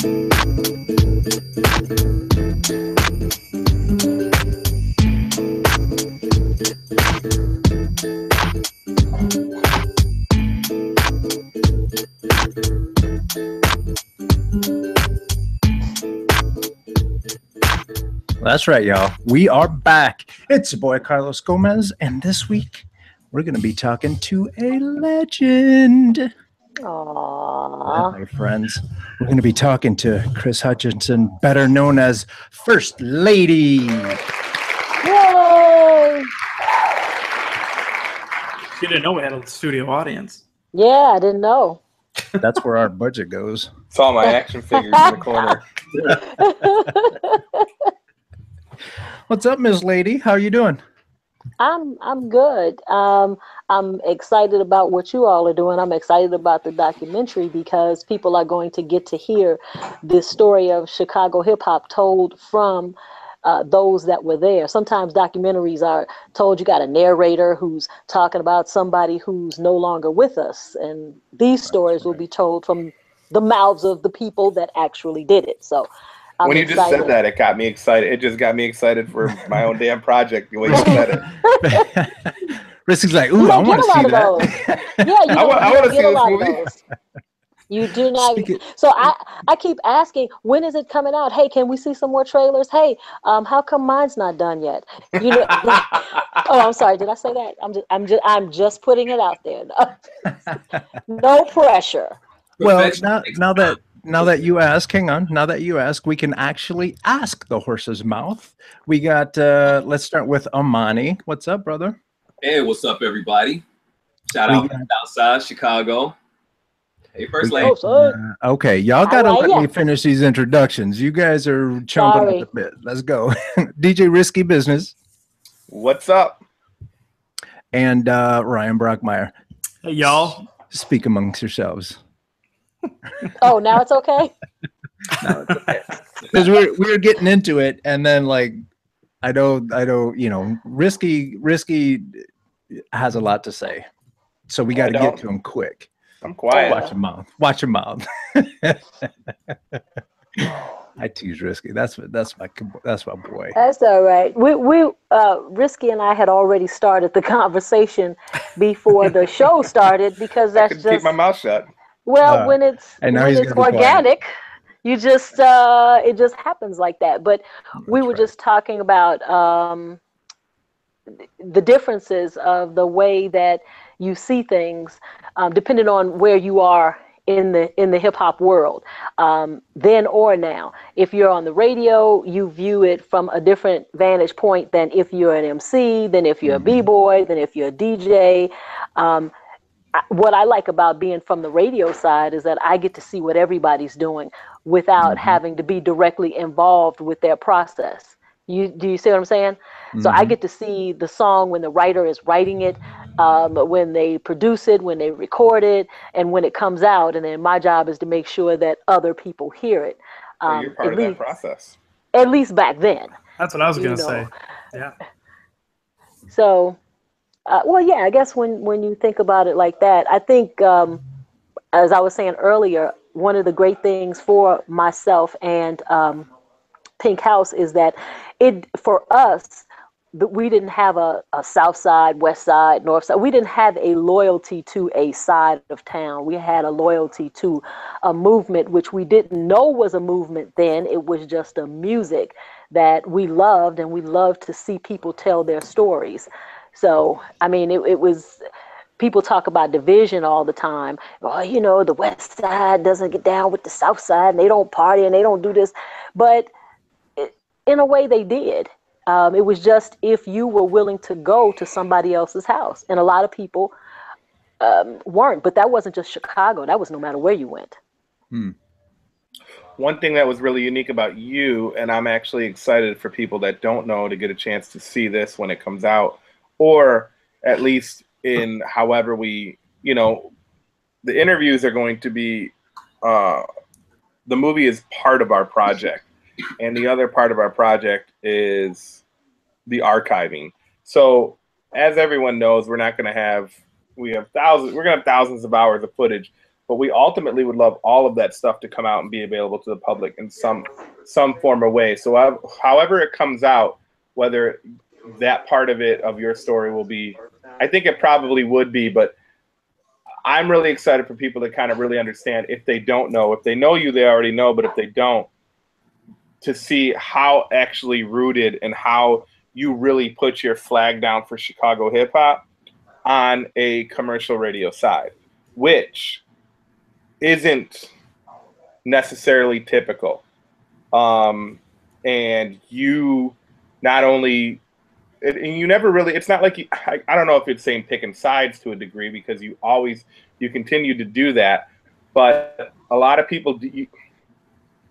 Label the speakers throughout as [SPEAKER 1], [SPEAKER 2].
[SPEAKER 1] That's right, y'all. We are back. It's your boy Carlos Gomez, and this week we're going to be talking to a legend.
[SPEAKER 2] Aww.
[SPEAKER 1] My friends, we're going to be talking to Chris Hutchinson, better known as First Lady.
[SPEAKER 2] Yay!
[SPEAKER 3] You didn't know we had a studio audience.
[SPEAKER 2] Yeah, I didn't know.
[SPEAKER 1] That's where our budget goes.
[SPEAKER 4] It's all my action figures in the corner.
[SPEAKER 1] What's up, Miss Lady? How are you doing?
[SPEAKER 2] I'm good. I'm excited about what you all are doing. I'm excited about the documentary because people are going to get to hear this story of Chicago hip hop told from those that were there. Sometimes documentaries are told you got a narrator who's talking about somebody who's no longer with us, and these stories will be told from the mouths of the people that actually did it. So.
[SPEAKER 4] When you just said that, it got me excited. It just got me excited for my own damn project, the way you said
[SPEAKER 1] it. Risky's like, ooh, I want to see that.
[SPEAKER 2] Yeah,
[SPEAKER 4] I want to see this movie.
[SPEAKER 2] You do not. So I keep asking, when is it coming out? Hey, can we see some more trailers? Hey, how come mine's not done yet? You know. Oh, I'm sorry. Did I say that? I'm just putting it out there. No pressure.
[SPEAKER 1] Well, now that you ask, hang on. Now that you ask, we can actually ask the horse's mouth. We got, let's start with Amani. What's up, brother?
[SPEAKER 5] Hey, what's up, everybody? Shout out from outside Chicago. Hey, First Lady.
[SPEAKER 1] Okay, y'all got to let me finish these introductions. You guys are chomping at the bit. Let's go. DJ Risky Business.
[SPEAKER 4] What's up?
[SPEAKER 1] And Ryan Brockmeyer.
[SPEAKER 3] Hey, y'all.
[SPEAKER 1] Speak amongst yourselves.
[SPEAKER 2] Oh, now it's okay.
[SPEAKER 1] No, it's okay. Because we're getting into it, and then like I don't, you know, Risky has a lot to say, so we got to get to him quick.
[SPEAKER 4] I'm quiet.
[SPEAKER 1] Watch your mouth. Watch your mouth. I tease Risky. That's my boy.
[SPEAKER 2] That's all right. We Risky and I had already started the conversation before the show started because that's just
[SPEAKER 4] keep my mouth shut.
[SPEAKER 2] Well, when it's organic, you just it just happens like that. But we were just talking about the differences of the way that you see things, depending on where you are in the hip hop world, then or now. If you're on the radio, you view it from a different vantage point than if you're an MC, than if you're a b-boy, than if you're a DJ. What I like about being from the radio side is that I get to see what everybody's doing without having to be directly involved with their process. Do you see what I'm saying? So I get to see the song when the writer is writing it, when they produce it, when they record it, and when it comes out. And then my job is to make sure that other people hear it.
[SPEAKER 4] So you're part of that process.
[SPEAKER 2] At least back then.
[SPEAKER 3] That's what I was going to say. Yeah.
[SPEAKER 2] So... well, yeah, I guess when you think about it like that, I think, as I was saying earlier, one of the great things for myself and Pink House is that for us, we didn't have a south side, west side, north side. We didn't have a loyalty to a side of town. We had a loyalty to a movement, which we didn't know was a movement then. It was just a music that we loved, and we loved to see people tell their stories. So, I mean, it was, people talk about division all the time. Oh, you know, the west side doesn't get down with the south side, and they don't party, and they don't do this. But in a way, they did. It was just if you were willing to go to somebody else's house. And a lot of people weren't. But that wasn't just Chicago. That was no matter where you went.
[SPEAKER 4] One thing that was really unique about you, and I'm actually excited for people that don't know to get a chance to see this when it comes out, or at least in however we, you know, the interviews are going to be, the movie is part of our project. And the other part of our project is the archiving. So as everyone knows, we're going to have thousands of hours of footage, but we ultimately would love all of that stuff to come out and be available to the public in some form or way. So however it comes out, whether that part of it, of your story will be, I think it probably would be, but I'm really excited for people to kind of really understand, if they don't know. If they know you, they already know, but if they don't, to see how actually rooted and how you really put your flag down for Chicago hip hop on a commercial radio side, which isn't necessarily typical. And you not only, and you never really, it's not like you, I don't know if it's saying picking sides to a degree, because you continue to do that, but a lot of people, they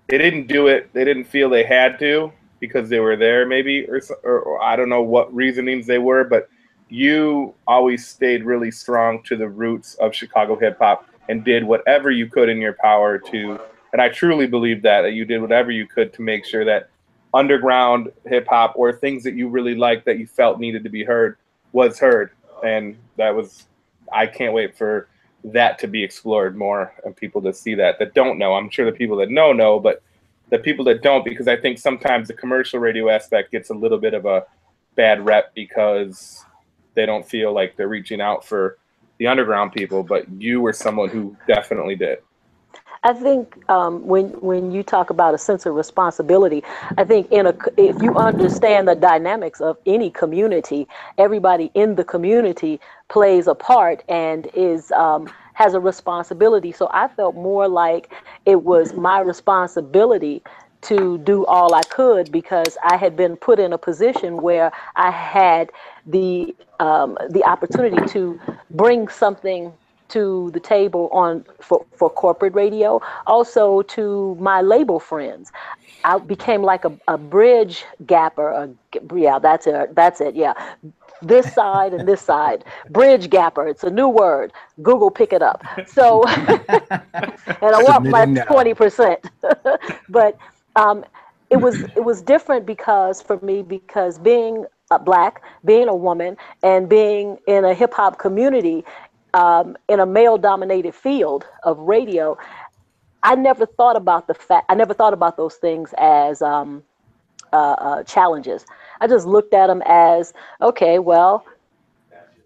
[SPEAKER 4] didn't do it, they didn't feel they had to because they were there maybe, or I don't know what reasonings they were, but you always stayed really strong to the roots of Chicago hip hop and did whatever you could in your power to, and I truly believe that you did whatever you could to make sure that underground hip hop, or things that you really liked that you felt needed to be heard, was heard. And that was, I can't wait for that to be explored more and people to see that don't know. I'm sure the people that know, but the people that don't, because I think sometimes the commercial radio aspect gets a little bit of a bad rep because they don't feel like they're reaching out for the underground people, but you were someone who definitely did.
[SPEAKER 2] I think when you talk about a sense of responsibility, I think if you understand the dynamics of any community, everybody in the community plays a part and has a responsibility. So I felt more like it was my responsibility to do all I could, because I had been put in a position where I had the opportunity to bring something to the table for corporate radio, also to my label friends. I became like a bridge gapper. Yeah, that's it. Yeah, this side and this side, bridge gapper. It's a new word. Google, pick it up. So, and I want my 20%. But it was different for me because being Black, being a woman, and being in a hip hop community. In a male-dominated field of radio, I never thought about those things as challenges. I just looked at them as, okay, well,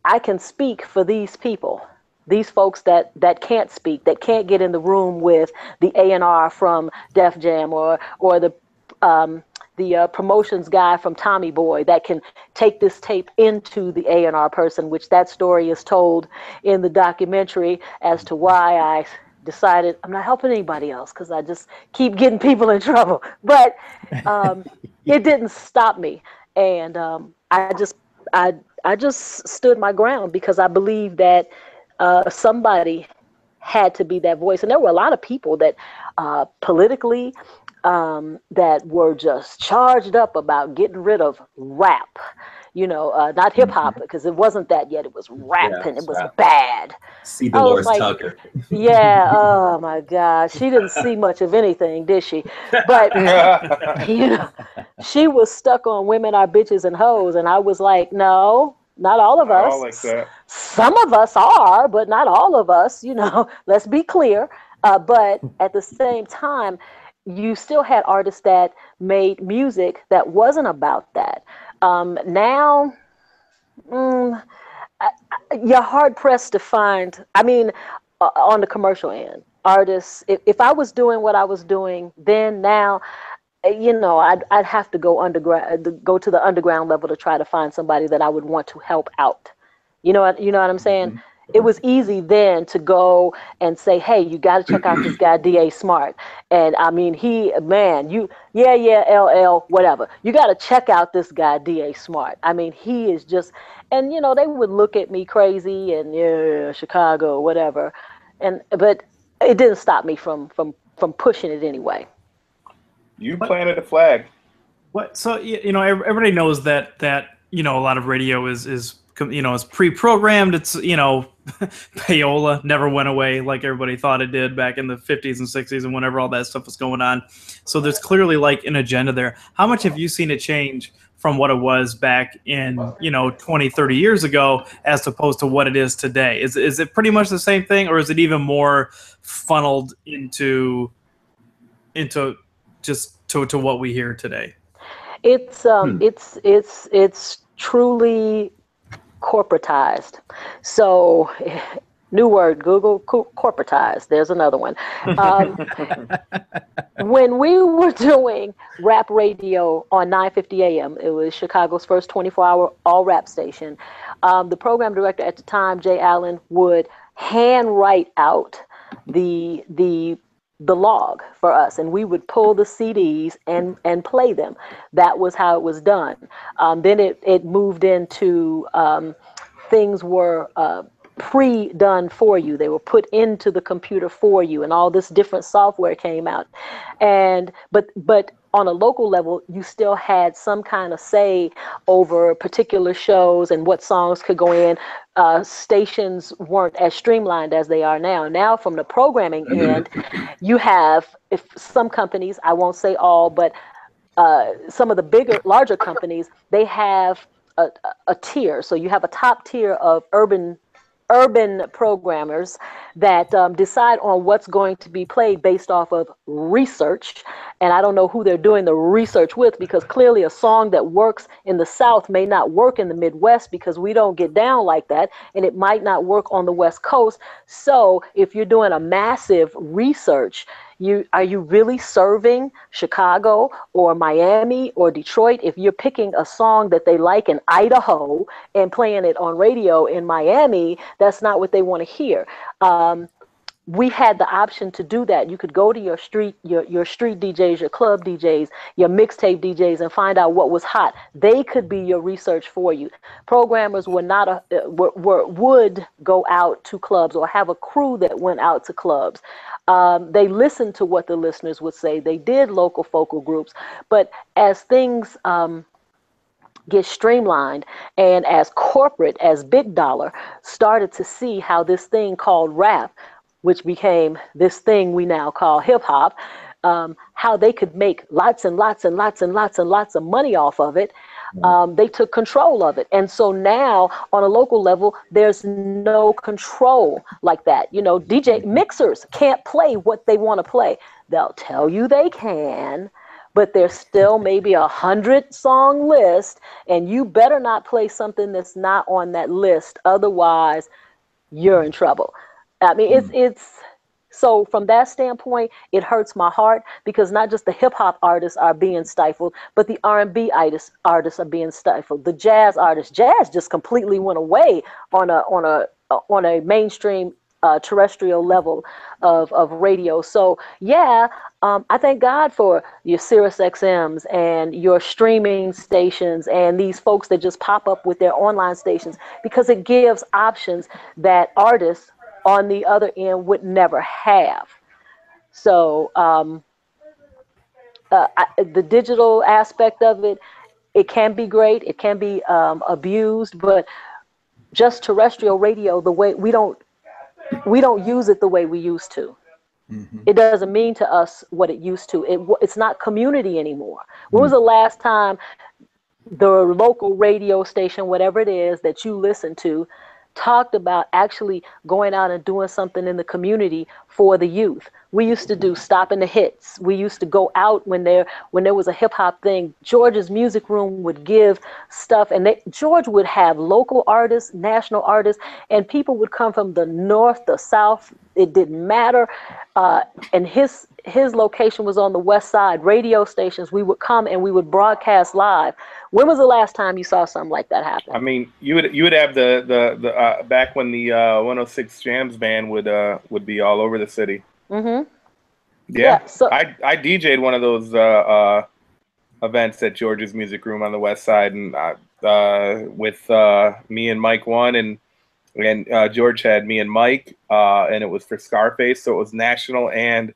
[SPEAKER 2] I can speak for these people, these folks that can't speak, that can't get in the room with the A&R from Def Jam or the promotions guy from Tommy Boy that can take this tape into the A&R person, which that story is told in the documentary as to why I decided I'm not helping anybody else because I just keep getting people in trouble. But it didn't stop me. And I just stood my ground because I believed that somebody had to be that voice. And there were a lot of people that politically that were just charged up about getting rid of rap, not hip hop, because it wasn't that yet. It was rap, and it was bad.
[SPEAKER 5] See Dolores Tucker.
[SPEAKER 2] Yeah. Oh my God, she didn't see much of anything, did she? But she was stuck on women are bitches and hoes, and I was like, no. Not all of us.
[SPEAKER 4] Like that.
[SPEAKER 2] Some of us are, but not all of us. Let's be clear. But at the same time, you still had artists that made music that wasn't about that. Now, you're hard pressed to find. I mean, on the commercial end, artists. If I was doing what I was doing then, now, I'd have to go underground, go to the underground level to try to find somebody that I would want to help out. You know what I'm saying? Mm-hmm. It was easy then to go and say, hey, you got to check out this guy, D.A. Smart. And I mean, LL, whatever. You got to check out this guy, D.A. Smart. I mean, he is just, and they would look at me crazy and Chicago, whatever. But it didn't stop me from pushing it anyway.
[SPEAKER 4] You planted a flag.
[SPEAKER 3] What? So everybody knows that a lot of radio is it's pre-programmed. It's, payola never went away like everybody thought it did back in the 50s and 60s and whenever all that stuff was going on. So there's clearly like an agenda there. How much have you seen it change from what it was back in, 20, 30 years ago as opposed to what it is today? Is it pretty much the same thing, or is it even more funneled into just to what we hear today?
[SPEAKER 2] It's truly corporatized. So, new word, Google, corporatized. There's another one. When we were doing rap radio on 950 AM, it was Chicago's first 24-hour all rap station. The program director at the time, Jay Allen, would hand write out the log for us, and we would pull the CDs and play them. That was how it was done. Then it moved into things were pre-done for you. They were put into the computer for you, and all this different software came out. But on a local level, you still had some kind of say over particular shows and what songs could go in. Stations weren't as streamlined as they are now. Now, from the programming end, you have, if some companies, I won't say all, but some of the larger companies, they have a tier. So you have a top tier of urban programmers that decide on what's going to be played based off of research. And I don't know who they're doing the research with, because clearly a song that works in the South may not work in the Midwest, because we don't get down like that, and it might not work on the West Coast. So if you're doing a massive research, are you really serving Chicago or Miami or Detroit? If you're picking a song that they like in Idaho and playing it on radio in Miami, that's not what they want to hear. We had the option to do that. You could go to your street DJs, your club DJs, your mixtape DJs, and find out what was hot. They could be your research for you. Programmers would go out to clubs or have a crew that went out to clubs. They listened to what the listeners would say. They did local focal groups. But as things get streamlined, and as corporate, as big dollar started to see how this thing called rap, which became this thing we now call hip hop, how they could make lots and lots and lots and lots and lots of money off of it. They took control of it. And so now on a local level, there's no control like that. DJ mixers can't play what they want to play. They'll tell you they can, but there's still maybe 100-song list, and you better not play something that's not on that list. Otherwise, you're in trouble. I mean, it's so from that standpoint, it hurts my heart, because not just the hip hop artists are being stifled, but the R&B artists are being stifled. The jazz artists, jazz just completely went away on a mainstream terrestrial level of radio. So yeah, I thank God for your Sirius XMs and your streaming stations and these folks that just pop up with their online stations, because it gives options that artists on the other end would never have. So the digital aspect of it can be great. It can be abused, but just terrestrial radio, the way we don't use it the way we used to. Mm-hmm. It doesn't mean to us what it used to. It's not community anymore. When was the last time the local radio station, whatever it is that you listen to, talked about actually going out and doing something in the community for the youth? We used to do stopping the hits. We used to go out when there was a hip hop thing. George's Music Room would give stuff, and George would have local artists, national artists, and people would come from the north, the south. It didn't matter. And his location was on the west side. Radio stations, we would come and we would broadcast live. When was the last time you saw something like that happen?
[SPEAKER 4] I mean, you would have the back when the 106 Jams band would be all over the city. Mm-hmm. Yeah. So I DJ'd one of those events at George's Music Room on the west side, and with me and Mike One, and George had me and Mike, and it was for Scarface, so it was national and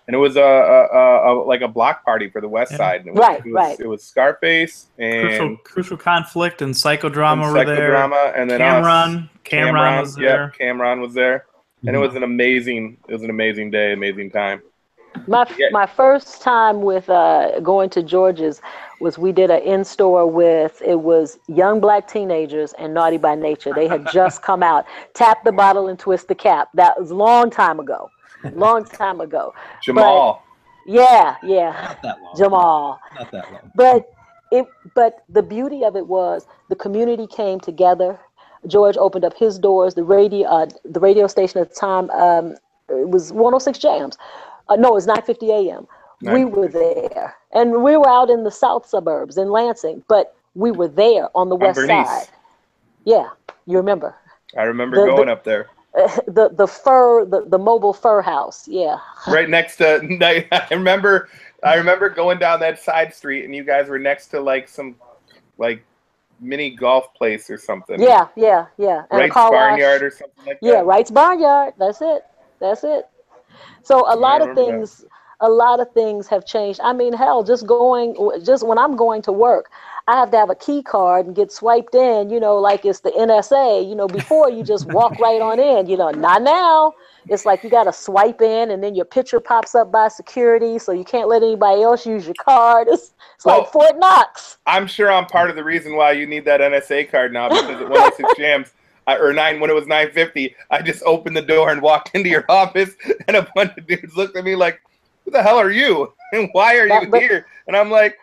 [SPEAKER 4] And it was like a block party for the West Side. And it was Scarface and
[SPEAKER 3] Crucial Conflict and Psychodrama were there.
[SPEAKER 4] And then
[SPEAKER 3] Cameron was there.
[SPEAKER 4] Yeah, Cameron was there. And it was an amazing day, amazing time.
[SPEAKER 2] My first time with going to George's was we did an in-store with, it was young black teenagers and Naughty by Nature. They had just come out. Tap the bottle and twist the cap. That was a long time ago.
[SPEAKER 4] Jamal.
[SPEAKER 2] But, yeah.
[SPEAKER 1] Not that long.
[SPEAKER 2] Jamal.
[SPEAKER 1] Not that long.
[SPEAKER 2] But the beauty of it was the community came together. George opened up his doors. The radio station at the time, it was 106 Jams. No, it was 9:50 a.m. We were there, and we were out in the south suburbs in Lansing, but we were there on the west side. Yeah, you remember?
[SPEAKER 4] I remember going up there.
[SPEAKER 2] The mobile fur house. Yeah.
[SPEAKER 4] Right next to. I remember going down that side street, and you guys were next to some mini golf place or something.
[SPEAKER 2] Yeah. And
[SPEAKER 4] Wright's Barnyard or something like that.
[SPEAKER 2] Yeah, Wright's Barnyard. That's it. So a lot of things have changed. I mean, hell, just when I'm going to work, I have to have a key card and get swiped in, like it's the NSA, before you just walk right on in, not now. It's like you got to swipe in and then your picture pops up by security, so you can't let anybody else use your card. It's like Fort Knox.
[SPEAKER 4] I'm sure I'm part of the reason why you need that NSA card now, because at 106 Jams, when it was 9:50, I just opened the door and walked into your office, and a bunch of dudes looked at me like, "Who the hell are you? And why are you here?" And I'm like,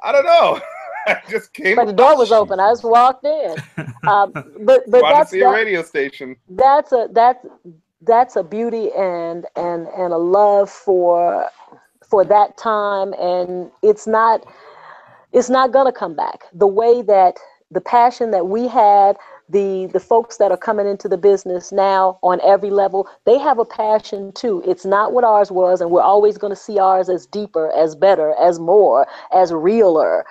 [SPEAKER 4] "I don't know." I just came.
[SPEAKER 2] But the door was open. I just walked in. But
[SPEAKER 4] that's a radio station.
[SPEAKER 2] That's a beauty and a love for that time, and it's not gonna come back. The way that the passion that we had. The folks that are coming into the business now on every level, they have a passion too. It's not what ours was, and we're always going to see ours as deeper, as better, as more, as realer.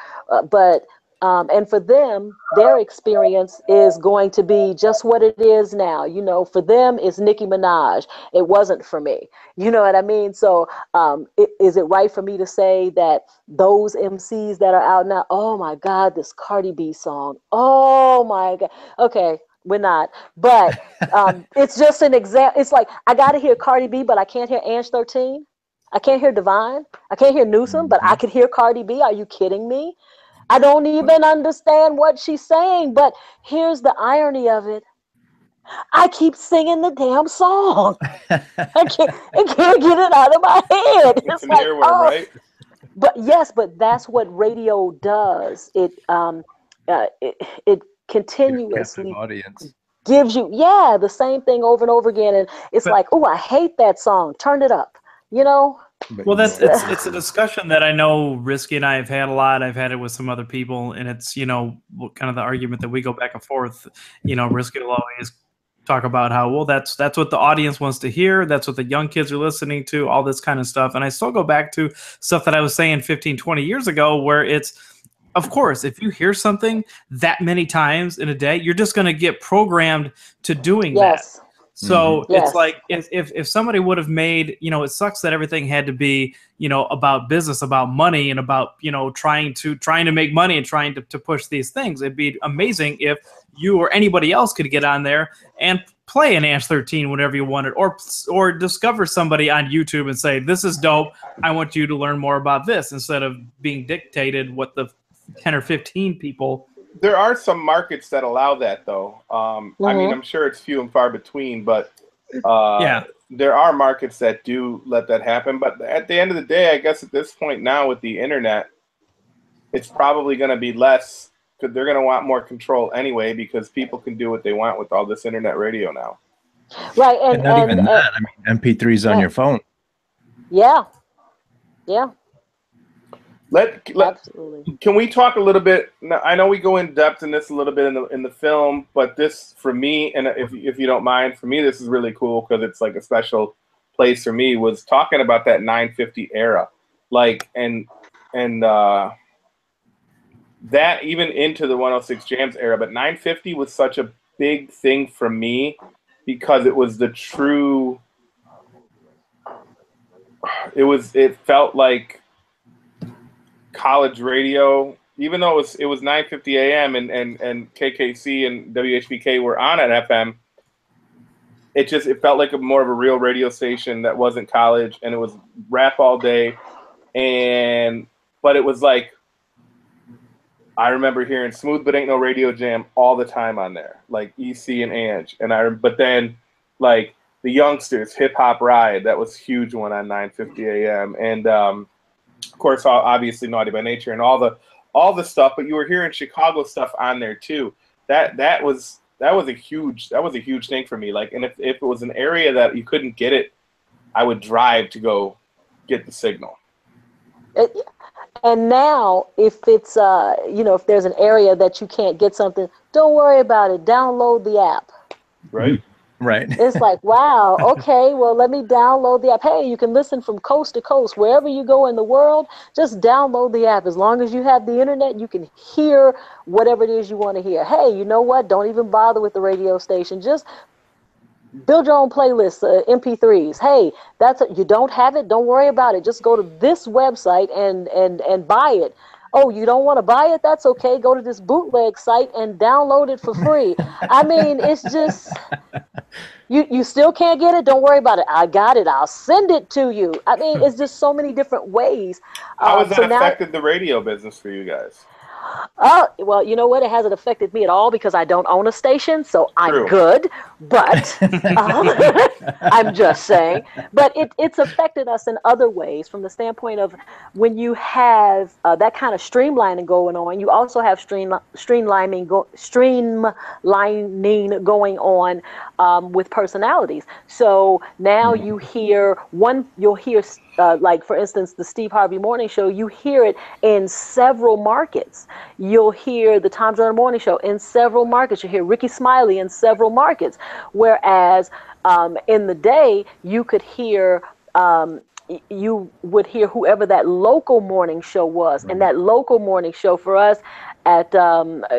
[SPEAKER 2] And for them, their experience is going to be just what it is now. For them, it's Nicki Minaj. It wasn't for me. You know what I mean? So is it right for me to say that those MCs that are out now, oh my God, this Cardi B song, oh my God. Okay, we're not. But it's just an example. It's like, I got to hear Cardi B, but I can't hear Ange 13. I can't hear Divine. I can't hear Newsom, but I could hear Cardi B. Are you kidding me? I don't even understand what she's saying, but here's the irony of it. I keep singing the damn song. I can't get it out of my head. It's like,
[SPEAKER 4] right?
[SPEAKER 2] But that's what radio does. It continuously gives you, the same thing over and over again. And it's like, oh, I hate that song. Turn it up,
[SPEAKER 3] Well, it's a discussion that I know Risky and I have had a lot. I've had it with some other people, and it's kind of the argument that we go back and forth. Risky will always talk about how that's what the audience wants to hear. That's what the young kids are listening to. All this kind of stuff, and I still go back to stuff that I was saying 15, 20 years ago, where it's, of course, if you hear something that many times in a day, you're just going to get programmed to doing that. So it's like if somebody would have made, it sucks that everything had to be, about business, about money, and about, trying to make money and trying to push these things. It'd be amazing if you or anybody else could get on there and play an Ange 13 whenever you wanted, or discover somebody on YouTube and say, this is dope. I want you to learn more about this, instead of being dictated what the 10 or 15 people.
[SPEAKER 4] There are some markets that allow that, though. I mean, I'm sure it's few and far between, but there are markets that do let that happen. But at the end of the day, I guess at this point now with the internet, it's probably going to be less, because they're going to want more control anyway, because people can do what they want with all this internet radio now.
[SPEAKER 2] Right,
[SPEAKER 1] and not even that. I mean, MP3s on your phone.
[SPEAKER 2] Yeah.
[SPEAKER 4] Absolutely. Can we talk a little bit? Now, I know we go in depth in this a little bit in the film, but this, for me, and if you don't mind, for me, this is really cool because it's like a special place for me. Was talking about that 950 era, and that even into the 106 Jams era. But 950 was such a big thing for me because it was the true it felt like college radio, even though it was 9:50 a.m. and KKC and WHBK were on at FM. It felt like more of a real radio station that wasn't college, and it was rap all day. But it was like, I remember hearing Smooth But Ain't No Radio Jam all the time on there, like EC and Ange. But then like the Youngsters, Hip Hop Ride, that was a huge one on 9:50 a.m. And of course, obviously Naughty by Nature and all the stuff. But you were hearing Chicago stuff on there too. That was a huge thing for me. Like, and if it was an area that you couldn't get it, I would drive to go get the signal.
[SPEAKER 2] And now, if it's if there's an area that you can't get something, don't worry about it. Download the app.
[SPEAKER 4] Right.
[SPEAKER 1] Right.
[SPEAKER 2] It's like, wow, okay, well, let me download the app. Hey, you can listen from coast to coast. Wherever you go in the world, just download the app. As long as you have the internet, you can hear whatever it is you want to hear. Hey, you know what? Don't even bother with the radio station. Just build your own playlist, MP3s. Hey, you don't have it? Don't worry about it. Just go to this website and buy it. Oh, you don't want to buy it? That's okay. Go to this bootleg site and download it for free. I mean, it's just, you still can't get it? Don't worry about it. I got it. I'll send it to you. I mean, it's just so many different ways.
[SPEAKER 4] How has that affected the radio business for you guys?
[SPEAKER 2] Well, you know what? It hasn't affected me at all because I don't own a station, so I'm
[SPEAKER 4] True.
[SPEAKER 2] good. But I'm just saying. But it's affected us in other ways from the standpoint of when you have that kind of streamlining going on, you also have streamlining going on with personalities. So now you'll hear, like, for instance, the Steve Harvey Morning Show, you hear it in several markets. You'll hear the Tom Joyner Morning Show in several markets. You hear Ricky Smiley in several markets. Whereas in the day, you would hear whoever that local morning show was. And that local morning show for us it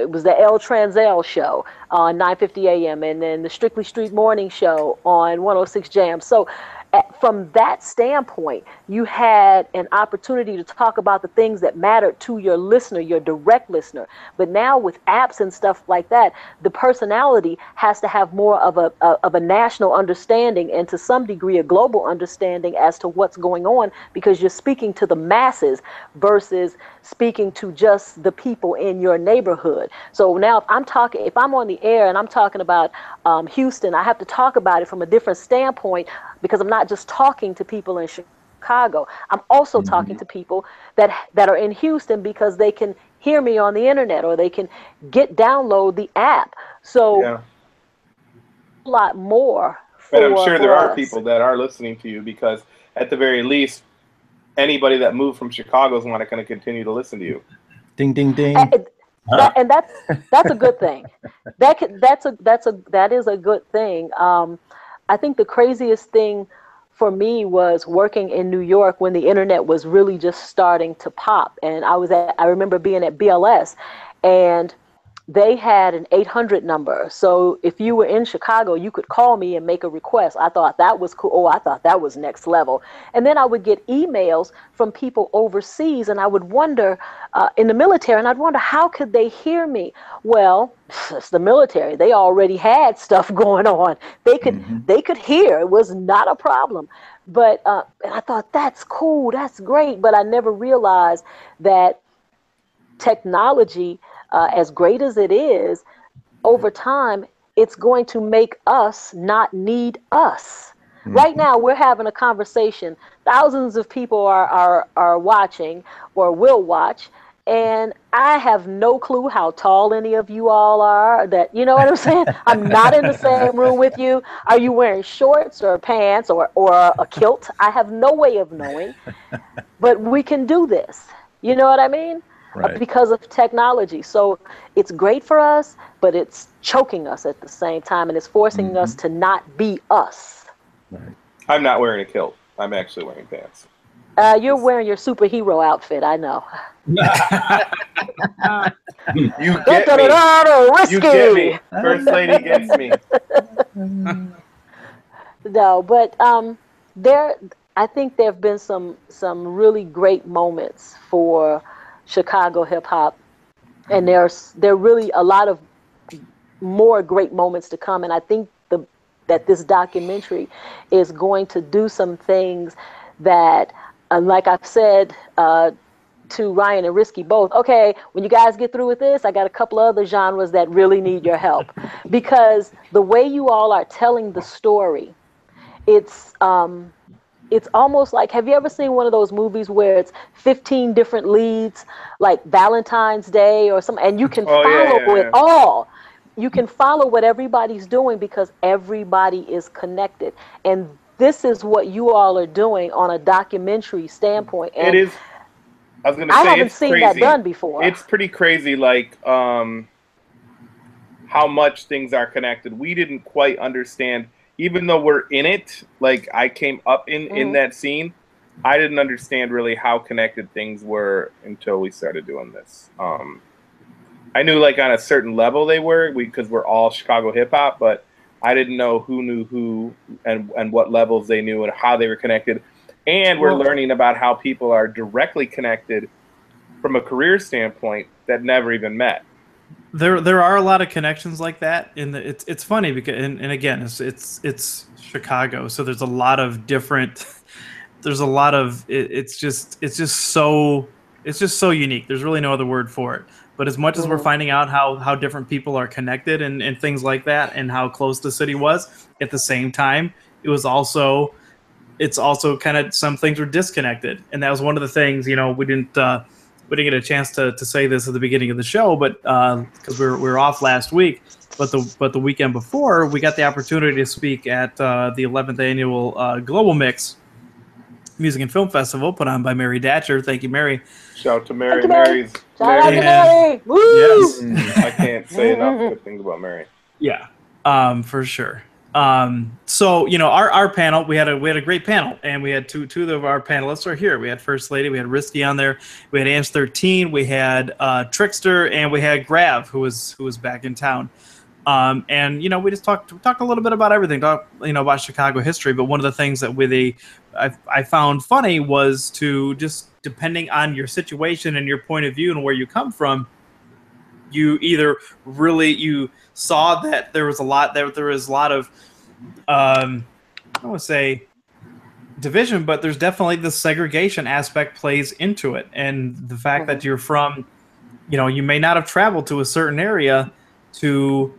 [SPEAKER 2] was the El Tranzel show on 9:50 a.m. and then the Strictly Street Morning Show on 106 Jam. So from that standpoint, you had an opportunity to talk about the things that mattered to your listener, your direct listener. But now with apps and stuff like that, the personality has to have more of a national understanding and to some degree a global understanding as to what's going on, because you're speaking to the masses versus speaking to just the people in your neighborhood. So now if I'm on the air and I'm talking about Houston, I have to talk about it from a different standpoint, because I'm not just talking to people in Chicago. I'm also talking to people that are in Houston because they can hear me on the internet or they can download the app. So a lot more.
[SPEAKER 4] And I'm sure there are people that are listening to you, because at the very least, anybody that moved from Chicago is going to continue to listen to you.
[SPEAKER 1] Ding, ding, ding.
[SPEAKER 2] And that's a good thing. That is a good thing. I think the craziest thing for me was working in New York when the internet was really just starting to pop. And I remember being at BLS, and they had an 800 number. So if you were in Chicago, you could call me and make a request. I thought that was cool. Oh, I thought that was next level. And then I would get emails from people overseas, and I would wonder, in the military, and I'd wonder, how could they hear me? Well, it's the military. They already had stuff going on. They could hear. It was not a problem. But and I thought, that's cool. That's great. But I never realized that technology, as great as it is, over time, it's going to make us not need us. Right now, we're having a conversation. Thousands of people are watching or will watch, and I have no clue how tall any of you all are. That, you know what I'm saying? I'm not in the same room with you. Are you wearing shorts or pants or a kilt? I have no way of knowing. But we can do this. You know what I mean? Right. Because of technology. So it's great for us, but it's choking us at the same time, and it's forcing us to not be us.
[SPEAKER 1] Right.
[SPEAKER 4] I'm not wearing a kilt. I'm actually wearing pants.
[SPEAKER 2] You're wearing your superhero outfit, I know.
[SPEAKER 4] You get me.
[SPEAKER 2] Risky.
[SPEAKER 4] You get me. First lady gets me.
[SPEAKER 2] No, but I think there have been some really great moments for Chicago hip hop, and there are really a lot of more great moments to come. And I think that this documentary is going to do some things that, like I've said to Ryan and Risky both, okay, when you guys get through with this, I got a couple other genres that really need your help. Because the way you all are telling the story, it's almost like, have you ever seen one of those movies where it's 15 different leads, like Valentine's Day or something, and you can follow it all. You can follow what everybody's doing because everybody is connected. And this is what you all are doing on a documentary standpoint. And
[SPEAKER 4] it is. I was going to say,
[SPEAKER 2] I haven't seen that done before.
[SPEAKER 4] It's pretty crazy, like how much things are connected. We didn't quite understand, even though we're in it. Like I came up in that scene, I didn't understand really how connected things were until we started doing this. I knew like on a certain level they were, because we're all Chicago hip hop, but I didn't know who knew who and what levels they knew and how they were connected. And we're learning about how people are directly connected from a career standpoint that never even met.
[SPEAKER 3] There are a lot of connections like that. It's funny because and again it's Chicago, so there's a lot of different. There's a lot of it's just so unique. There's really no other word for it. But as much as we're finding out how different people are connected and things like that, and how close the city was, at the same time, it's also kind of some things were disconnected. And that was one of the things, we didn't get a chance to say this at the beginning of the show, but because we were off last week, but the weekend before, we got the opportunity to speak at the 11th annual Global Mix Music and Film Festival put on by Mary Datcher. Thank you, Mary.
[SPEAKER 4] Shout out to Mary. Mary's.
[SPEAKER 2] Shout out to Mary. Woo!
[SPEAKER 3] Yes.
[SPEAKER 4] I can't say enough good things about Mary.
[SPEAKER 3] Yeah, for sure. So our panel, we had a great panel, and we had two of our panelists are here. We had First Lady, we had Risky on there, we had Ants 13, we had Trickster, and we had Grav, who was back in town. And we just talked a little bit about everything, about Chicago history. But one of the things that I found funny was to just, depending on your situation and your point of view and where you come from, you either you saw that there was a lot of I don't want to say division, but there's definitely the segregation aspect plays into it, and the fact that you're from, you may not have traveled to a certain area to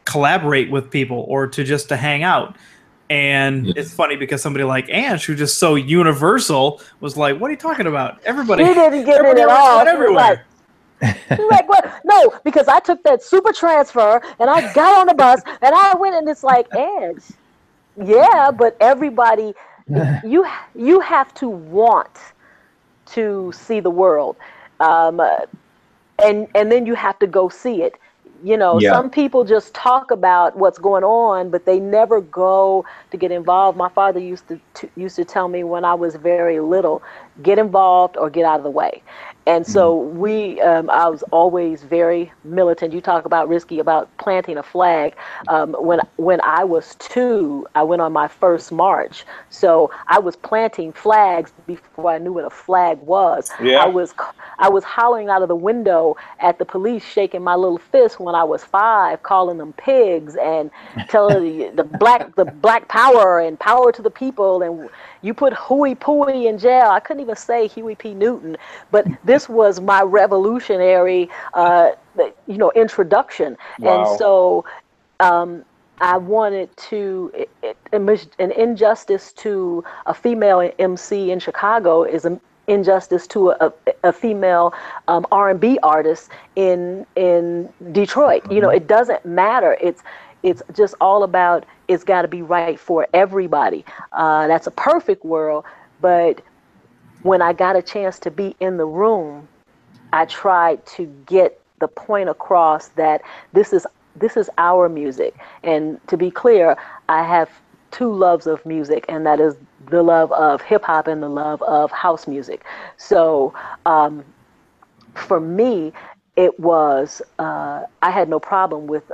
[SPEAKER 3] collaborate with people or to hang out. And it's funny because somebody like Ange, who's just so universal, was like, "What are you talking about? Everybody,
[SPEAKER 2] he didn't get it at all.
[SPEAKER 3] Everywhere."
[SPEAKER 2] She's like, what? No, because I took that super transfer and I got on the bus and I went, and it's like, Edge, yeah, but everybody, you have to want to see the world, and then you have to go see it. Some people just talk about what's going on, but they never go to get involved. My father used to tell me when I was very little, get involved or get out of the way. And so I was always very militant. You talk about Risky, about planting a flag. When I was 2, I went on my first march. So I was planting flags before I knew what a flag was. Yeah. I was hollering out of the window at the police, shaking my little fist when I was 5, calling them pigs and telling the black power and power to the people. And you put Huey Pooey in jail. I couldn't even say Huey P. Newton, but this was my revolutionary, introduction. Wow. And so I wanted to, an injustice to a female MC in Chicago is an injustice to a female R&B artist in Detroit. It doesn't matter. It's just all about, it's got to be right for everybody. That's a perfect world, but when I got a chance to be in the room, I tried to get the point across that this is our music. And to be clear, I have 2 loves of music, and that is the love of hip hop and the love of house music. So for me, it was I had no problem with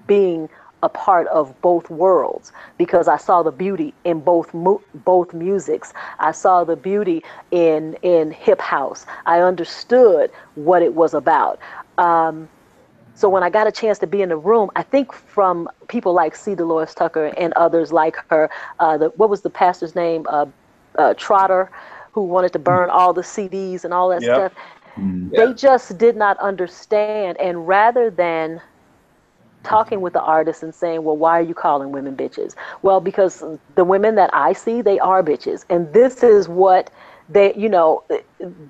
[SPEAKER 2] being a part of both worlds, because I saw the beauty in both musics. I saw the beauty in hip house. I understood what it was about. So when I got a chance to be in the room, I think from people like C. Dolores Tucker and others like her, what was the pastor's name? Trotter, who wanted to burn all the CDs and all that stuff. They just did not understand. And rather than talking with the artists and saying, well, why are you calling women bitches? Well, because the women that I see, they are bitches. And this is what they,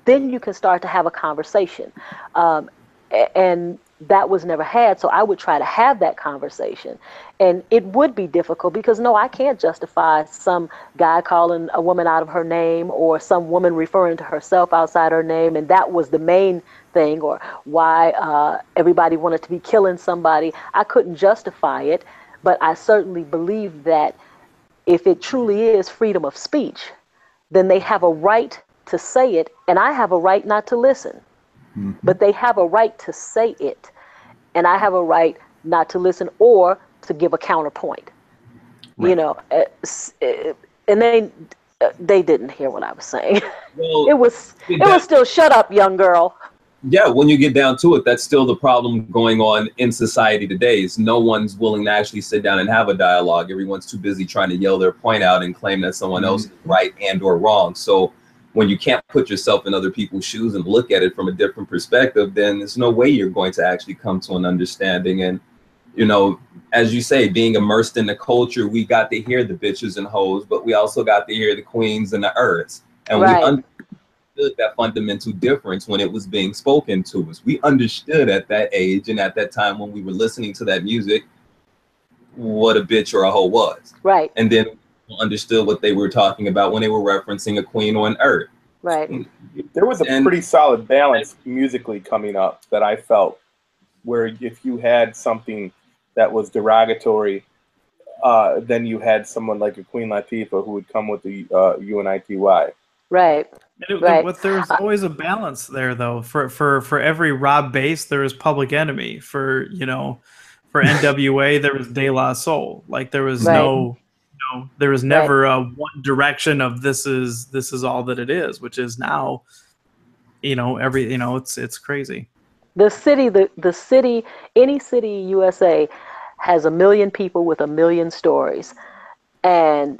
[SPEAKER 2] then you can start to have a conversation. And that was never had. So I would try to have that conversation. And it would be difficult because, no, I can't justify some guy calling a woman out of her name or some woman referring to herself outside her name. And that was the main thing, or why everybody wanted to be killing somebody. I couldn't justify it, but I certainly believe that if it truly is freedom of speech, then they have a right to say it, and I have a right not to listen. But they have a right to say it, and I have a right not to listen or to give a counterpoint. Right. And they didn't hear what I was saying. Well, it was still shut up, young girl.
[SPEAKER 5] Yeah, when you get down to it, that's still the problem going on in society today. Is no one's willing to actually sit down and have a dialogue. Everyone's too busy trying to yell their point out and claim that someone else is right and or wrong. So when you can't put yourself in other people's shoes and look at it from a different perspective, then there's no way you're going to actually come to an understanding. And, as you say, being immersed in the culture, we got to hear the bitches and hoes, but we also got to hear the queens and the earths. And we understood that fundamental difference when it was being spoken to us. We understood at that age and at that time when we were listening to that music, what a bitch or a hoe was.
[SPEAKER 2] Right.
[SPEAKER 5] And then understood what they were talking about when they were referencing a queen on earth.
[SPEAKER 2] Right.
[SPEAKER 4] There was a pretty solid balance musically coming up that I felt, where if you had something that was derogatory, then you had someone like a Queen Latifah who would come with the UNITY.
[SPEAKER 2] Right.
[SPEAKER 3] But there's always a balance there, though. For every Rob Bass, there is Public Enemy. For NWA, there was De La Soul. Like there was there was never a one direction of this is all that it is, which is now, it's crazy.
[SPEAKER 2] The city, any city USA has 1 million people with 1 million stories. And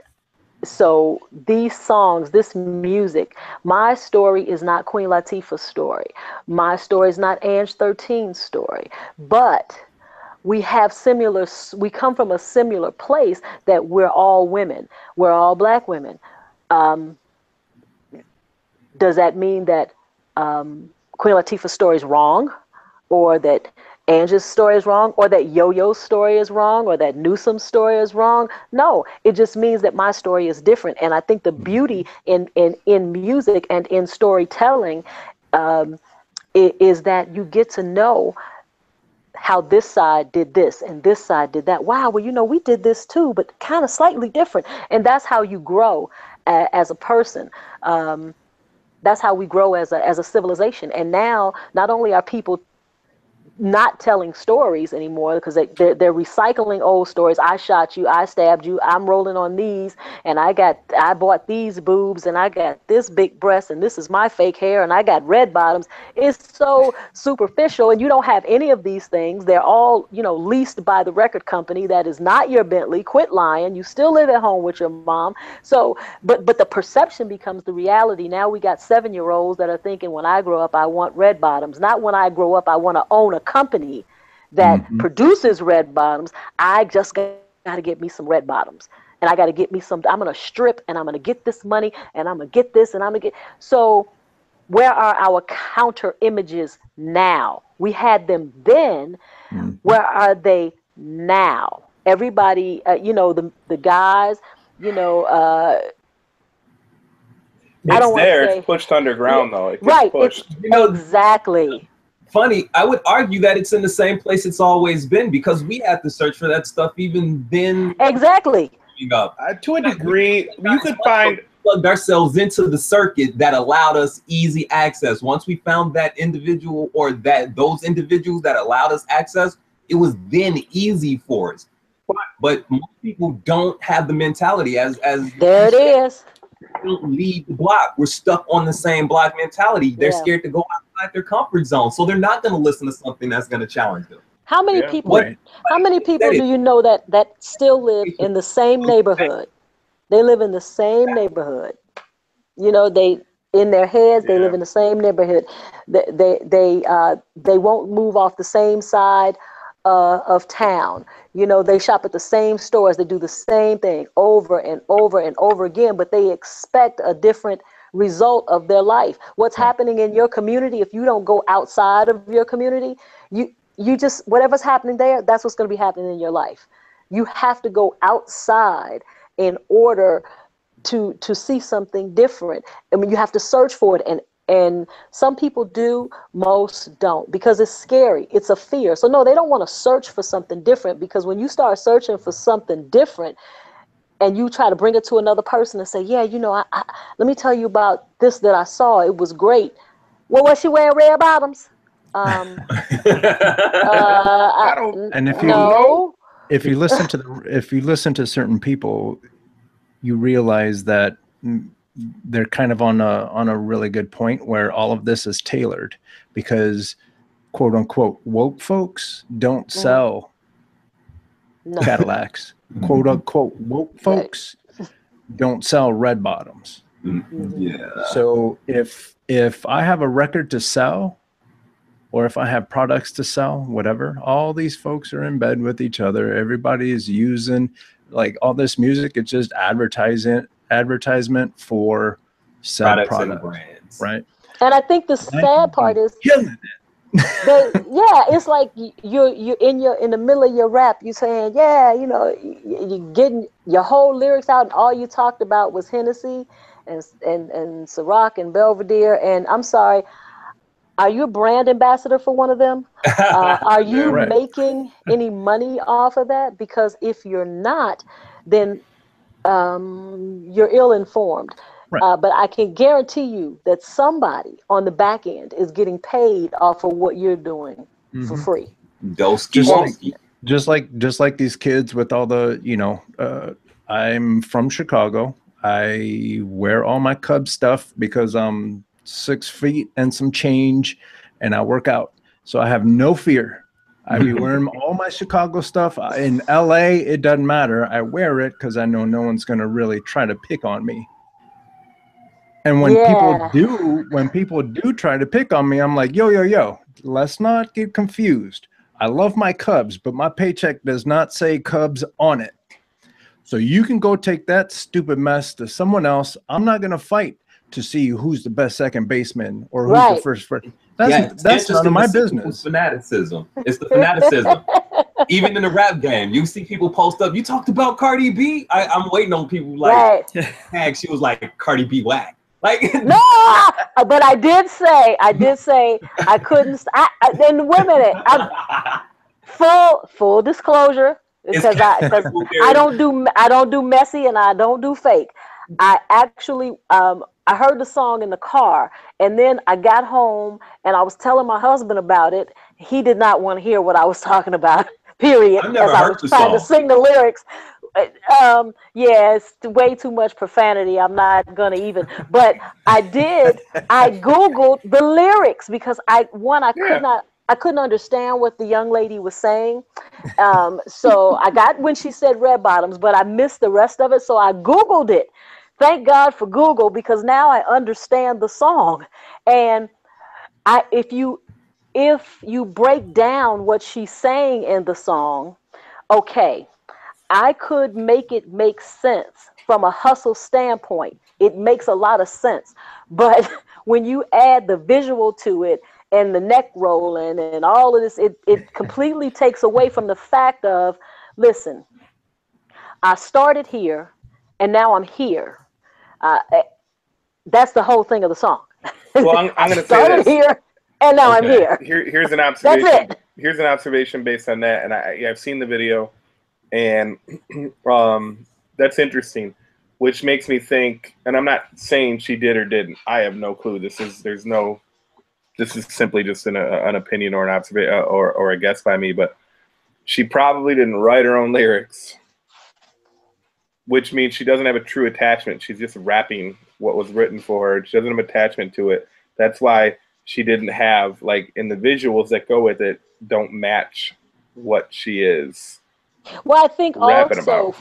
[SPEAKER 2] so these songs, this music, my story is not Queen Latifah's story. My story is not Ange 13's story, but we come from a similar place, that we're all women. We're all Black women. Does that mean that Queen Latifah's story is wrong, or that Ange's story is wrong, or that Yo-Yo's story is wrong, or that Newsom's story is wrong? No, it just means that my story is different. And I think the beauty in music and in storytelling is that you get to know how this side did this and this side did that. Wow, well, we did this too, but kind of slightly different. And that's how you grow as a person. That's how we grow as a civilization. And now, not only are people not telling stories anymore, because they're recycling old stories. I shot you, I stabbed you, I'm rolling on these, and I bought these boobs, and I got this big breast, and this is my fake hair, and I got red bottoms. It's so superficial, and you don't have any of these things. They're all, leased by the record company. That is not your Bentley. Quit lying. You still live at home with your mom. So, but the perception becomes the reality. Now we got 7-year-olds that are thinking, when I grow up, I want red bottoms. Not when I grow up, I want to own a company that produces red bottoms. I just got to get me some red bottoms, and I got to get me some. I'm going to strip, and I'm going to get this money, and I'm going to get this, and I'm going to get. So where are our counter images now? We had them then. Where are they now? Everybody, the guys, I don't want to say
[SPEAKER 4] it's pushed underground, though. It gets
[SPEAKER 2] right.
[SPEAKER 4] pushed.
[SPEAKER 2] Exactly.
[SPEAKER 5] Funny, I would argue that it's in the same place it's always been, because we had to search for that stuff even then.
[SPEAKER 2] Exactly.
[SPEAKER 4] To a degree, you could find.
[SPEAKER 5] Plugged ourselves into the circuit that allowed us easy access. Once we found that individual, or those individuals that allowed us access, it was then easy for us. but most people don't have the mentality as
[SPEAKER 2] there it is.
[SPEAKER 5] Don't leave the block. We're stuck on the same block mentality. They're scared to go outside their comfort zone, so they're not going to listen to something that's going to challenge them.
[SPEAKER 2] How many people? How many people do you know that still live in the same neighborhood? They live in the same neighborhood. You know, they in their heads they live in the same neighborhood. They won't move off the same side of town. You know, they shop at the same stores. They do the same thing over and over and over again, but they expect a different result of their life. What's happening in your community, if you don't go outside of your community, you just, whatever's happening there, that's what's going to be happening in your life. You have to go outside in order to see something different. I mean, you have to search for it, and some people do, most don't, because it's scary. It's a fear. So no, they don't want to search for something different, because when you start searching for something different and you try to bring it to another person and say, yeah, you know, I let me tell you about this that I saw. It was great. Well, was she wearing red bottoms?
[SPEAKER 1] And if you listen to certain people, you realize that they're kind of on a really good point where all of this is tailored, because quote unquote woke folks don't sell Cadillacs. Quote unquote woke folks don't sell red bottoms.
[SPEAKER 5] Yeah.
[SPEAKER 1] So if I have a record to sell, or if I have products to sell, whatever, all these folks are in bed with each other. Everybody is using like all this music. It's just advertisement for said products and brands, right?
[SPEAKER 2] And I think the sad part is, it's like you're in the middle of your rap. You saying, yeah, you know, you're getting your whole lyrics out, and all you talked about was Hennessy and Ciroc and Belvedere. And I'm sorry, are you a brand ambassador for one of them? Are you making any money off of that? Because if you're not, then you're ill-informed. Right. But I can guarantee you that somebody on the back end is getting paid off of what you're doing for free.
[SPEAKER 1] Just like these kids with all the, you know, I'm from Chicago. I wear all my Cubs stuff because I'm 6 feet and some change, and I work out, so I have no fear. I be wearing all my Chicago stuff. In LA, it doesn't matter. I wear it because I know no one's going to really try to pick on me. And when people do try to pick on me, I'm like, yo, let's not get confused. I love my Cubs, but my paycheck does not say Cubs on it. So you can go take that stupid mess to someone else. I'm not going to fight to see who's the best second baseman or who's the first. That's none of my business.
[SPEAKER 5] Fanaticism. It's the fanaticism. Even in the rap game, you see people post up. You talked about Cardi B. I'm waiting on people like, tag. She was like, Cardi B whack. Like
[SPEAKER 2] no, but I did say I couldn't. Then wait a minute. Full disclosure, because I don't do messy and I don't do fake. I actually I heard the song in the car, and then I got home and I was telling my husband about it. He did not want to hear what I was talking about, period.
[SPEAKER 5] I've never heard the
[SPEAKER 2] trying
[SPEAKER 5] song.
[SPEAKER 2] to sing the lyrics. It's way too much profanity. I'm not gonna even, but I Googled the lyrics because I couldn't understand what the young lady was saying. So I got when she said red bottoms, but I missed the rest of it. So I Googled it. Thank God for Google, because now I understand the song. And if you break down what she's saying in the song, okay, I could make it make sense from a hustle standpoint. It makes a lot of sense. But when you add the visual to it and the neck rolling and all of this, it completely takes away from the fact of, listen, I started here and now I'm here. That's the whole thing of the song.
[SPEAKER 4] Well, I'm going to say
[SPEAKER 2] started here and now I'm here.
[SPEAKER 4] Here's an observation.
[SPEAKER 2] That's it.
[SPEAKER 4] Here's an observation based on that, and I've seen the video, and that's interesting, which makes me think. And I'm not saying she did or didn't. I have no clue. This is simply just an opinion or an observation or a guess by me. But she probably didn't write her own lyrics, which means she doesn't have a true attachment. She's just rapping what was written for her. She doesn't have attachment to it. That's why she didn't have, like, in the visuals that go with it, don't match what she is.
[SPEAKER 2] Well, I think also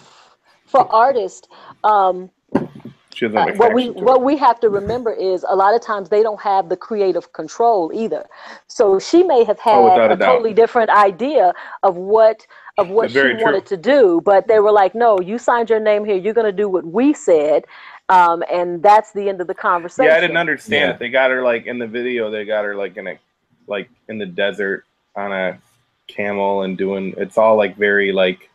[SPEAKER 2] for artists, what we have to remember is a lot of times they don't have the creative control either. So she may have had a totally different idea of what she wanted to do, but they were like, no, you signed your name here, you're going to do what we said, and that's the end of the conversation.
[SPEAKER 4] Yeah, I didn't understand it. They got her, like, in the video, they got her, like, in the desert on a camel and doing, it's all, like, very, like,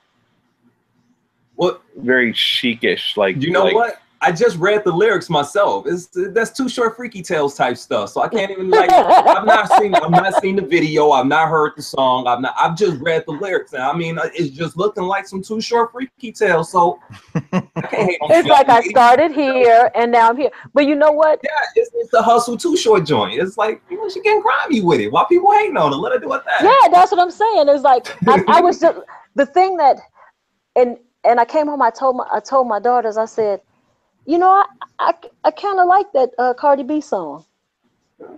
[SPEAKER 4] very chicish, like,
[SPEAKER 5] you know, like, what? I just read the lyrics myself. That's Too Short Freaky Tales type stuff. So I can't even, like, I've not seen the video. I've not heard the song. I've just read the lyrics. And I mean, it's just looking like some Too Short Freaky Tales. So I can't hate on
[SPEAKER 2] it's like I started here and now I'm here. But you know what?
[SPEAKER 5] Yeah, it's the Hustle Too Short joint. It's like, you know, she getting grimy with it. Why people hating on her? Let her do it that.
[SPEAKER 2] Yeah, that's what I'm saying. It's like I was just the thing that, and I came home. I told my daughters. I said, you know, I kind of like that Cardi B song.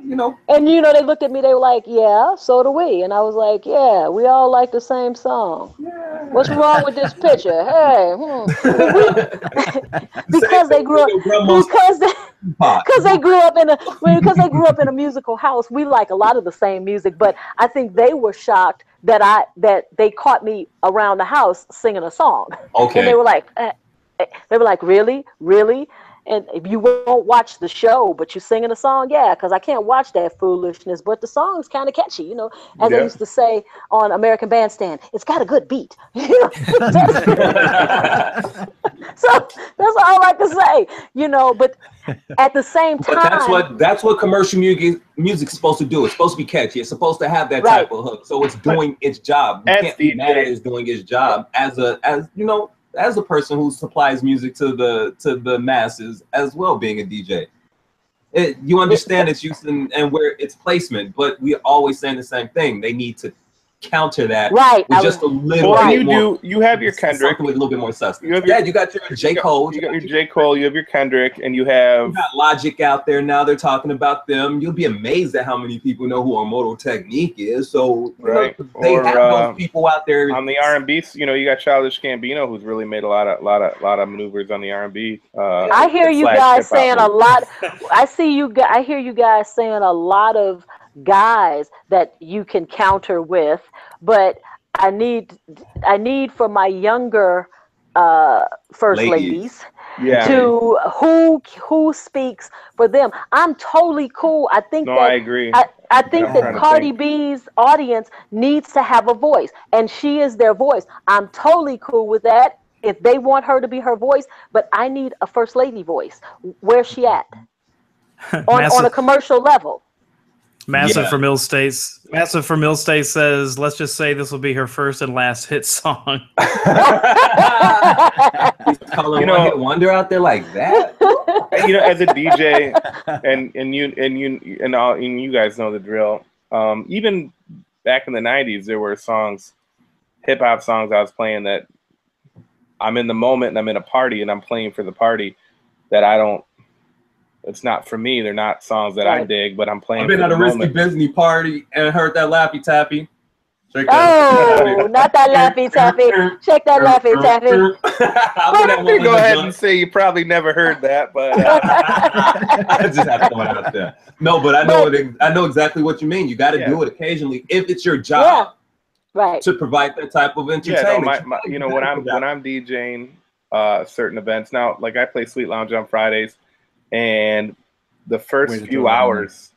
[SPEAKER 5] You know. And,
[SPEAKER 2] you know, they looked at me, they were like, yeah, so do we. And I was like, yeah, we all like the same song. Yeah. What's wrong with this picture? Hey, because they grew up in a musical house. We like a lot of the same music, but I think they were shocked that they caught me around the house singing a song.
[SPEAKER 5] Okay.
[SPEAKER 2] And they were like, really? Really? And if you won't watch the show, but you're singing a song, yeah, because I can't watch that foolishness. But the song's kind of catchy, you know. As I used to say on American Bandstand, it's got a good beat. So that's all I like to say, you know. But at the same time,
[SPEAKER 5] but that's what commercial music's supposed to do. It's supposed to be catchy. It's supposed to have that type of hook. So it's doing its job. You can't be mad at it doing its job as a person who supplies music to the masses, as well, being a DJ. You understand its use and where its placement, but we're always saying the same thing. They need to counter that with just a little bit more.
[SPEAKER 4] You have your Kendrick
[SPEAKER 5] with a little bit more substance. You got your J. Cole.
[SPEAKER 4] You got your J. Cole, you have your Kendrick, and you got
[SPEAKER 5] Logic out there now. They're talking about them. You'll be amazed at how many people know who Immortal Technique is. So they have those people out there.
[SPEAKER 4] On the R&B, you know, you got Childish Gambino, who's really made a lot of maneuvers on the R&B.
[SPEAKER 2] I hear you guys saying a lot. I hear you guys saying a lot of guys that you can counter with, but I need for my younger first ladies to who speaks for them. I'm totally cool. I think
[SPEAKER 4] I agree.
[SPEAKER 2] I think that Cardi B's audience needs to have a voice, and she is their voice. I'm totally cool with that if they want her to be her voice, but I need a first lady voice. Where's she at? on a commercial level.
[SPEAKER 3] Massive from Mill States. Massive from Mill State says, let's just say this will be her first and last hit song.
[SPEAKER 5] You know, hit wonder out there like that.
[SPEAKER 4] You know, as a DJ, and you guys know the drill. Even back in the '90s, there were songs, hip hop songs I was playing that I'm in the moment and I'm in a party and I'm playing for the party that I don't. It's not for me. They're not songs that I dig, but I'm playing.
[SPEAKER 5] I've been at a Risky Business party and heard that Laffy Taffy.
[SPEAKER 2] Not that Laffy Taffy. Check that Laffy Taffy.
[SPEAKER 4] I'm gonna go ahead and say you probably never heard that, but
[SPEAKER 5] I just have to throw it out there. No, but I know exactly what you mean. You got to do it occasionally if it's your job,
[SPEAKER 2] right?
[SPEAKER 5] To provide that type of entertainment.
[SPEAKER 4] You know, when I'm DJing certain events now, like I play Sweet Lounge on Fridays. And the first few hours,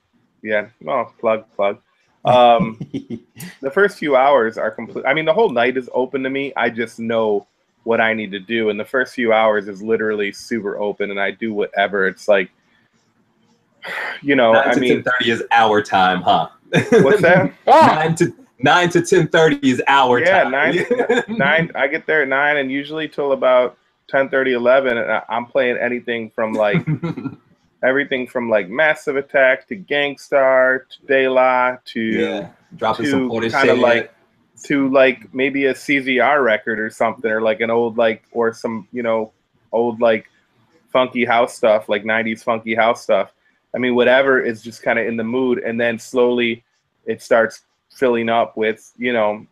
[SPEAKER 4] plug. The first few hours are complete. I mean, the whole night is open to me. I just know what I need to do. And the first few hours is literally super open and I do whatever. It's like, you know,
[SPEAKER 5] 9 to 10:30 is our time, huh?
[SPEAKER 4] What's that?
[SPEAKER 5] 9 to 10:30 is our time.
[SPEAKER 4] 9. I get there at 9 and usually till about 10:30, 11, and I'm playing anything from like everything from like Massive Attack to Gangstar to De La to
[SPEAKER 5] dropping some
[SPEAKER 4] kind of like to like maybe a CZR record or something, or like an old like, or some, you know, old like funky house stuff, like 90s funky house stuff. I mean, whatever is just kind of in the mood, and then slowly it starts filling up with, you know,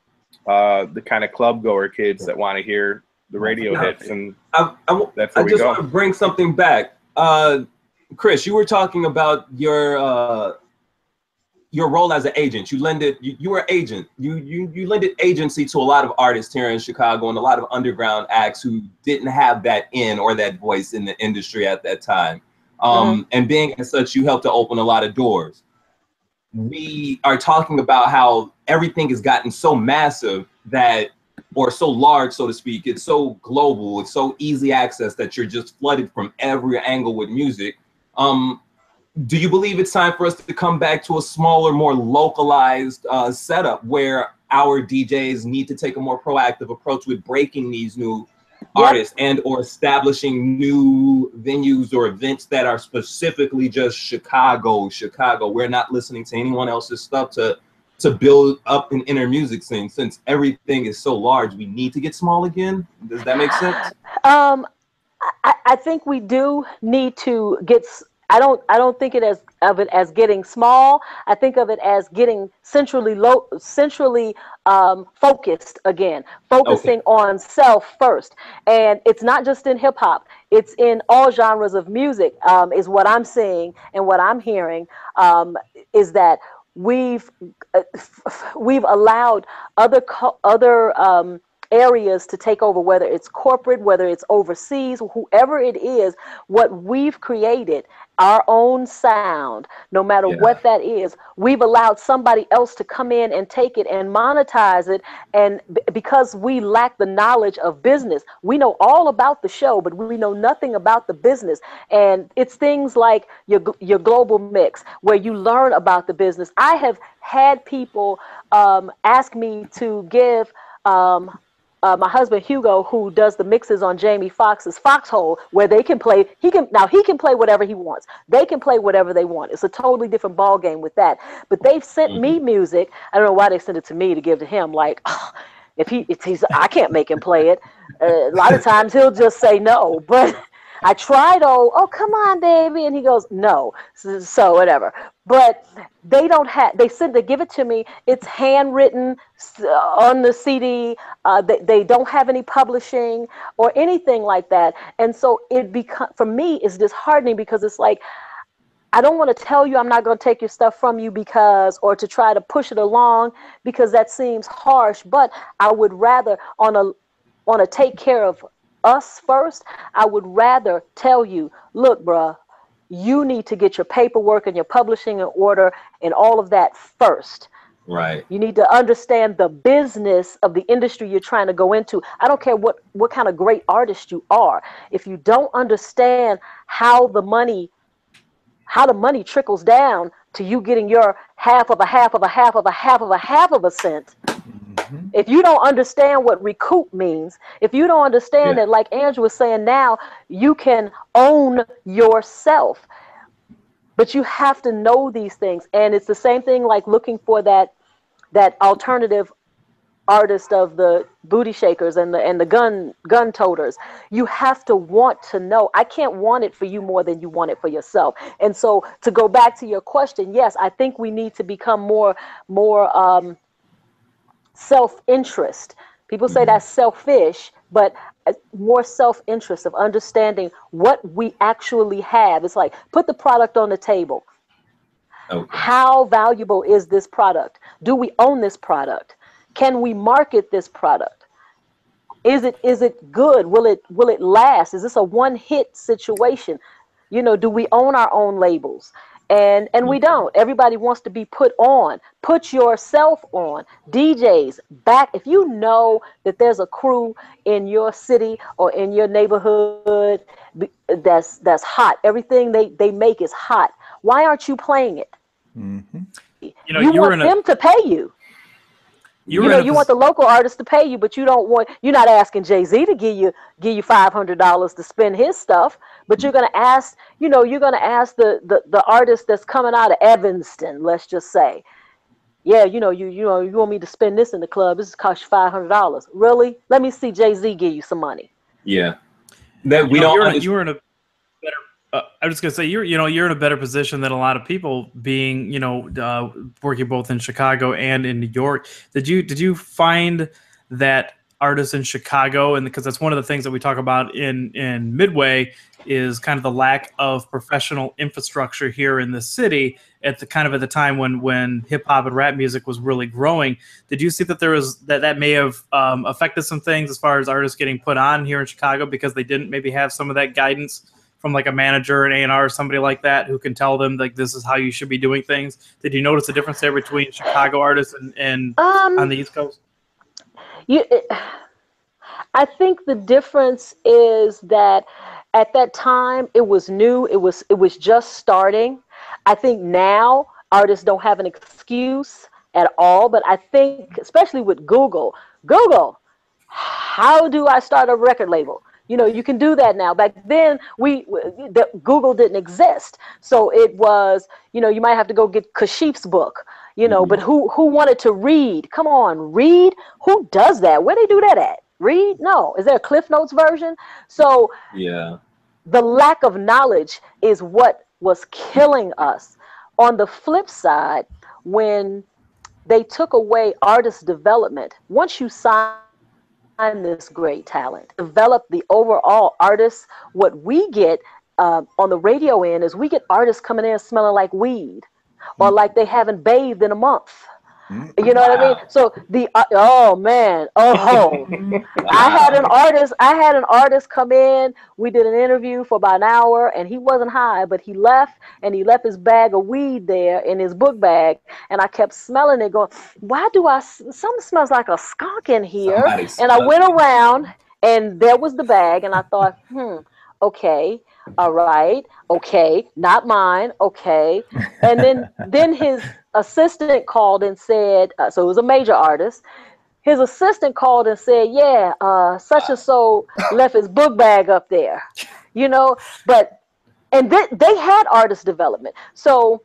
[SPEAKER 4] the kind of club goer kids that want to hear the radio hits, and that's where we go.
[SPEAKER 5] I just want to bring something back. Chris, you were talking about your role as an agent. You were an agent. You lended agency to a lot of artists here in Chicago and a lot of underground acts who didn't have that in or that voice in the industry at that time. And being as such, you helped to open a lot of doors. We are talking about how everything has gotten so massive that, or so large, so to speak, it's so global, it's so easy access that you're just flooded from every angle with music. Do you believe it's time for us to come back to a smaller, more localized setup where our DJs need to take a more proactive approach with breaking these new artists and or establishing new venues or events that are specifically just Chicago? We're not listening to anyone else's stuff to build up an inner music scene. Since everything is so large, we need to get small again. Does that make sense?
[SPEAKER 2] I think we do need to get. I don't think of it as getting small. I think of it as getting centrally focused again, focusing on self first. And it's not just in hip hop; it's in all genres of music. Is what I'm seeing and what I'm hearing is that we've allowed other areas to take over, whether it's corporate, whether it's overseas, whoever it is. What we've created, our own sound, no matter what that is, we've allowed somebody else to come in and take it and monetize it. And because we lack the knowledge of business, we know all about the show, but we know nothing about the business. And it's things like your global mix, where you learn about the business. I have had people ask me to give my husband Hugo, who does the mixes on Jamie Foxx's Foxhole, where they can play. He can play whatever he wants. They can play whatever they want. It's a totally different ball game with that. But they've sent me music. I don't know why they sent it to me to give to him. Like, if he's, I can't make him play it. A lot of times he'll just say no. But I tried. Oh, come on, baby, and he goes no. So whatever. But they don't have. They give it to me. It's handwritten on the CD. They don't have any publishing or anything like that. And so for me, it's disheartening, because it's like, I don't want to tell you I'm not going to take your stuff from you or to try to push it along, because that seems harsh. But I would rather on a take care of us first, I would rather tell you, look, bruh, you need to get your paperwork and your publishing in order and all of that first.
[SPEAKER 5] Right.
[SPEAKER 2] You need to understand the business of the industry you're trying to go into. I don't care what kind of great artist you are. If you don't understand how the money trickles down to you getting your half of a half of a half of a half of a half of a cent. If you don't understand what recoup means, if you don't understand that, like Andrew was saying, now you can own yourself, but you have to know these things. And it's the same thing like looking for that alternative artist of the booty shakers and the gun toters. You have to want to know. I can't want it for you more than you want it for yourself. And so to go back to your question, yes, I think we need to become more self-interest. People say that's selfish, but more self-interest of understanding what we actually have. It's like, put the product on the table. Okay. How valuable is this product? Do we own this product? Can we market this product? Is it good? Will it last? Is this a one-hit situation? Do we own our own labels? And we don't. Everybody wants to be put on. Put yourself on. DJs, back. If you know that there's a crew in your city or in your neighborhood that's hot, everything they make is hot, why aren't you playing it?
[SPEAKER 3] Mm-hmm.
[SPEAKER 2] You want them to pay you. You want the local artist to pay you, but you're not asking Jay-Z to give you $500 to spend his stuff, but you're gonna ask the artist that's coming out of Evanston, let's just say, yeah, you want me to spend this in the club? This costs you $500. Really? Let me see Jay-Z give you some money.
[SPEAKER 5] Yeah. That we don't.
[SPEAKER 3] You were in a better. I was just gonna say you're in a better position than a lot of people, being working both in Chicago and in New York. Did you find that artists in Chicago, and because that's one of the things that we talk about in Midway, is kind of the lack of professional infrastructure here in the city at the time when hip hop and rap music was really growing. Did you see that there was that may have affected some things as far as artists getting put on here in Chicago because they didn't maybe have some of that guidance from like a manager, an A&R, or somebody like that who can tell them like this is how you should be doing things? Did you notice a difference there between Chicago artists and on the East Coast?
[SPEAKER 2] I think the difference is that at that time it was new. It was just starting. I think now artists don't have an excuse at all. But I think, especially with Google, how do I start a record label? You can do that now. Back then, Google didn't exist, so it was you might have to go get Kashif's book. But who wanted to read? Come on, read. Who does that? Where they do that at? Read? No. Is there a Cliff Notes version? So
[SPEAKER 5] yeah,
[SPEAKER 2] the lack of knowledge is what was killing us. On the flip side, when they took away artist development, once you sign this great talent, develop the overall artists, what we get on the radio end is we get artists coming in smelling like weed or like they haven't bathed in a month. You know what I mean? So I had an artist come in. We did an interview for about an hour, and he wasn't high, but he left his bag of weed there in his book bag, and I kept smelling it, going, why do something smells like a skunk in here? And I went around, and there was the bag, and I thought, okay, all right, okay, not mine, okay. And then his assistant called and said, so it was a major artist. His assistant called and said, yeah, such and so left his book bag up there, and they had artist development. So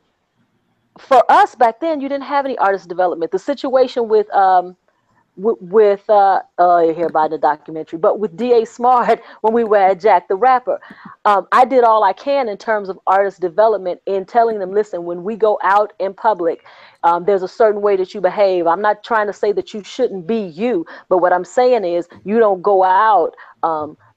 [SPEAKER 2] for us back then, you didn't have any artist development. The situation with you hear about the documentary, but with D.A. Smart, when we were at Jack the Rapper, I did all I can in terms of artist development in telling them, listen, when we go out in public, there's a certain way that you behave. I'm not trying to say that you shouldn't be you, but what I'm saying is you don't go out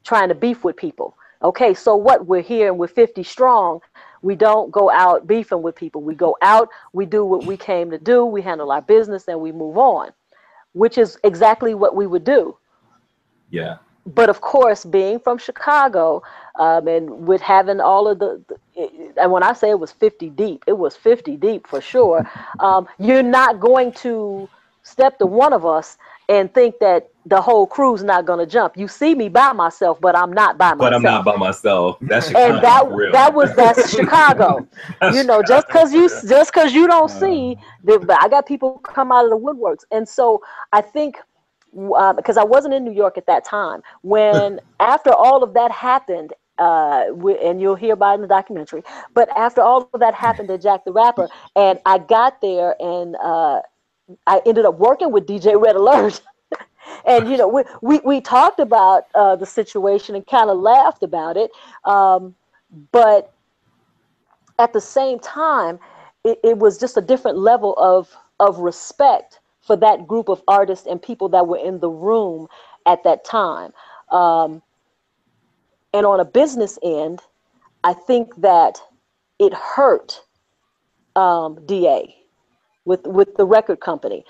[SPEAKER 2] trying to beef with people. Okay, so what? We're here and we're 50 strong. We don't go out beefing with people. We go out, we do what we came to do, we handle our business, and we move on, which is exactly what we would do.
[SPEAKER 5] Yeah.
[SPEAKER 2] But of course, being from Chicago, and with having all of and when I say it was 50 deep, it was 50 deep for sure. You're not going to step to one of us and think that the whole crew's not going to jump. You see me by myself, but I'm not by myself.
[SPEAKER 5] But I'm not by myself. That's Chicago.
[SPEAKER 2] And that's Chicago. Just because you don't see, I got people come out of the woodworks. And so I think, because I wasn't in New York at that time, when after all of that happened, and you'll hear about it in the documentary, but after all of that happened at Jack the Rapper, and I got there and I ended up working with DJ Red Alert. And, we talked about the situation and kind of laughed about it. But at the same time, it was just a different level of respect for that group of artists and people that were in the room at that time. And on a business end, I think that it hurt DA with the record company.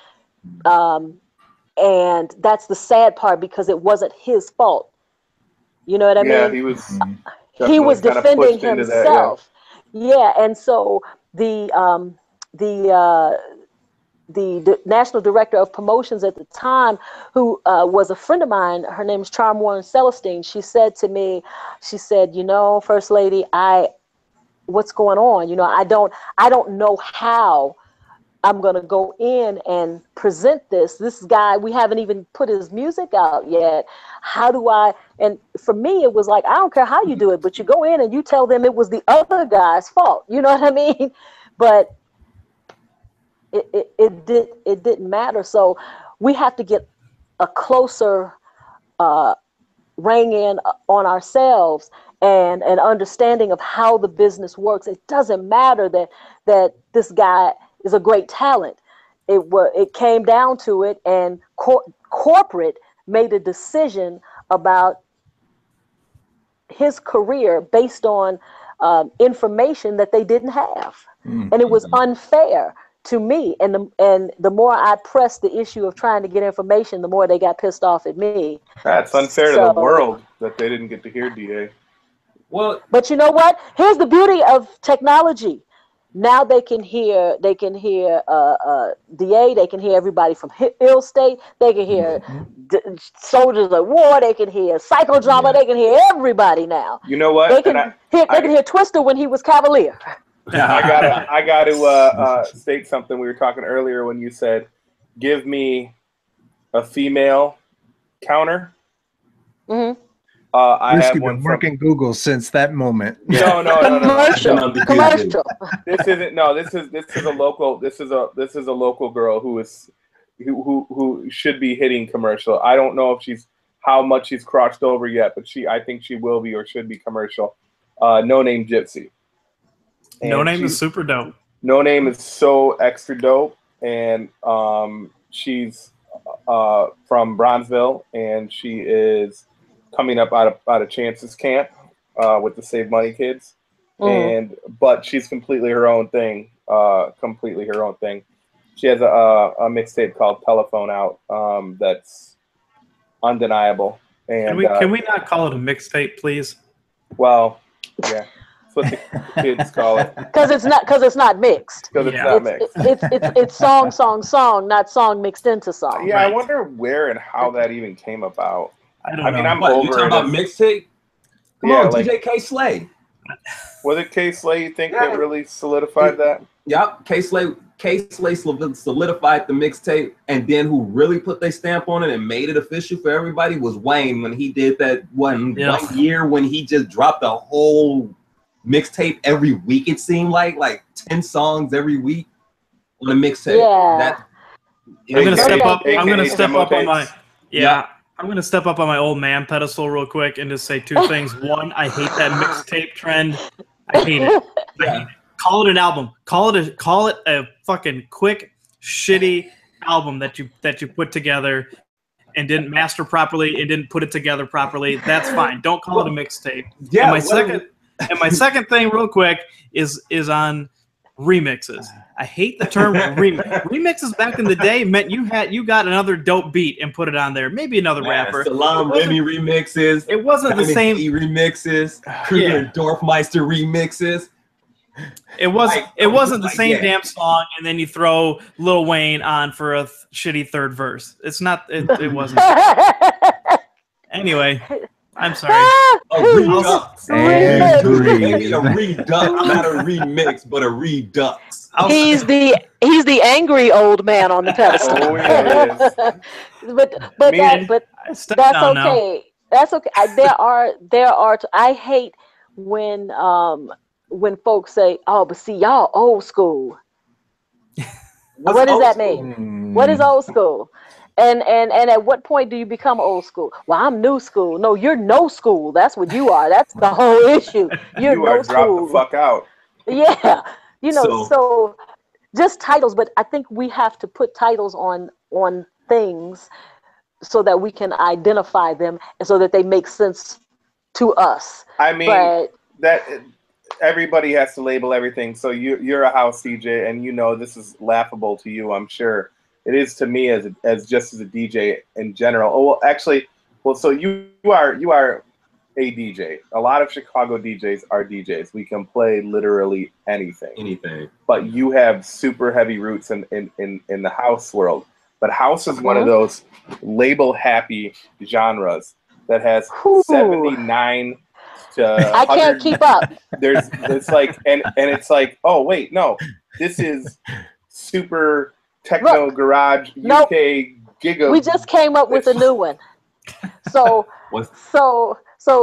[SPEAKER 2] And that's the sad part, because it wasn't his fault. You know what I mean? He was defending himself. Yeah, and so the national director of promotions at the time, who was a friend of mine, her name is Charm Warren Celestine. She said to me, First Lady, what's going on? I don't know how I'm going to go in and present this guy. We haven't even put his music out yet. How do I? And for me, it was like, I don't care how you do it, but you go in and you tell them it was the other guy's fault. You know what I mean? But it didn't matter. So we have to get a closer rein in on ourselves and an understanding of how the business works. It doesn't matter that this guy is a great talent. It came down to it, and corporate made a decision about his career based on information that they didn't have, and it was unfair to me. And the more I pressed the issue of trying to get information, the more they got pissed off at me.
[SPEAKER 4] That's unfair to the world that they didn't get to hear DA.
[SPEAKER 5] Well,
[SPEAKER 2] but you know what? Here's the beauty of technology. Now they can hear DA. They can hear everybody from Ill State. They can hear soldiers of war. They can hear psychodrama.
[SPEAKER 5] Yeah.
[SPEAKER 2] They can hear everybody now.
[SPEAKER 4] You know what?
[SPEAKER 2] They can hear Twister when he was Cavalier.
[SPEAKER 4] I gotta state something. We were talking earlier when you said, "Give me a female counter."
[SPEAKER 2] Mm-hmm.
[SPEAKER 4] I
[SPEAKER 1] Risky
[SPEAKER 4] have
[SPEAKER 1] been
[SPEAKER 4] one
[SPEAKER 1] working Google since that moment.
[SPEAKER 4] No.
[SPEAKER 2] Commercial.
[SPEAKER 4] This isn't. No, this is a local. This is a local girl who should be hitting commercial. I don't know if how much she's crossed over yet, but I think she will be or should be commercial. No Name Gypsy. And
[SPEAKER 3] No Name is super dope.
[SPEAKER 4] No Name is so extra dope, and she's from Bronzeville, and she is coming up out of Chance's camp with the Save Money kids, but she's completely her own thing. She has a mixtape called Telephone out that's undeniable. And
[SPEAKER 3] can we not call it a mixtape, please?
[SPEAKER 4] Well, yeah. What the kids call it,
[SPEAKER 2] because it's not mixed.
[SPEAKER 4] Because it's not mixed.
[SPEAKER 2] It's song, not song mixed into song.
[SPEAKER 4] Yeah, right. I wonder where and how that even came about.
[SPEAKER 3] I don't know.
[SPEAKER 4] mean, I'm
[SPEAKER 5] what,
[SPEAKER 4] over
[SPEAKER 5] you talking about mixtape? Come on, DJ K Slay.
[SPEAKER 4] Was it K Slay? You think that really solidified that?
[SPEAKER 5] Yep, K Slay solidified the mixtape, and then who really put their stamp on it and made it official for everybody was Wayne when he did that one year when he just dropped a whole mixtape every week. It seemed like 10 songs every week on a mixtape.
[SPEAKER 2] Yeah.
[SPEAKER 3] I'm gonna step up. I'm gonna step up on my
[SPEAKER 5] Yeah.
[SPEAKER 3] I'm gonna step up on my old man pedestal real quick and just say two things. One, I hate that mixtape trend. I hate it. Call it an album. Call it a fucking quick, shitty album that you put together and didn't master properly and didn't put it together properly. That's fine. Don't call it a mixtape.
[SPEAKER 5] Yeah.
[SPEAKER 3] And my second thing, real quick, is on remixes. I hate the term remix. Remixes back in the day meant you got another dope beat and put it on there. Maybe another rapper.
[SPEAKER 5] Salam Remy remixes.
[SPEAKER 3] It wasn't the same.
[SPEAKER 5] Remixes. Krieger Dorfmeister remixes.
[SPEAKER 3] It wasn't the same damn song, and then you throw Lil Wayne on for a shitty third verse. It's not. It wasn't. Anyway. I'm sorry.
[SPEAKER 5] A redux. Maybe a redux, not a remix, but a redux.
[SPEAKER 2] He's the angry old man on the pedestal.
[SPEAKER 4] Oh, yeah,
[SPEAKER 2] but that's okay. Now. That's okay. There are. I hate when folks say, "Oh, but see, y'all old school." What does that mean? What is old school? And at what point do you become old school? Well, I'm new school. No, you're no school. That's what you are. That's the whole issue. You're no school.
[SPEAKER 4] Drop the fuck out.
[SPEAKER 2] Yeah, so just titles. But I think we have to put titles on things so that we can identify them and so that they make sense to us. I mean,
[SPEAKER 4] that everybody has to label everything. So you're a house DJ, and this is laughable to you, I'm sure. It is to me as just as a DJ in general. Oh, well, actually, so you are a DJ. A lot of Chicago DJs are DJs. We can play literally anything. But you have super heavy roots in the house world. But house is one of those label happy genres that has 79 to
[SPEAKER 2] I can't keep up.
[SPEAKER 4] It's like and it's like, oh wait, no, this is super techno garage UK giga.
[SPEAKER 2] We just came up with a new one. So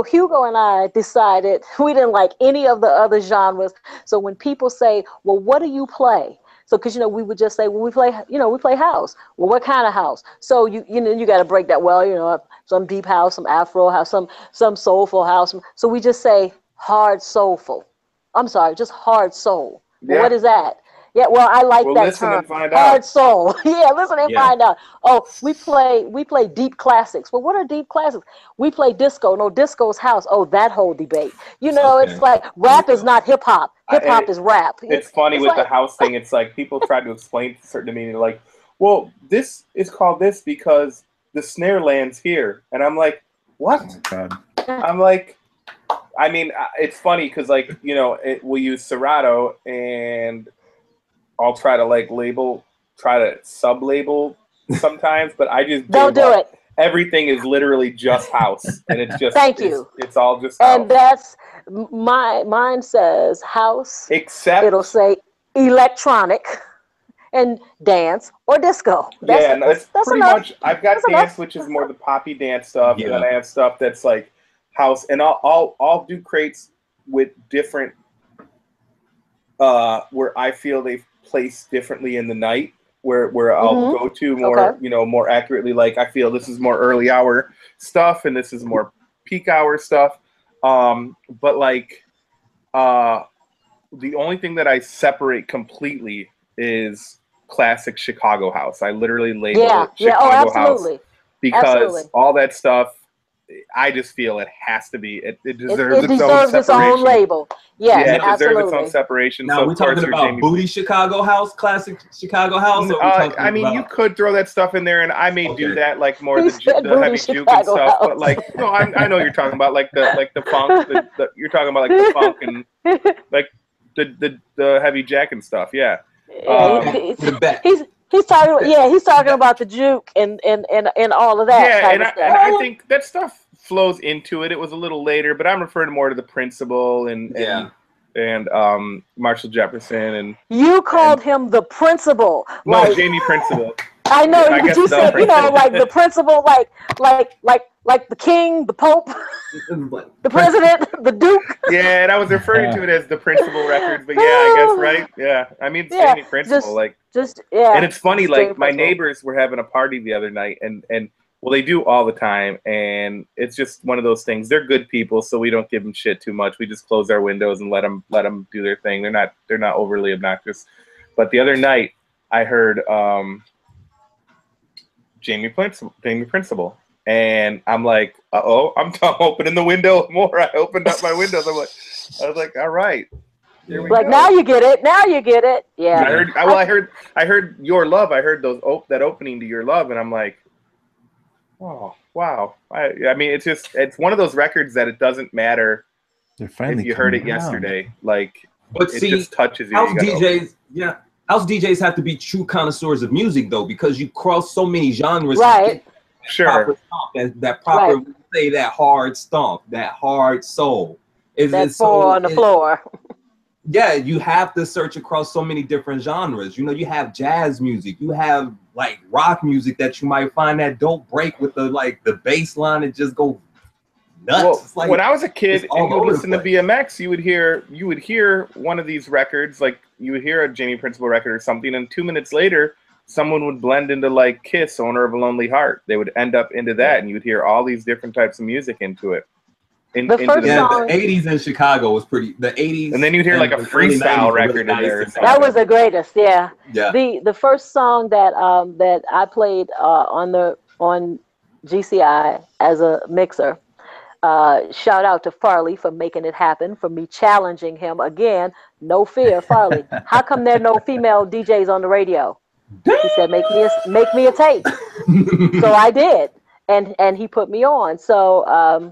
[SPEAKER 2] Hugo and I decided we didn't like any of the other genres. So when people say, well, what do you play? So, because we would just say, well, we play house. Well, what kind of house? So you got to break that. Well, some deep house, some Afro house, some soulful house. So we just say hard soulful. I'm sorry, just hard soul. Well, what is that? Yeah, well, I like that term. Hard soul. Yeah, listen and find out. Oh, we play deep classics. Well, what are deep classics? We play disco. No, disco's house. Oh, that whole debate. It's like rap is not hip hop. Hip hop is rap.
[SPEAKER 4] It's funny with the house thing. It's like people try to explain certain to me. They're like, well, this is called this because the snare lands here. And I'm like, what? Oh, God. I'm like, I mean, it's funny because, like, we use Serato, and I'll try to sub-label sometimes, but I just
[SPEAKER 2] don't do it.
[SPEAKER 4] Everything is literally just house, and it's just It's all just house.
[SPEAKER 2] And that's mine says house.
[SPEAKER 4] Except
[SPEAKER 2] it'll say electronic and dance or disco.
[SPEAKER 4] That's pretty much. I've got dance, which is more the poppy dance stuff, and then I have stuff that's like house, and I'll do crates with different where I feel they've placed differently in the night, where I'll go to more more accurately, like I feel this is more early hour stuff and this is more peak hour stuff, but like the only thing that I separate completely is classic Chicago house. I literally label it Chicago house because all that stuff, I just feel it has to be. It deserves its own
[SPEAKER 2] label. Yes,
[SPEAKER 4] it deserves its own separation.
[SPEAKER 5] Now, we're talking about booty Chicago house, classic Chicago house.
[SPEAKER 4] I mean, you could throw that stuff in there, and I may do that, like more the heavy juke and stuff. House. But like, no, I know you're talking about like the funk. You're talking about like the funk and like the heavy jack and stuff. Yeah.
[SPEAKER 2] He's talking about the juke and all of that.
[SPEAKER 4] Yeah, and I think that stuff flows into it. It was a little later, but I'm referring more to the Principal and Marshall Jefferson and
[SPEAKER 2] you called him the Principal.
[SPEAKER 4] No, like, Jamie Principal.
[SPEAKER 2] I know, but you said like the Principal, like the King, the Pope, the President, the Duke.
[SPEAKER 4] Yeah, and I was referring to it as the Principal Records, but yeah, I guess right. Yeah, I mean Jamie Principal, and it's funny, like my neighbors were having a party the other night, and well, they do all the time, and it's just one of those things. They're good people, so we don't give them shit too much. We just close our windows and let them do their thing. They're not overly obnoxious. But the other night, I heard Jamie Principal, and I'm like, I'm opening the window more. I opened up my windows. I was like, all right. Here we go.
[SPEAKER 2] Now you get it. Now you get it. Yeah.
[SPEAKER 4] I heard Your Love. I heard that opening to Your Love, and I'm like, oh wow. I mean, it's one of those records that it doesn't matter if you heard it yesterday. Like,
[SPEAKER 5] but
[SPEAKER 4] it just touches you.
[SPEAKER 5] House DJs have to be true connoisseurs of music though, because you cross so many genres.
[SPEAKER 2] Right.
[SPEAKER 4] Sure.
[SPEAKER 5] That proper say that hard stomp, that hard soul.
[SPEAKER 2] That's on the floor.
[SPEAKER 5] Yeah, you have to search across so many different genres. You have jazz music, you have like rock music that you might find that don't break with the bass line and just go nuts.
[SPEAKER 4] Well, when I was a kid and you would listen to BMX, you would hear one of these records, like you would hear a Jamie Principal record or something, and 2 minutes later, someone would blend into like Kiss, Owner of a Lonely Heart. They would end up into that, and you would hear all these different types of music into it.
[SPEAKER 5] The 80s in Chicago was pretty. The 80s,
[SPEAKER 4] and then you'd hear like a freestyle record in there.
[SPEAKER 2] That was the greatest. Yeah. The first song that I played on GCI as a mixer. Shout out to Farley for making it happen, for me challenging him again. No fear, Farley. How come there are no female DJs on the radio? He said, "Make me a tape." So I did, and he put me on. So.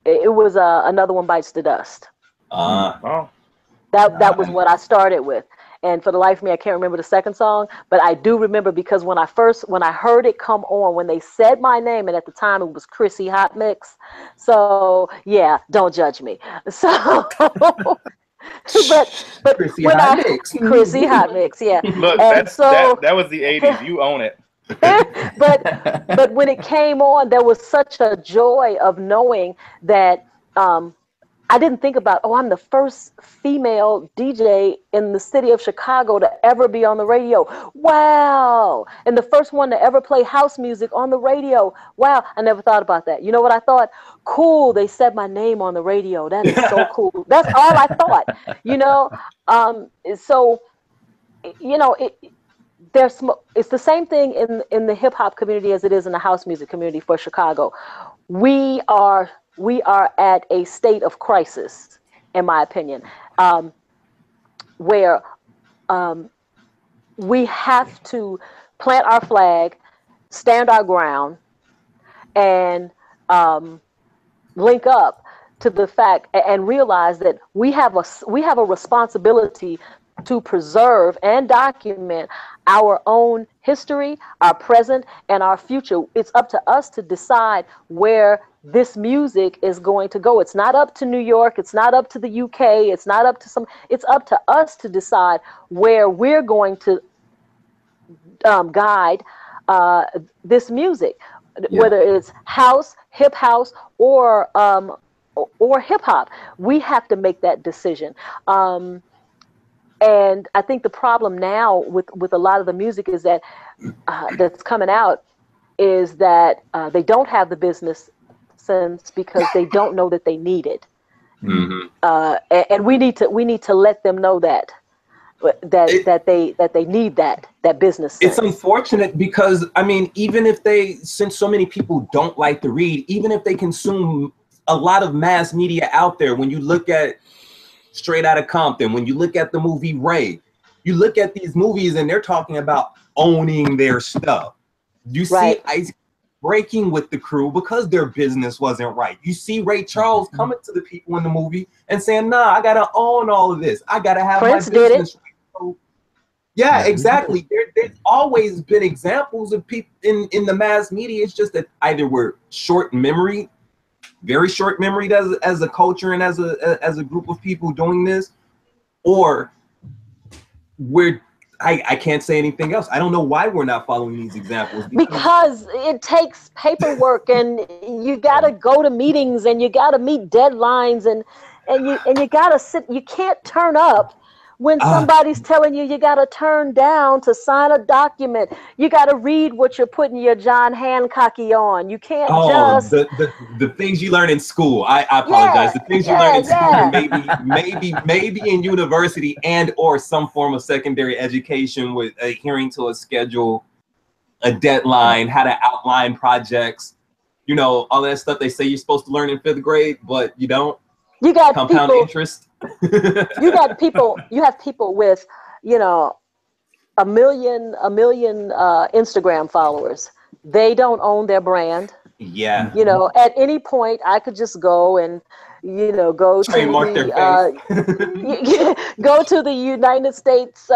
[SPEAKER 2] It was Another One Bites the Dust. That was what I started with, and for the life of me, I can't remember the second song, but I do remember because when I heard it come on, when they said my name, and at the time it was Chrissy Hot Mix. So yeah, don't judge me. So, but
[SPEAKER 5] Chrissy Hot Mix,
[SPEAKER 2] Chrissy Hot Mix, yeah.
[SPEAKER 4] Look, that was the '80s. You own it.
[SPEAKER 2] but when it came on, there was such a joy of knowing that I didn't think about, oh, I'm the first female DJ in the city of Chicago to ever be on the radio. Wow. And the first one to ever play house music on the radio. Wow. I never thought about that. You know what I thought? Cool. They said my name on the radio. That is so cool. That's all I thought, you know? So, you know, it's the same thing in the hip hop community as it is in the house music community for Chicago. We are at a state of crisis, in my opinion, where we have to plant our flag, stand our ground, and link up to the fact and realize that we have a responsibility to preserve and document our own history, our present, and our future. It's up to us to decide where this music is going to go. It's not up to New York. It's not up to the UK. It's not up to it's up to us to decide where we're going to guide this music, whether it's house, hip house, or hip hop. We have to make that decision. And I think the problem now with a lot of the music is that that's coming out is that they don't have the business sense because they don't know that they need it. Mm-hmm. And we need to let them know that they need that business sense.
[SPEAKER 5] It's unfortunate because I mean, even if since so many people don't like to read, even if they consume a lot of mass media out there, when you look at Straight Outta Compton, when you look at the movie Ray, you look at these movies and they're talking about owning their stuff. You see Ice breaking with the crew because their business wasn't right. You see Ray Charles coming to the people in the movie and saying, nah, I gotta own all of this. I gotta have
[SPEAKER 2] Prince
[SPEAKER 5] my business. Did it. Yeah, exactly. There's always been examples of people in the mass media. It's just that either we're short memory, very short memory as a culture and as a group of people doing this, or I can't say anything else. I don't know why we're not following these examples.
[SPEAKER 2] Because it takes paperwork and you got to go to meetings and you got to meet deadlines and you got to sit. You can't turn up when somebody's telling you got to turn down to sign a document. You got to read what you're putting your John Hancocky on. You can't just
[SPEAKER 5] the things you learn in school. I apologize. The things you learn in school, maybe in university and or some form of secondary education with adhering to a schedule, a deadline, how to outline projects, you know, all that stuff they say you're supposed to learn in 5th grade, but you don't.
[SPEAKER 2] You got
[SPEAKER 5] compound interest.
[SPEAKER 2] You have people with, you know, a million Instagram followers. They don't own their brand.
[SPEAKER 5] Yeah.
[SPEAKER 2] You know, at any point I could just go and, you know, go to the United States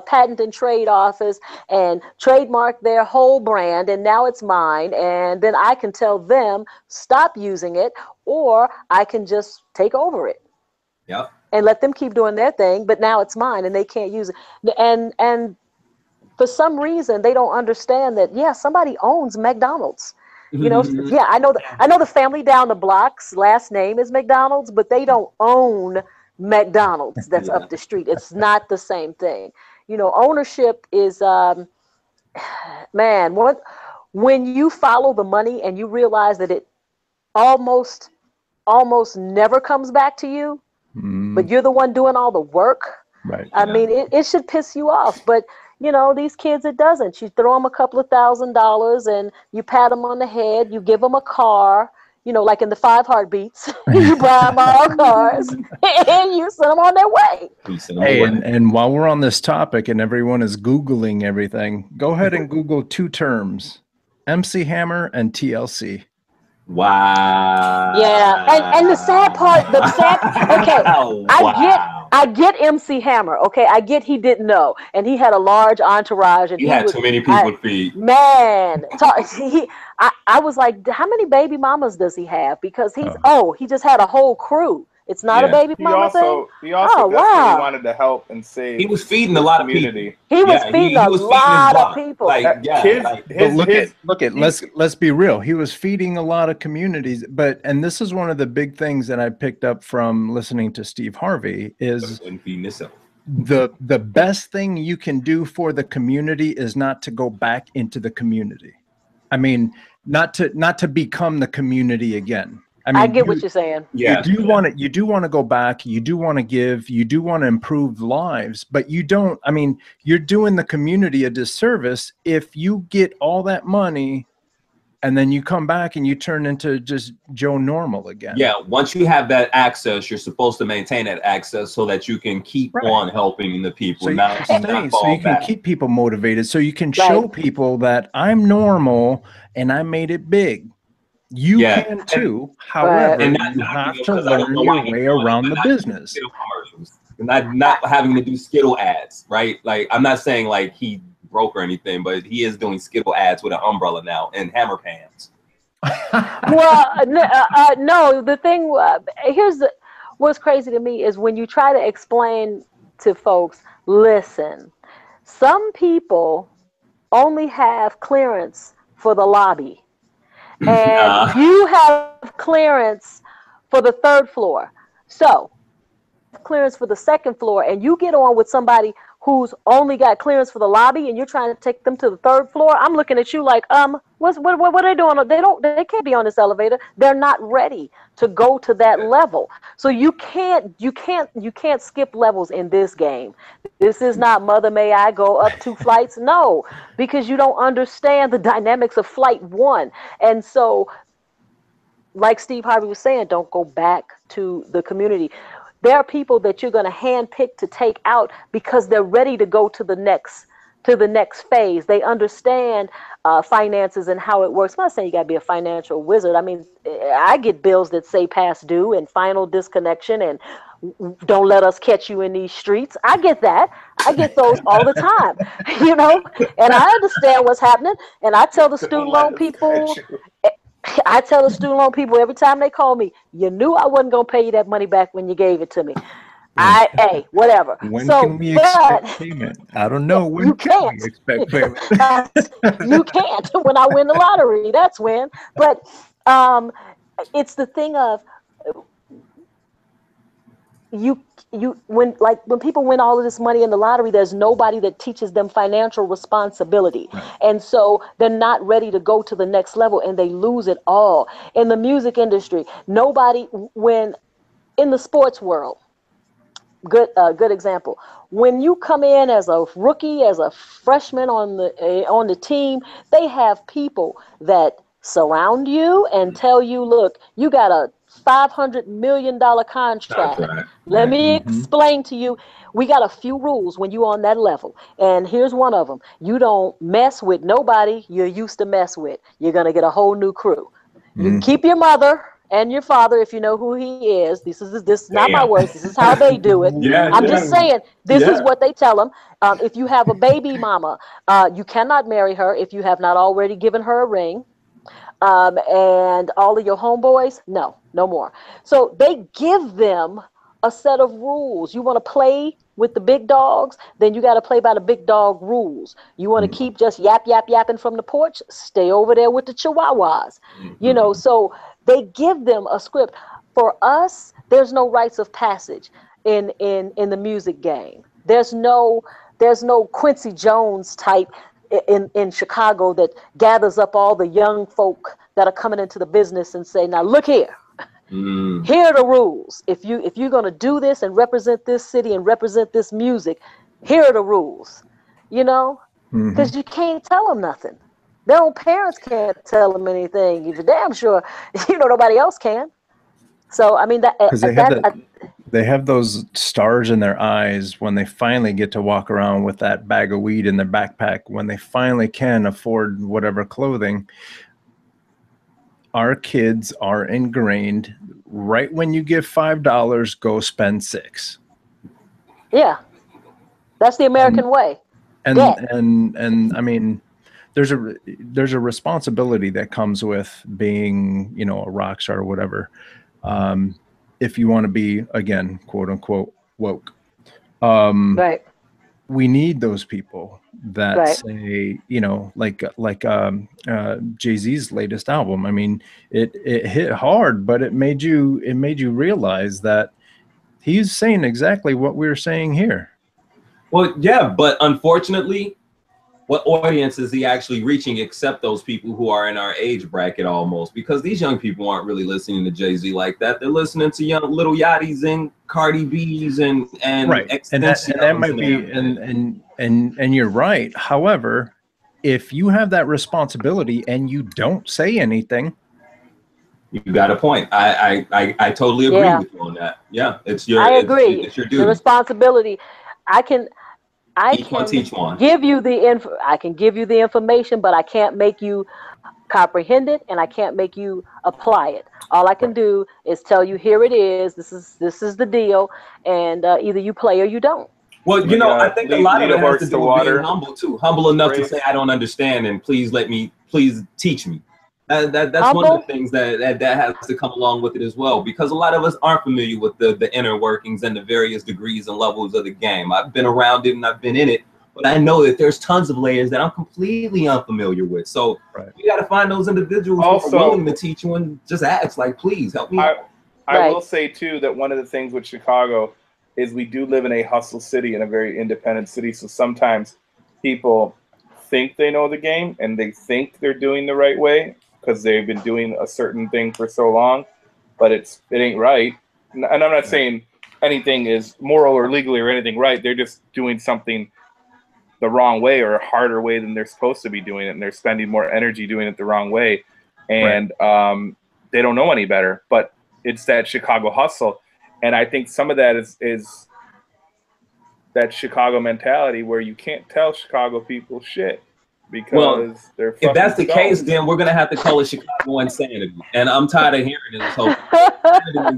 [SPEAKER 2] Patent and Trade Office and trademark their whole brand, and now it's mine. And then I can tell them stop using it, or I can just take over it.
[SPEAKER 5] Yep.
[SPEAKER 2] And let them keep doing their thing, but now it's mine and they can't use it. And for some reason they don't understand that somebody owns McDonald's. You know, I know the family down the block's last name is McDonald's, but they don't own McDonald's that's up the street. It's not the same thing. You know, ownership is when you follow the money and you realize that it almost never comes back to you, but you're the one doing all the work.
[SPEAKER 1] Right.
[SPEAKER 2] I mean, it should piss you off, but you know, these kids, it doesn't. You throw them a couple of $1,000s and you pat them on the head. You give them a car, you know, like in the 5 Heartbeats. You buy them all cars and you send them on their way.
[SPEAKER 1] Hey, and while we're on this topic and everyone is Googling everything, go ahead and Google 2 terms, MC Hammer and TLC.
[SPEAKER 5] Wow.
[SPEAKER 2] Yeah, and the sad part, okay, wow. I get MC Hammer, okay, I get he didn't know, and he had a large entourage, and
[SPEAKER 5] he had too many people to feed.
[SPEAKER 2] Man, I was like, how many baby mamas does he have? Because he just had a whole crew. It's not a baby mama thing.
[SPEAKER 4] He also definitely wanted to help and save.
[SPEAKER 5] He was feeding a lot of community.
[SPEAKER 2] He was feeding a lot of people.
[SPEAKER 1] Look at let's be real. He was feeding a lot of communities, and this is one of the big things that I picked up from listening to Steve Harvey is the best thing you can do for the community is not to go back into the community. I mean, not to become the community again. I mean,
[SPEAKER 2] I get what you're saying.
[SPEAKER 1] Yeah, you do want to go back. You do want to give. You do want to improve lives, but you don't. I mean, you're doing the community a disservice if you get all that money, and then you come back and you turn into just Joe Normal again.
[SPEAKER 5] Yeah, once you have that access, you're supposed to maintain that access so that you can keep on helping the people.
[SPEAKER 1] So you can keep people motivated. So you can show people that I'm normal and I made it big. You can too. However, you have to learn your way around the business.
[SPEAKER 5] Not having to do Skittle ads, right? Like, I'm not saying like he broke or anything, but he is doing Skittle ads with an umbrella now and hammer pans.
[SPEAKER 2] Well, no. The thing what's crazy to me is when you try to explain to folks. Listen, some people only have clearance for the lobby. And you have clearance for the 3rd floor. So, clearance for the 2nd floor, and you get on with somebody who's only got clearance for the lobby, and you're trying to take them to the 3rd floor. I'm looking at you like, what are they doing? They can't be on this elevator. They're not ready to go to that level. So you can't skip levels in this game. This is not Mother May I go up 2 flights. No, because you don't understand the dynamics of flight 1. And so, like Steve Harvey was saying, don't go back to the community. There are people that you're going to handpick to take out because they're ready to go to the next phase. They understand finances and how it works. I'm not saying you got to be a financial wizard. I mean, I get bills that say past due and final disconnection and don't let us catch you in these streets. I get that. I get those all the time, and I understand what's happening. And I tell the student loan people, every time they call me, you knew I wasn't going to pay you that money back when you gave it to me. Whatever.
[SPEAKER 1] When can we expect payment? I don't know. When can we expect payment?
[SPEAKER 2] You can't. When I win the lottery, that's when. But it's the thing of when people win all of this money in the lottery, there's nobody that teaches them financial responsibility. Right. And so they're not ready to go to the next level and they lose it all. In the music industry, in the sports world, good example. When you come in as a rookie, as a freshman on the team, they have people that surround you and tell you, look, you got a $500 million contract. Let me explain to you. We got a few rules when you're on that level. And here's one of them. You don't mess with nobody you're used to mess with. You're going to get a whole new crew. You keep your mother and your father if you know who he is. This is not my words. This is how they do it. I'm just saying, this is what they tell them. If you have a baby mama, you cannot marry her if you have not already given her a ring. And all of your homeboys, no more. So they give them a set of rules. You want to play with the big dogs, then you got to play by the big dog rules. You want to keep just yapping from the porch, stay over there with the chihuahuas. So they give them a script. For us, there's no rites of passage in the music game. There's no Quincy Jones type in Chicago that gathers up all the young folk that are coming into the business and say, now look here. Here are the rules. If you're going to do this and represent this city and represent this music, here are the rules. Because you can't tell them nothing. Their own parents can't tell them anything. You're damn sure nobody else can. So I mean
[SPEAKER 1] they have those stars in their eyes when they finally get to walk around with that bag of weed in their backpack, when they finally can afford whatever clothing. Our kids are ingrained right when you give $5, go spend $6.
[SPEAKER 2] Yeah. That's the American way.
[SPEAKER 1] And I mean, there's a responsibility that comes with being, a rock star or whatever. if you want to be, again, quote unquote, woke.
[SPEAKER 2] Right.
[SPEAKER 1] We need those people that
[SPEAKER 2] Right.
[SPEAKER 1] say, you know, like Jay-Z's latest album. I mean, it hit hard, but it made you realize that he's saying exactly what we're saying here.
[SPEAKER 5] Well, yeah, but unfortunately, what audience is he actually reaching except those people who are in our age bracket almost? Because these young people aren't really listening to Jay-Z like that. They're listening to young Little Yachty's and Cardi B's and
[SPEAKER 1] right. And that might be and you're right. However, if you have that responsibility and you don't say anything,
[SPEAKER 5] you got a point. I totally agree with you on that. Yeah, it's your.
[SPEAKER 2] I agree.
[SPEAKER 5] It's your duty.
[SPEAKER 2] The responsibility. I can give you the I can give you the information, but I can't make you comprehend it, and I can't make you apply it. All I can do is tell you, here it is. This is the deal, and either you play or you don't.
[SPEAKER 5] Well, you know, I think a lot of it has to do with being humble too. Humble enough to say, I don't understand, and please teach me. That's humble. One of the things that has to come along with it as well, because a lot of us aren't familiar with the inner workings and the various degrees and levels of the game. I've been around it and I've been in it, but I know that there's tons of layers that I'm completely unfamiliar with. So you got to find those individuals who are willing to teach you and just ask, like, please help me.
[SPEAKER 4] I will say too that one of the things with Chicago is we do live in a hustle city and a very independent city. So sometimes people think they know the game and they think they're doing the right way, because they've been doing a certain thing for so long, but it ain't right. And I'm not saying anything is moral or legally or anything right. They're just doing something the wrong way or a harder way than they're supposed to be doing it, and they're spending more energy doing it the wrong way. And they don't know any better. But it's that Chicago hustle. And I think some of that is that Chicago mentality where you can't tell Chicago people shit. Because they're if
[SPEAKER 5] that's the case, then we're gonna have to call it Chicago insanity. And I'm tired of hearing it. So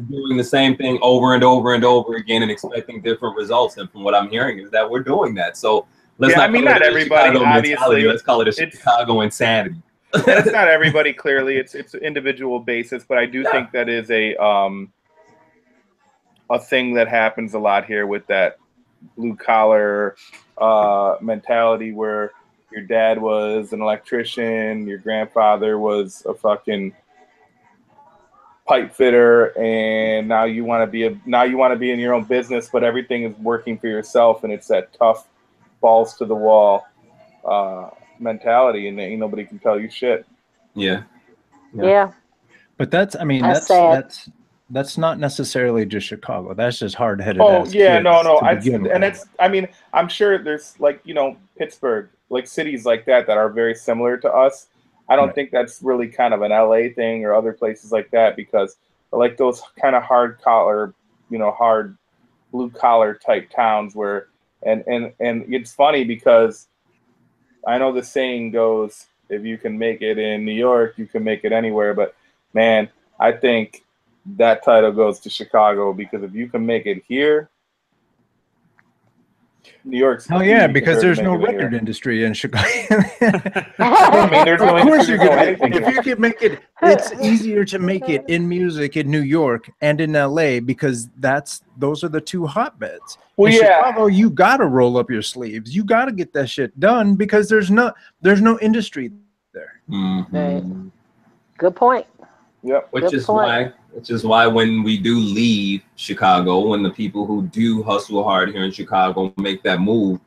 [SPEAKER 5] doing the same thing over and over and over again and expecting different results. And from what I'm hearing is that we're doing that. So let's not everybody obviously. Let's call it a Chicago insanity.
[SPEAKER 4] It's not everybody, clearly. It's individual basis, but I do think that is a thing that happens a lot here with that blue collar mentality where your dad was an electrician, your grandfather was a fucking pipe fitter, and now you want to be in your own business, but everything is working for yourself, and it's that tough balls to the wall mentality, and ain't nobody can tell you shit.
[SPEAKER 2] Yeah.
[SPEAKER 1] But that's that's not necessarily just Chicago. That's just hard-headed.
[SPEAKER 4] Oh yeah, no. I'm sure there's Pittsburgh, like cities like that are very similar to us. I don't think that's really kind of an LA thing or other places like that, because like those kind of hard blue collar type towns where and it's funny because I know the saying goes, if you can make it in New York, you can make it anywhere. But man, I think that title goes to Chicago, because if you can make it here, New York's
[SPEAKER 1] because there's no record industry in Chicago.
[SPEAKER 4] I mean, there's no industry.
[SPEAKER 1] If you can make it, it's easier to make it in music in New York and in LA, because those are the two hotbeds. In Chicago, you gotta roll up your sleeves. You gotta get that shit done, because there's no industry there.
[SPEAKER 5] Mm-hmm.
[SPEAKER 2] Right. Good point.
[SPEAKER 4] Yep.
[SPEAKER 5] Which is why when we do leave Chicago, when the people who do hustle hard here in Chicago make that move,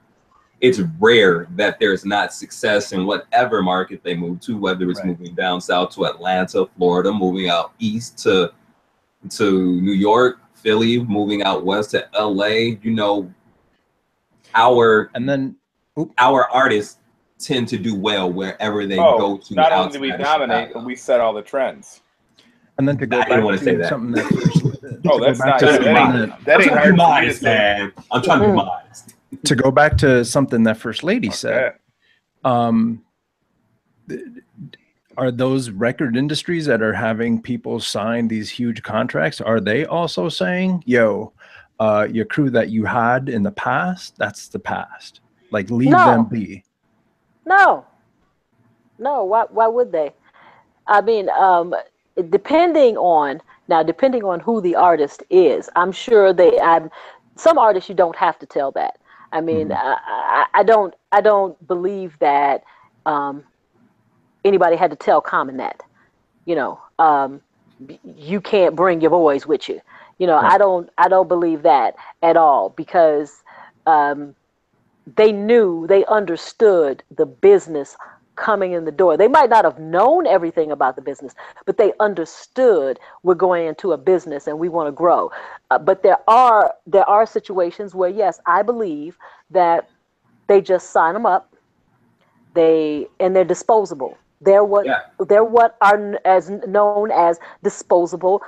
[SPEAKER 5] it's rare that there's not success in whatever market they move to, whether it's moving down south to Atlanta, Florida, moving out east to New York, Philly, moving out west to LA. Our artists tend to do well wherever they go to.
[SPEAKER 4] Not only do we dominate, but we set all the trends.
[SPEAKER 1] And then to go back to something
[SPEAKER 4] that's not that ain't hard modest,
[SPEAKER 5] man. I'm trying to be modest.
[SPEAKER 1] To go back to something that First Lady said, are those record industries that are having people sign these huge contracts, are they also saying, your crew that you had in the past, that's the past, like leave them be?
[SPEAKER 2] No. Why would they? I mean, depending on Now, depending on who the artist is, I'm sure some artists you don't have to tell that. I mean, I don't believe that anybody had to tell Common that. You can't bring your boys with you. I don't believe that at all, because they understood the business coming in the door. They might not have known everything about the business, but they understood we're going into a business and we want to grow. But there are situations where, yes, I believe that they just sign them up. They're disposable. They're what are as known as disposable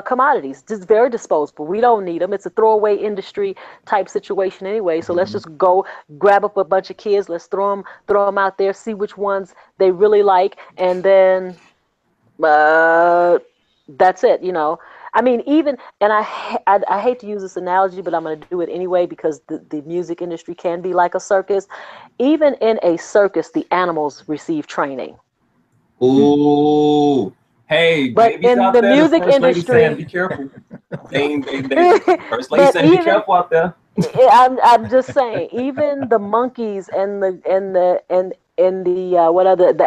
[SPEAKER 2] commodities. Just very disposable. We don't need them. It's a throwaway industry type situation anyway. So let's just go grab up a bunch of kids. Let's throw them out there, see which ones they really like, and then that's it. I mean, and I hate to use this analogy, but I'm going to do it anyway, because the music industry can be like a circus. Even in a circus, the animals receive training.
[SPEAKER 5] Ooh, hey,
[SPEAKER 2] but in the music industry,
[SPEAKER 5] be careful. First lady saying, be careful out there.
[SPEAKER 2] I'm just saying, even the monkeys and the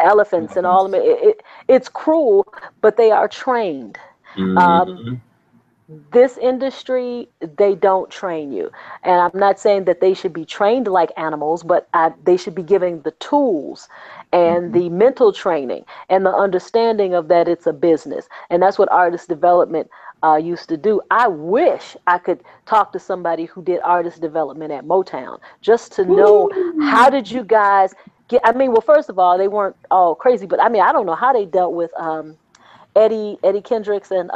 [SPEAKER 2] elephants and all of it, it's cruel, but they are trained. This industry, they don't train you. And I'm not saying that they should be trained like animals, but they should be given the tools and the mental training and the understanding of that it's a business. And that's what artist development used to do. I wish I could talk to somebody who did artist development at Motown, just to know, how did you guys get, well, first of all, they weren't all crazy, but I don't know how they dealt with Eddie Kendricks and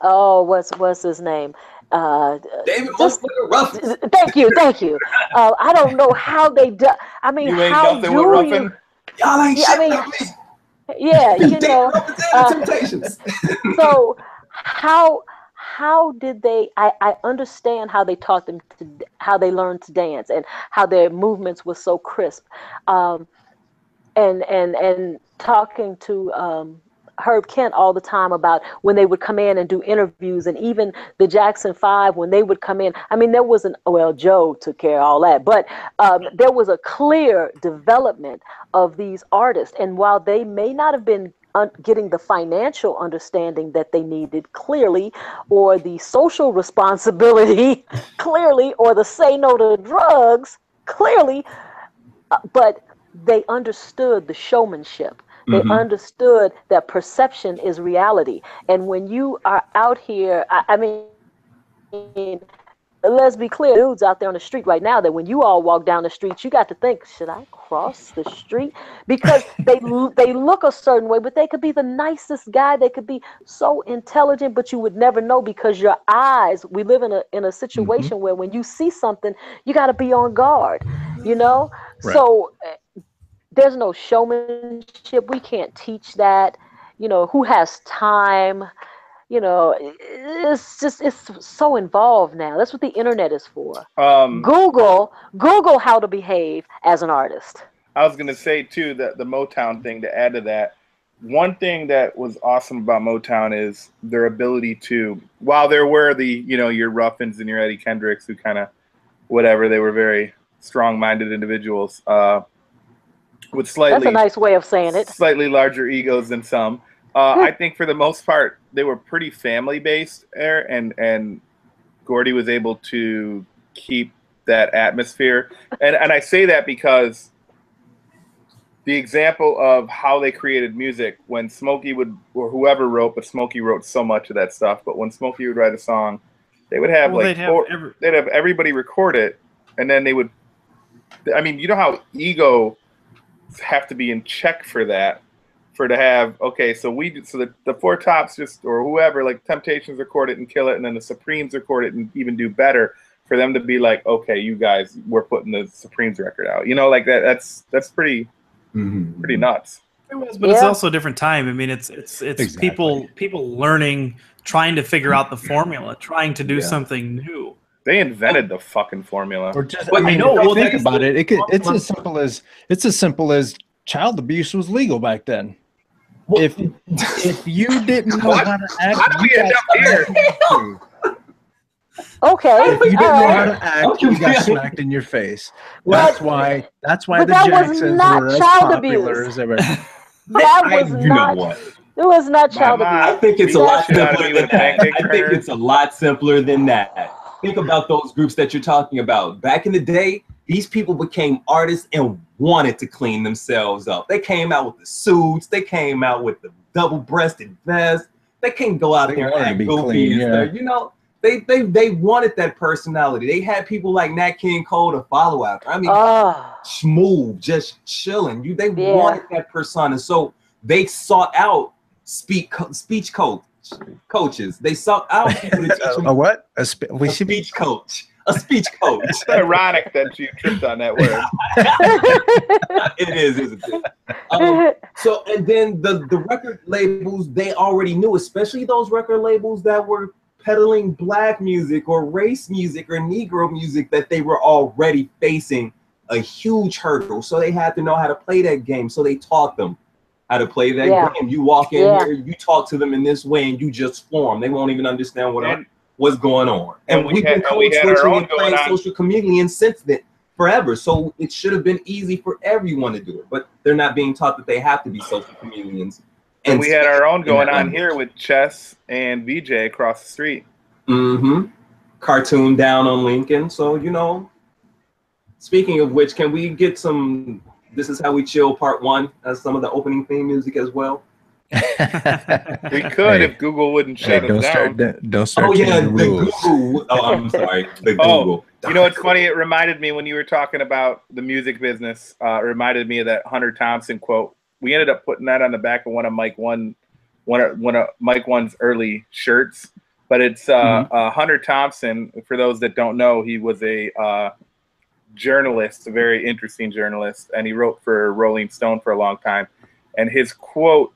[SPEAKER 2] what's his name?
[SPEAKER 5] David Ruffin.
[SPEAKER 2] Thank you. I don't know how they do.
[SPEAKER 4] You ain't
[SPEAKER 2] how
[SPEAKER 4] nothing with Ruffin?
[SPEAKER 5] Y'all ain't shit on me.
[SPEAKER 2] Yeah,
[SPEAKER 5] Temptations.
[SPEAKER 2] So how did they? I understand how they taught them how they learned to dance, and how their movements were so crisp. And talking to Herb Kent all the time about when they would come in and do interviews, and even the Jackson 5 when they would come in. There wasn't, Joe took care of all that, but there was a clear development of these artists. And while they may not have been getting the financial understanding that they needed clearly, or the social responsibility clearly, or the say no to drugs clearly, but they understood the showmanship. They understood that perception is reality. And when you are out here, let's be clear, dudes out there on the street right now, that when you all walk down the street, you got to think, should I cross the street? Because they look a certain way, but they could be the nicest guy. They could be so intelligent, but you would never know, because your eyes, we live in a situation where when you see something, you got to be on guard, Right. So there's no showmanship. We can't teach that. Who has time? It's so involved now. That's what the internet is for. Google how to behave as an artist.
[SPEAKER 4] I was going to say, too, that the Motown thing, to add to that, one thing that was awesome about Motown is their ability to, while there were your Ruffins and your Eddie Kendricks who kind of, whatever, they were very strong-minded individuals, with
[SPEAKER 2] that's a nice way of saying it.
[SPEAKER 4] Slightly larger egos than some. I think for the most part, they were pretty family-based there, and Gordy was able to keep that atmosphere. And I say that because the example of how they created music, when Smokey would, or whoever wrote, but Smokey wrote so much of that stuff, but when Smokey would write a song, they would have they'd have everybody record it, and then they would, you know how ego have to be in check for that, to have, so the Four Tops just, or whoever, like Temptations record it and kill it, and then the Supremes record it and even do better, for them to be like, okay, you guys, we're putting the Supremes record out, that's pretty nuts.
[SPEAKER 3] It was, but it's also a different time. It's exactly. people learning, trying to figure out the formula, trying to do something new.
[SPEAKER 4] They invented the fucking formula.
[SPEAKER 1] Or just, think about it. It's as simple as child abuse was legal back then. if you didn't know how to act,
[SPEAKER 4] How do we end up here?
[SPEAKER 2] Okay.
[SPEAKER 1] If you didn't
[SPEAKER 2] all
[SPEAKER 1] know
[SPEAKER 2] right.
[SPEAKER 1] how to act, you got smacked in your face.
[SPEAKER 2] But-
[SPEAKER 1] That's why
[SPEAKER 2] but
[SPEAKER 1] the
[SPEAKER 2] that was
[SPEAKER 1] Jacksons
[SPEAKER 2] not
[SPEAKER 1] were as
[SPEAKER 2] child
[SPEAKER 1] popular
[SPEAKER 2] abuse.
[SPEAKER 1] as ever.
[SPEAKER 2] That was
[SPEAKER 5] You know
[SPEAKER 2] not.
[SPEAKER 5] what?
[SPEAKER 2] It was not child
[SPEAKER 4] mom-
[SPEAKER 5] I
[SPEAKER 2] abuse.
[SPEAKER 5] think it's a
[SPEAKER 4] Beat
[SPEAKER 5] lot
[SPEAKER 4] the shit out of
[SPEAKER 5] simpler
[SPEAKER 4] me
[SPEAKER 5] than
[SPEAKER 4] with a
[SPEAKER 5] that.
[SPEAKER 4] pancake
[SPEAKER 5] I think
[SPEAKER 4] turner.
[SPEAKER 5] it's a lot simpler than that. Think about those groups that you're talking about. Back in the day, these people became artists and wanted to clean themselves up. They came out with the suits. They came out with the double-breasted vest. They can't go out
[SPEAKER 1] They
[SPEAKER 5] there and
[SPEAKER 1] wanted to
[SPEAKER 5] act
[SPEAKER 1] be
[SPEAKER 5] goofy
[SPEAKER 1] clean,
[SPEAKER 5] and
[SPEAKER 1] yeah.
[SPEAKER 5] stuff. You know, they wanted that personality. They had people like Nat King Cole to follow after. I mean,
[SPEAKER 2] Oh,
[SPEAKER 5] smooth, just chilling. They
[SPEAKER 2] Yeah.
[SPEAKER 5] wanted that persona, so they sought out speech coaches. They sought out people to teach them
[SPEAKER 1] A what?
[SPEAKER 5] a speech coach. A speech coach.
[SPEAKER 4] It's ironic that you tripped on that word.
[SPEAKER 5] It is, isn't it? So, and then the record labels, they already knew, especially those record labels that were peddling black music or race music or Negro music, that they were already facing a huge hurdle. So they had to know how to play that game. So they taught them how to play that
[SPEAKER 2] Yeah.
[SPEAKER 5] game. You walk in
[SPEAKER 2] Yeah.
[SPEAKER 5] here, you talk to them in this way, and you just form. They won't even understand what's going on.
[SPEAKER 4] and
[SPEAKER 5] And
[SPEAKER 4] we
[SPEAKER 5] we've
[SPEAKER 4] had-
[SPEAKER 5] been
[SPEAKER 4] and we
[SPEAKER 5] code
[SPEAKER 4] had our
[SPEAKER 5] switching
[SPEAKER 4] own
[SPEAKER 5] and playing
[SPEAKER 4] going on.
[SPEAKER 5] social chameleon since then, forever. So it should have been easy for everyone to do it, but they're not being taught that they have to be social chameleons.
[SPEAKER 4] And we had our own going on
[SPEAKER 5] language.
[SPEAKER 4] here with Chess and VJ across the street.
[SPEAKER 5] Cartoon down on Lincoln. So, you know, speaking of which, can we get some This Is How We Chill Part 1 as some of the opening theme music as well?
[SPEAKER 4] We could if Google wouldn't shut us down.
[SPEAKER 1] Don't start
[SPEAKER 5] Oh yeah,
[SPEAKER 1] changing
[SPEAKER 5] the
[SPEAKER 1] rules.
[SPEAKER 5] Google. Oh, I'm sorry, the
[SPEAKER 4] Oh,
[SPEAKER 5] Google.
[SPEAKER 4] You know what's funny? It reminded me when you were talking about the music business. It reminded me of that Hunter Thompson quote. We ended up putting that on the back of one of Mike One's early shirts. But it's Hunter Thompson. For those that don't know, he was a journalist, a very interesting journalist, and he wrote for Rolling Stone for a long time. And his quote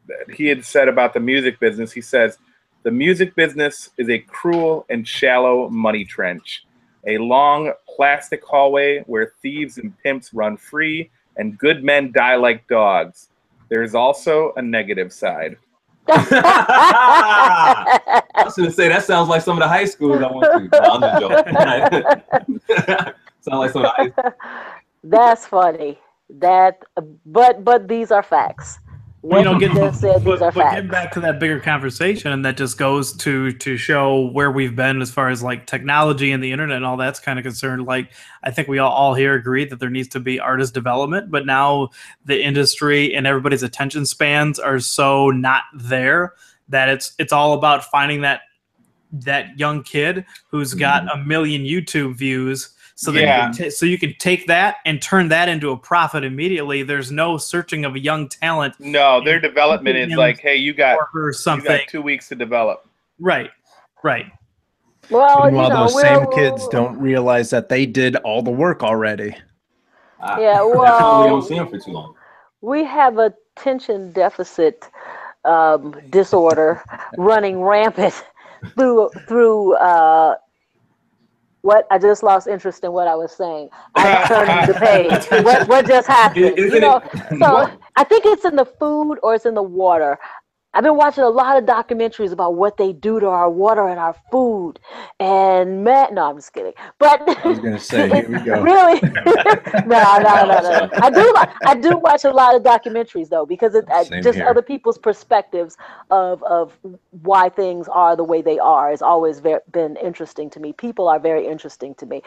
[SPEAKER 4] that he had said about the music business, he says, "The music business is a cruel and shallow money trench, a long plastic hallway where thieves and pimps run free and good men die like dogs. There's also a negative side."
[SPEAKER 5] I was going to say, that sounds like some of the high schools I went to. No, I'm just joking. Sound like some of the high schools.
[SPEAKER 2] That's funny. But these are facts. What you just said, these are facts.
[SPEAKER 3] Getting back to that bigger conversation, and that just goes to show where we've been as far as like technology and the internet and all that's kind of concerned. Like, I think we all here agree that there needs to be artist development, but now the industry and everybody's attention spans are so not there that it's all about finding that young kid who's got a million YouTube views. So that you can take that and turn that into a profit immediately. There's no searching of a young talent.
[SPEAKER 4] No, their development is like, hey, you got 2 weeks to develop.
[SPEAKER 3] Right.
[SPEAKER 2] Well,
[SPEAKER 1] Meanwhile, those same kids don't realize that they did all the work already.
[SPEAKER 2] Yeah,
[SPEAKER 5] That's why we don't see them for too long.
[SPEAKER 2] We have a attention deficit disorder running rampant through what I just lost interest in what I was saying. I turned the page. What just happened? So I think it's in the food or it's in the water. I've been watching a lot of documentaries about what they do to our water and our food. And no, I'm just kidding. But
[SPEAKER 1] I was going to say, here we go.
[SPEAKER 2] Really? No. I do watch a lot of documentaries though, because just
[SPEAKER 1] here.
[SPEAKER 2] other people's perspectives of why things are the way they are has always been interesting to me. People are very interesting to me.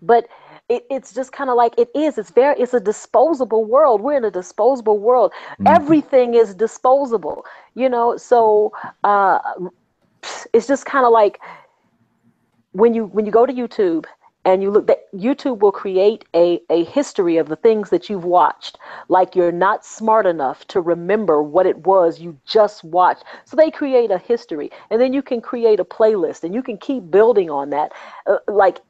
[SPEAKER 2] But it's just kind of like it's a disposable world. We're in a disposable world. Everything is disposable, so it's just kind of like when you go to YouTube and you look, that YouTube will create a history of the things that you've watched, like you're not smart enough to remember what it was you just watched. So they create a history, and then you can create a playlist and you can keep building on that. Like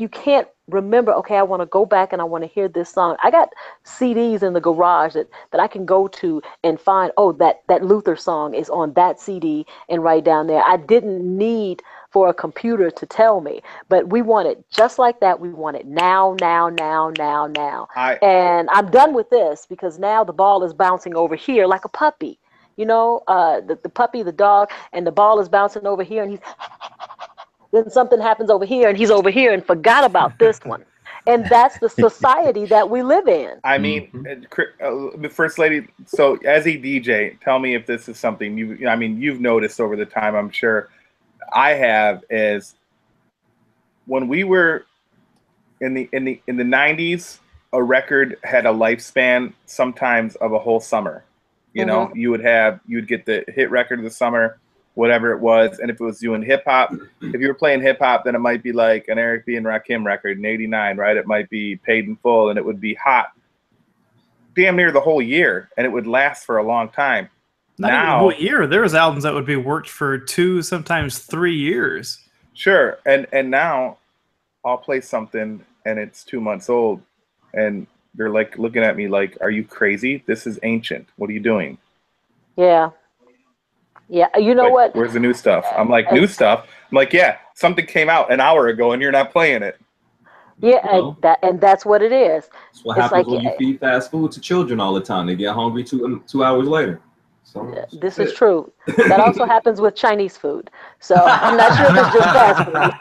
[SPEAKER 2] you can't remember, okay, I want to go back and I want to hear this song. I got CDs in the garage that I can go to and find, that Luther song is on that CD and write down there. I didn't need for a computer to tell me. But we want it just like that. We want it now. And I'm done with this because now the ball is bouncing over here like a puppy. You know, the puppy, the dog, and the ball is bouncing over here, and he's then something happens over here, and he's over here and forgot about this one. And that's the society that we live in.
[SPEAKER 4] I mean, the First Lady, so as a DJ, tell me if this is something you've noticed over the time, I'm sure I have, is when we were in the 90s, a record had a lifespan sometimes of a whole summer. You know, you'd get the hit record of the summer, whatever it was. And if it was doing hip hop, if you were playing hip hop, then it might be like an Eric B. and Rakim record in '89, right? It might be Paid in Full, and it would be hot damn near the whole year, and it would last for a long time.
[SPEAKER 3] Not even the whole year. There was albums that would be worked for 2, sometimes 3 years.
[SPEAKER 4] Sure. And now I'll play something and it's 2 months old, and they're like looking at me like, are you crazy? This is ancient. What are you doing?
[SPEAKER 2] Yeah. Yeah. You know what?
[SPEAKER 4] Where's the new stuff? I'm like, new stuff? I'm like, yeah, something came out an hour ago and you're not playing it.
[SPEAKER 2] Yeah, and that's what it is.
[SPEAKER 5] That's what happens when you feed fast food to children all the time. They get hungry 2 hours later. So
[SPEAKER 2] this is true. That also happens with Chinese food. So I'm not sure if it's just fast food.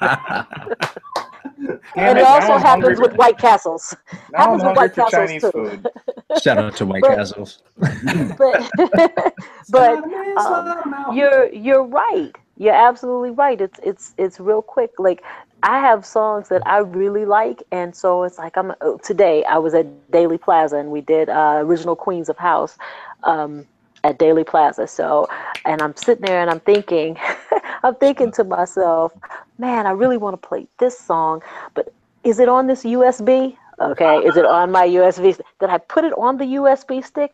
[SPEAKER 2] And it also happens with White Castles. Happens with White Castles too.
[SPEAKER 1] Food. Shout out to White Castles.
[SPEAKER 2] but you're right. You're absolutely right. It's real quick. Like I have songs that I really like, and so it's like today I was at Daily Plaza and we did Original Queens of House at Daily Plaza. So, and I'm sitting there and I'm thinking to myself, man, I really want to play this song, but is it on this USB? Okay, is it on my USB? Did I put it on the USB stick?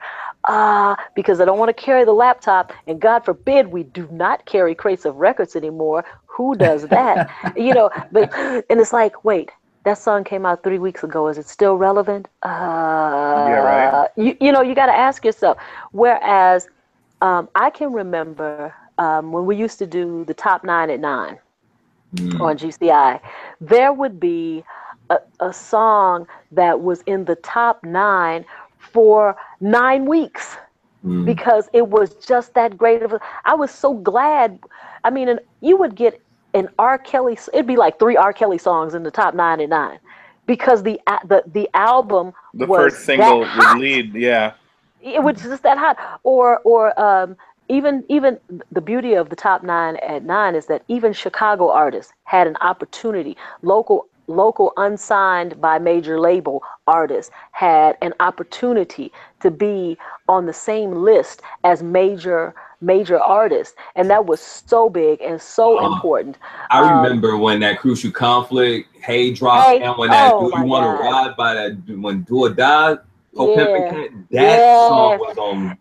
[SPEAKER 2] Because I don't want to carry the laptop, and God forbid we do not carry crates of records anymore. Who does that? And it's like, wait, that song came out 3 weeks ago. Is it still relevant?
[SPEAKER 4] Yeah, right.
[SPEAKER 2] You got to ask yourself. Whereas I can remember when we used to do the top 9 at 9 on GCI, there would be a song that was in the top 9 for 9 weeks because it was just that great of I was so glad. I mean, and you would get an R. Kelly, it'd be like 3 R. Kelly songs in the top 9 at 9 because the album
[SPEAKER 4] the
[SPEAKER 2] was
[SPEAKER 4] first single
[SPEAKER 2] would
[SPEAKER 4] lead, yeah.
[SPEAKER 2] It was just that hot. Or even the beauty of the top 9 at 9 is that even Chicago artists had an opportunity. Local unsigned by major label artists had an opportunity to be on the same list as major artists, and that was so big and so important.
[SPEAKER 5] I remember when that Crucial Conflict, Hey dropped, and when that Do You Want to Ride by that when Do or Die, that song was on.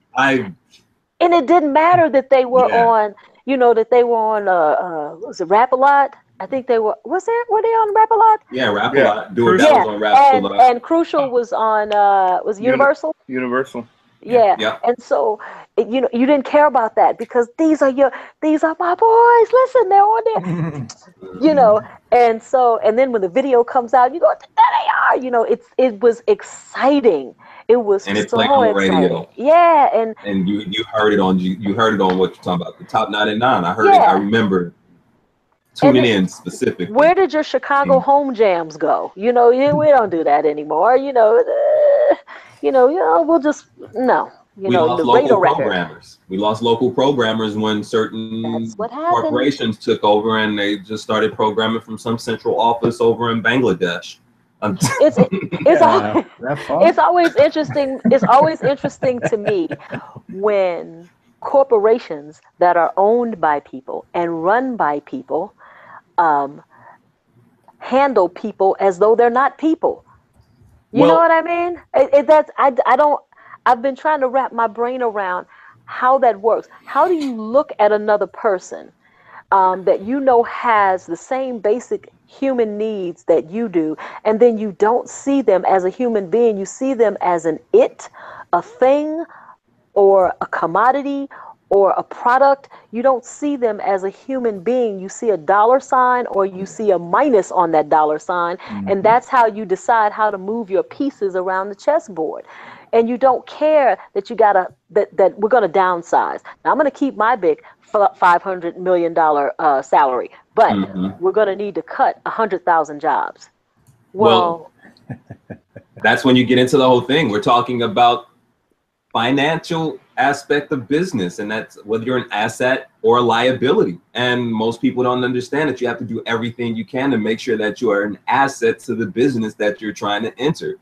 [SPEAKER 2] And it didn't matter that they were on, was it Rap a Lot? I think they were. Were they on Rap a Lot?
[SPEAKER 5] Yeah, Rap a Lot. Do or Die was on Rap a Lot.
[SPEAKER 2] And Crucial was on was Universal.
[SPEAKER 4] Universal.
[SPEAKER 2] Yeah. And so you didn't care about that because these are my boys. Listen, they're on there. And then when the video comes out, you go, there they are. It was exciting. It was
[SPEAKER 5] and it
[SPEAKER 2] so
[SPEAKER 5] played on the
[SPEAKER 2] exciting.
[SPEAKER 5] radio.
[SPEAKER 2] Yeah,
[SPEAKER 5] and you heard it on what you're talking about, the top 9 at 9. I heard it. I remember tuning in specifically.
[SPEAKER 2] Where did your Chicago home jams go? We don't do that anymore. We'll just no.
[SPEAKER 5] We lost local programmers. We lost local programmers when certain corporations took over and they just started programming from some central office over in Bangladesh.
[SPEAKER 2] It's always interesting. It's always interesting to me when corporations that are owned by people and run by people handle people as though they're not people. You know what I mean? I've been trying to wrap my brain around how that works. How do you look at another person that has the same basic human needs that you do, and then you don't see them as a human being, you see them as a thing, or a commodity, or a product, you don't see them as a human being. You see a dollar sign or you see a minus on that dollar sign. And that's how you decide how to move your pieces around the chessboard. And you don't care that that we're going to downsize. Now I'm going to keep my big $500 million salary, but we're going to need to cut 100,000 jobs. Well,
[SPEAKER 5] that's when you get into the whole thing. We're talking about financial aspect of business, and that's whether you're an asset or a liability. And most people don't understand that you have to do everything you can to make sure that you are an asset to the business that you're trying to enter,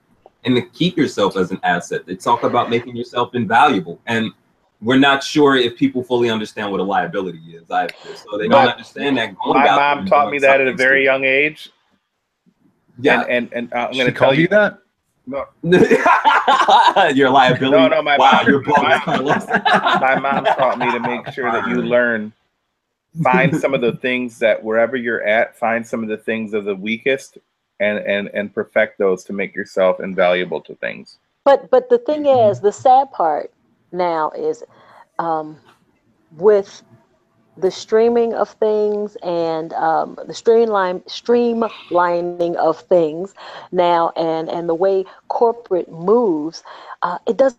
[SPEAKER 5] and to keep yourself as an asset. They talk about making yourself invaluable, and we're not sure if people fully understand what a liability is either. So they don't understand that.
[SPEAKER 4] My mom taught me that at a very young age.
[SPEAKER 5] Yeah,
[SPEAKER 4] and I'm going to
[SPEAKER 1] tell you that.
[SPEAKER 4] No.
[SPEAKER 5] You're a liability.
[SPEAKER 4] No, my
[SPEAKER 5] wow,
[SPEAKER 4] mom,
[SPEAKER 5] you're
[SPEAKER 4] my mom taught me to make sure that you learn, find some of the things that wherever you're at, find some of the things of the weakest and perfect those to make yourself invaluable to things.
[SPEAKER 2] But the thing is, the sad part now is with the streaming of things and the streamlining of things now, and the way corporate moves, it doesn't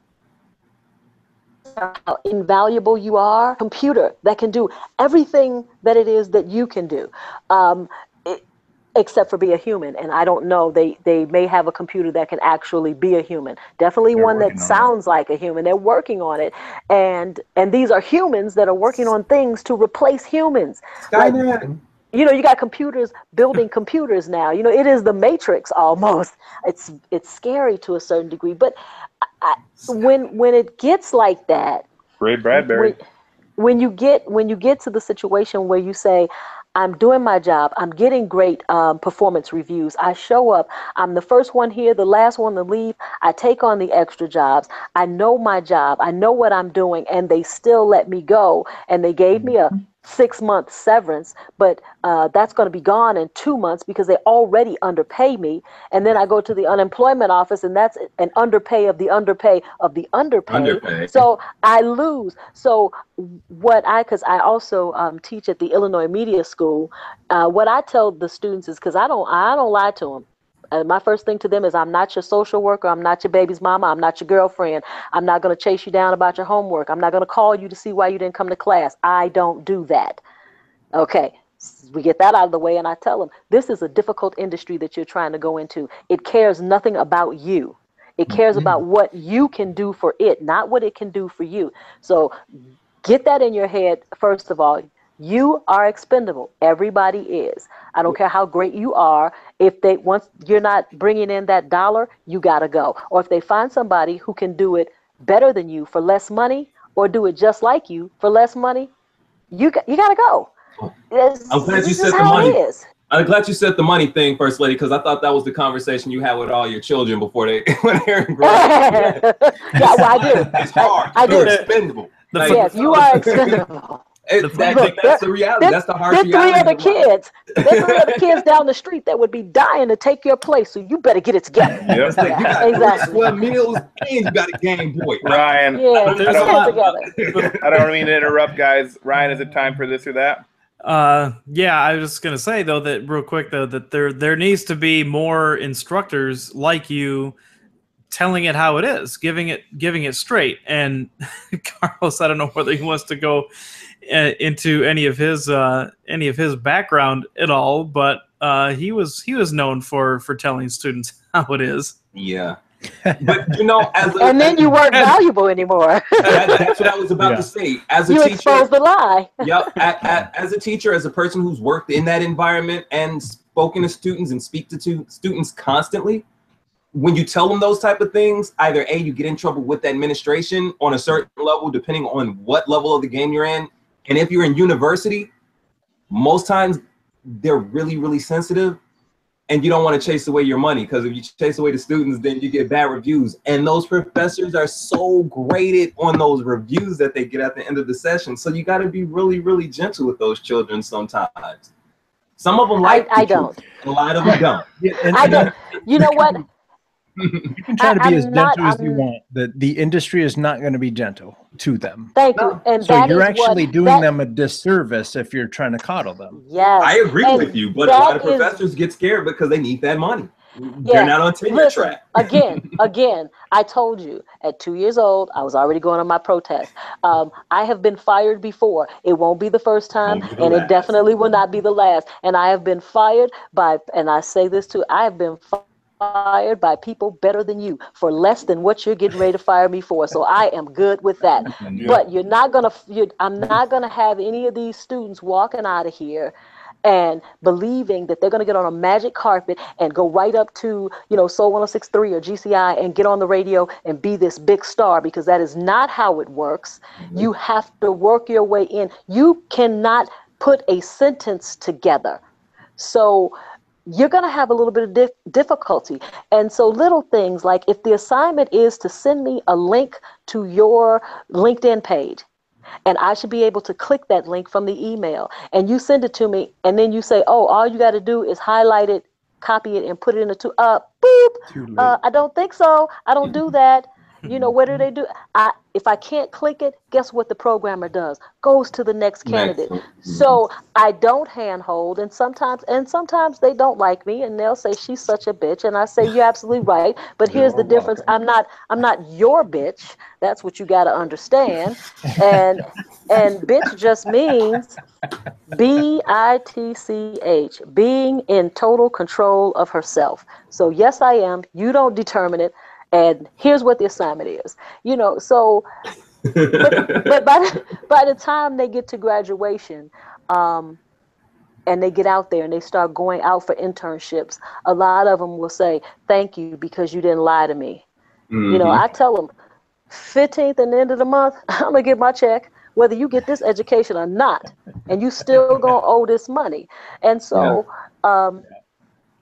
[SPEAKER 2] matter how invaluable you are. Computer that can do everything that it is that you can do, except for be a human. And I don't know, they may have a computer that can actually be a human. Definitely one that sounds like a human. They're working on it. And these are humans that are working on things to replace humans. Like, you know, you got computers building computers now. You know, it is the Matrix almost. It's scary to a certain degree. But when it gets like that,
[SPEAKER 4] Ray Bradbury.
[SPEAKER 2] When you get to the situation where you say, I'm doing my job, I'm getting great performance reviews, I show up, I'm the first one here, the last one to leave, I take on the extra jobs, I know my job, I know what I'm doing, and they still let me go, and they gave me a 6-month severance, but that's going to be gone in 2 months because they already underpay me. And then I go to the unemployment office, and that's an underpay of the underpay of the underpay. So I lose. So because I also teach at the Illinois Media School, what I tell the students is, because I don't lie to them. My first thing to them is, I'm not your social worker. I'm not your baby's mama. I'm not your girlfriend. I'm not going to chase you down about your homework. I'm not going to call you to see why you didn't come to class. I don't do that. Okay. We get that out of the way, and I tell them, this is a difficult industry that you're trying to go into. It cares nothing about you. It cares about what you can do for it, not what it can do for you. So get that in your head, first of all. You are expendable. Everybody is. I don't care how great you are. Once you're not bringing in that dollar, you got to go. Or if they find somebody who can do it better than you for less money, or do it just like you for less money, you got to go.
[SPEAKER 5] I'm glad you said the money. I'm glad you said the money thing, First Lady, because I thought that was the conversation you had with all your children before when they're growing up.
[SPEAKER 2] Yeah, well, I do.
[SPEAKER 5] It's hard.
[SPEAKER 2] I do.
[SPEAKER 5] You're expendable.
[SPEAKER 2] Yes, you are expendable.
[SPEAKER 5] That's the reality. That's the harsh reality.
[SPEAKER 2] There's 3 other kids down the street that would be dying to take your place, so you better get it together.
[SPEAKER 4] Yep.
[SPEAKER 5] Like, you got
[SPEAKER 2] exactly.
[SPEAKER 5] meals and you got a Game Boy.
[SPEAKER 4] Ryan,
[SPEAKER 2] Yeah, get it together.
[SPEAKER 4] I don't mean to interrupt, guys. Ryan, is it time for this or that?
[SPEAKER 3] Yeah, I was just gonna say though that real quick though that there needs to be more instructors like you telling it how it is, giving it straight. And Carlos, I don't know whether he wants to go into any of his background at all, but he was known for telling students how it is.
[SPEAKER 5] Yeah. But you know,
[SPEAKER 2] and then you weren't valuable anymore.
[SPEAKER 5] That's what I was about to say. As a
[SPEAKER 2] you
[SPEAKER 5] teacher,
[SPEAKER 2] exposed the lie.
[SPEAKER 5] Yep. As a teacher, as a person who's worked in that environment and spoken to students and speak to students constantly, when you tell them those type of things, either A, you get in trouble with the administration on a certain level, depending on what level of the game you're in. And if you're in university, most times they're really, really sensitive. And you don't want to chase away your money, because if you chase away the students, then you get bad reviews. And those professors are so graded on those reviews that they get at the end of the session. So you got to be really, really gentle with those children sometimes. Some of them like
[SPEAKER 2] I don't.
[SPEAKER 5] A lot of them don't.
[SPEAKER 2] I don't. You know what?
[SPEAKER 1] You can try to be as gentle as you want. The industry is not going to be gentle to them.
[SPEAKER 2] Thank you. And
[SPEAKER 1] so you're actually doing them a disservice if you're trying to coddle them.
[SPEAKER 2] Yes.
[SPEAKER 5] I agree with you, but a lot of professors get scared because they need that money. They're not on tenure track.
[SPEAKER 2] Again, I told you at 2 years old, I was already going on my protest. I have been fired before. It won't be the first time, and it definitely will not be the last. And I have been fired by, and I say this too, I have been fired by people better than you for less than what you're getting ready to fire me for. So I am good with that. Yeah. But I'm not gonna have any of these students walking out of here and believing that they're going to get on a magic carpet and go right up to, Soul 106.3 or GCI and get on the radio and be this big star, because that is not how it works. Mm-hmm. You have to work your way in. You cannot put a sentence together. So you're going to have a little bit of difficulty. And so little things like, if the assignment is to send me a link to your LinkedIn page, and I should be able to click that link from the email, and you send it to me, and then you say, oh, all you got to do is highlight it, copy it, and put it in boop. I don't think so. I don't do that. What do they do? If I can't click it, guess what the programmer does? Goes to the next candidate. Mm-hmm. So I don't handhold, and sometimes they don't like me, and they'll say she's such a bitch, and I say you're absolutely right. But here's the difference: I'm not your bitch. That's what you got to understand. And bitch just means BITCH, being in total control of herself. So yes, I am. You don't determine it. And here's what the assignment is, so, but by the time they get to graduation, and they get out there and they start going out for internships, a lot of them will say, thank you, because you didn't lie to me. Mm-hmm. I tell them 15th and the end of the month, I'm going to get my check, whether you get this education or not, and you still going to owe this money. And so,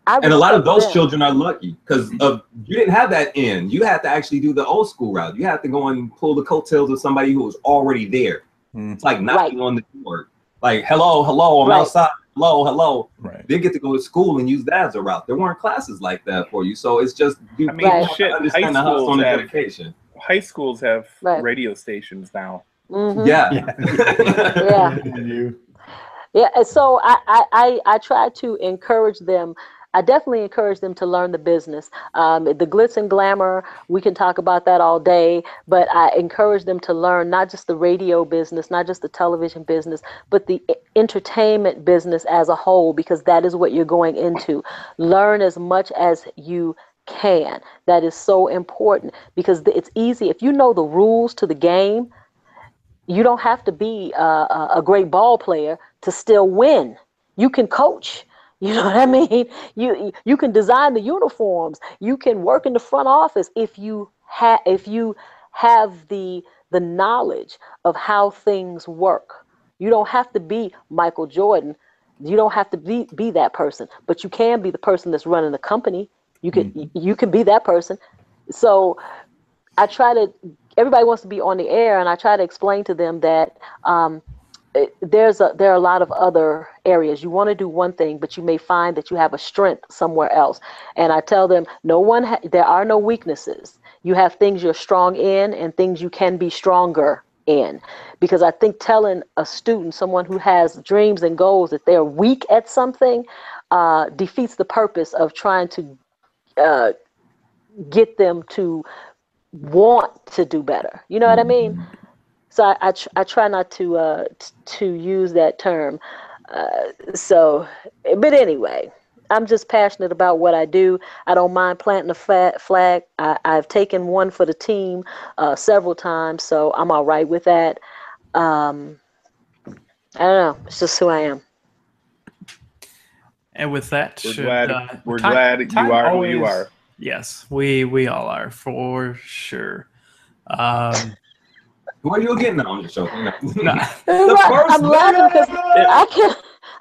[SPEAKER 5] and a lot of those children are lucky because you didn't have that in. You had to actually do the old school route. You had to go and pull the coattails of somebody who was already there. It's like knocking on the door. Like, hello, I'm outside. Hello. Right. They get to go to school and use that as a route. There weren't classes like that for you. So it's just, you have to understand the hustle and the dedication.
[SPEAKER 4] High schools have radio stations now.
[SPEAKER 2] Mm-hmm.
[SPEAKER 5] Yeah.
[SPEAKER 2] Yeah. So I try to encourage them. I definitely encourage them to learn the business. The glitz and glamour, we can talk about that all day, but I encourage them to learn not just the radio business, not just the television business, but the entertainment business as a whole, because that is what you're going into. Learn as much as you can. That is so important, because it's easy. If you know the rules to the game, you don't have to be a great ball player to still win. You can coach. You know what I mean? You can design the uniforms. You can work in the front office if you have the knowledge of how things work. You don't have to be Michael Jordan. You don't have to be that person, but you can be the person that's running the company. You can be that person. So everybody wants to be on the air, and I try to explain to them that there are a lot of other areas. You want to do one thing, but you may find that you have a strength somewhere else. And I tell them, there are no weaknesses. You have things you're strong in and things you can be stronger in. Because I think telling a student, someone who has dreams and goals, that they're weak at something defeats the purpose of trying to get them to want to do better. You know what I mean? So I try not to use that term. But anyway, I'm just passionate about what I do. I don't mind planting a flag. I've taken one for the team several times, so I'm all right with that. I don't know. It's just who I am.
[SPEAKER 3] And with that,
[SPEAKER 4] we're glad you are who you are.
[SPEAKER 3] Yes, we all are, for sure.
[SPEAKER 5] Who are you getting on the show? No.
[SPEAKER 2] I'm laughing because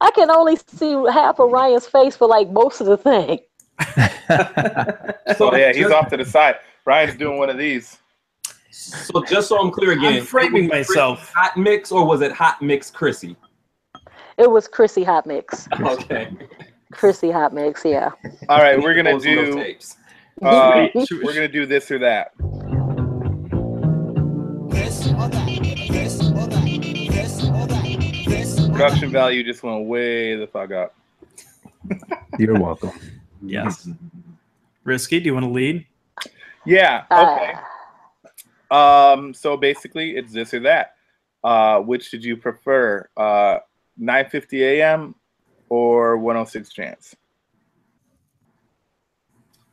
[SPEAKER 2] I can only see half of Ryan's face for like most of the thing.
[SPEAKER 4] So yeah, he's off to the side. Ryan's doing one of these.
[SPEAKER 5] So just so I'm clear again,
[SPEAKER 3] I'm framing myself.
[SPEAKER 5] Hot mix, or was it hot mix Chrissy?
[SPEAKER 2] It was Chrissy Hot Mix.
[SPEAKER 5] Okay.
[SPEAKER 2] Chrissy Hot Mix, yeah.
[SPEAKER 4] All right, we're gonna do. We're gonna do this or that. Production value just went way the fuck up.
[SPEAKER 1] You're welcome.
[SPEAKER 3] Yes. Risky, do you want to lead?
[SPEAKER 4] Yeah. Okay. So basically, it's this or that. Which did you prefer? 9:50 a.m. or 106 Chance?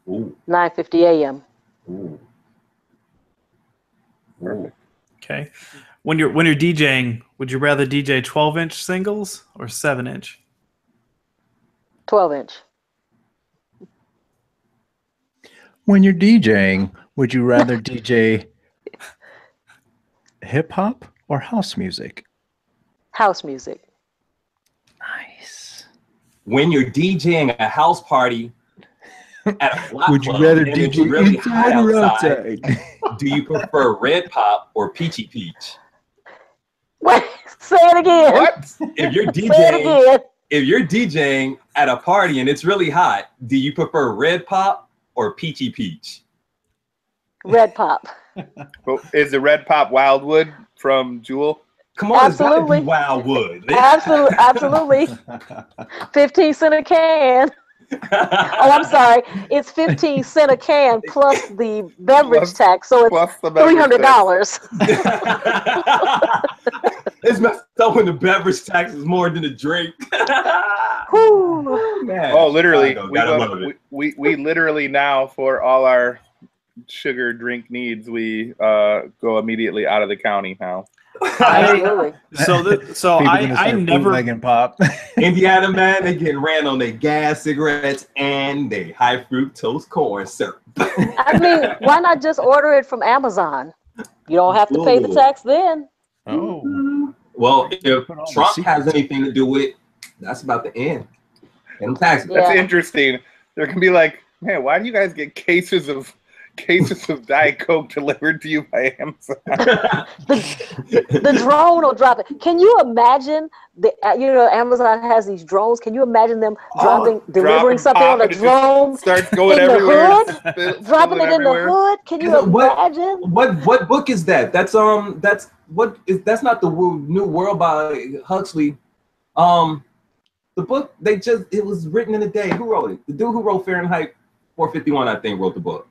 [SPEAKER 2] 9:50 a.m.
[SPEAKER 5] Ooh.
[SPEAKER 4] Perfect.
[SPEAKER 3] Okay. When you're DJing, would you rather DJ 12-inch singles or 7-inch?
[SPEAKER 2] 12-inch.
[SPEAKER 1] When you're DJing, would you rather DJ hip hop or house music?
[SPEAKER 2] House music.
[SPEAKER 1] Nice.
[SPEAKER 5] When you're DJing a house party at a block
[SPEAKER 1] Would you
[SPEAKER 5] club
[SPEAKER 1] rather
[SPEAKER 5] and it's
[SPEAKER 1] DJ
[SPEAKER 5] really
[SPEAKER 1] inside
[SPEAKER 5] hot
[SPEAKER 1] or
[SPEAKER 5] outside,
[SPEAKER 1] outside?
[SPEAKER 5] do you prefer red pop or peachy peach?
[SPEAKER 2] Wait, say it again.
[SPEAKER 4] What?
[SPEAKER 5] If you're
[SPEAKER 2] Say it
[SPEAKER 5] DJing,
[SPEAKER 2] again.
[SPEAKER 5] if you're DJing at a party and it's really hot, do you prefer red pop or peachy peach?
[SPEAKER 2] Red pop.
[SPEAKER 4] Well, is the red pop Wildwood from Jewel?
[SPEAKER 5] Come on, it's gotta
[SPEAKER 2] Absolutely.
[SPEAKER 5] be Wildwood.
[SPEAKER 2] Absolutely, absolutely. 15 cents a can. Oh, I'm sorry. It's 15 cents a can plus the beverage tax, so it's
[SPEAKER 4] Plus the beverage
[SPEAKER 2] $300.
[SPEAKER 5] It's messed up when the beverage tax is more than a drink.
[SPEAKER 2] Whew.
[SPEAKER 5] Man,
[SPEAKER 4] Oh, literally,
[SPEAKER 5] gotta love it.
[SPEAKER 4] we literally now for all our sugar drink needs, we go immediately out of the county now.
[SPEAKER 2] Absolutely.
[SPEAKER 3] So I never
[SPEAKER 1] bootlegging pop.
[SPEAKER 5] Indiana, man, they getting ran on their gas, cigarettes, and their high fructose corn syrup.
[SPEAKER 2] I mean, why not just order it from Amazon? You don't have to pay the tax then.
[SPEAKER 1] Oh.
[SPEAKER 5] Well, if
[SPEAKER 1] Put all the
[SPEAKER 5] Trump
[SPEAKER 1] secrets
[SPEAKER 5] has anything to do with it, that's about the end. And taxes.
[SPEAKER 2] Yeah.
[SPEAKER 4] That's interesting. There can be like, man, why do you guys get cases of Diet Coke delivered to you by Amazon?
[SPEAKER 2] The drone will drop it. Can you imagine Amazon has these drones? Can you imagine them delivering something on a drone?
[SPEAKER 4] Starts going
[SPEAKER 2] in the
[SPEAKER 4] everywhere.
[SPEAKER 2] hood? Dropping it in the hood? Can you imagine?
[SPEAKER 5] What book is that? That's not the New World by Huxley. The book it was written in a day. Who wrote it? The dude who wrote Fahrenheit 451, I think, wrote the book.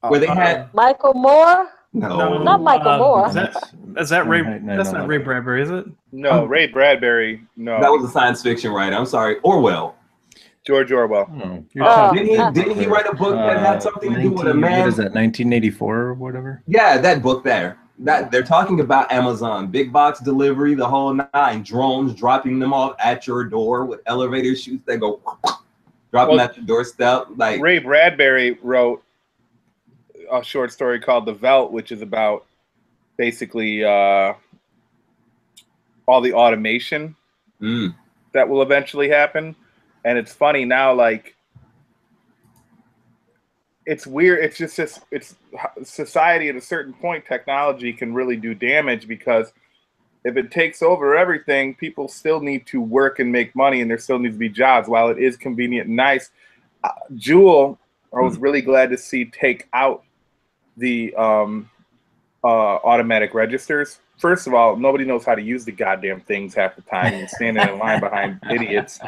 [SPEAKER 5] Where they had
[SPEAKER 2] Michael Moore?
[SPEAKER 5] no,
[SPEAKER 2] Not Michael Moore.
[SPEAKER 3] Is that Ray?
[SPEAKER 1] Right, no,
[SPEAKER 3] That's
[SPEAKER 1] no,
[SPEAKER 3] not
[SPEAKER 1] no.
[SPEAKER 3] Ray Bradbury, is it?
[SPEAKER 4] No, Ray Bradbury. No,
[SPEAKER 5] that was a science fiction writer. I'm sorry, Orwell.
[SPEAKER 4] George Orwell.
[SPEAKER 1] Oh,
[SPEAKER 5] Didn't he write a book that had something to do with a man?
[SPEAKER 1] What is that, 1984 or whatever?
[SPEAKER 5] Yeah, that book there. That they're talking about Amazon, big box delivery, the whole nine, drones dropping them off at your door with elevator chutes that go dropping at your doorstep. Like
[SPEAKER 4] Ray Bradbury wrote a short story called The Veldt, which is about basically all the automation that will eventually happen. And it's funny now, like, it's weird. It's just it's society at a certain point, technology can really do damage, because if it takes over everything, people still need to work and make money, and there still needs to be jobs. While it is convenient and nice, Jewel, I was really glad to see take out the automatic registers. First of all, nobody knows how to use the goddamn things half the time, and standing in line behind idiots.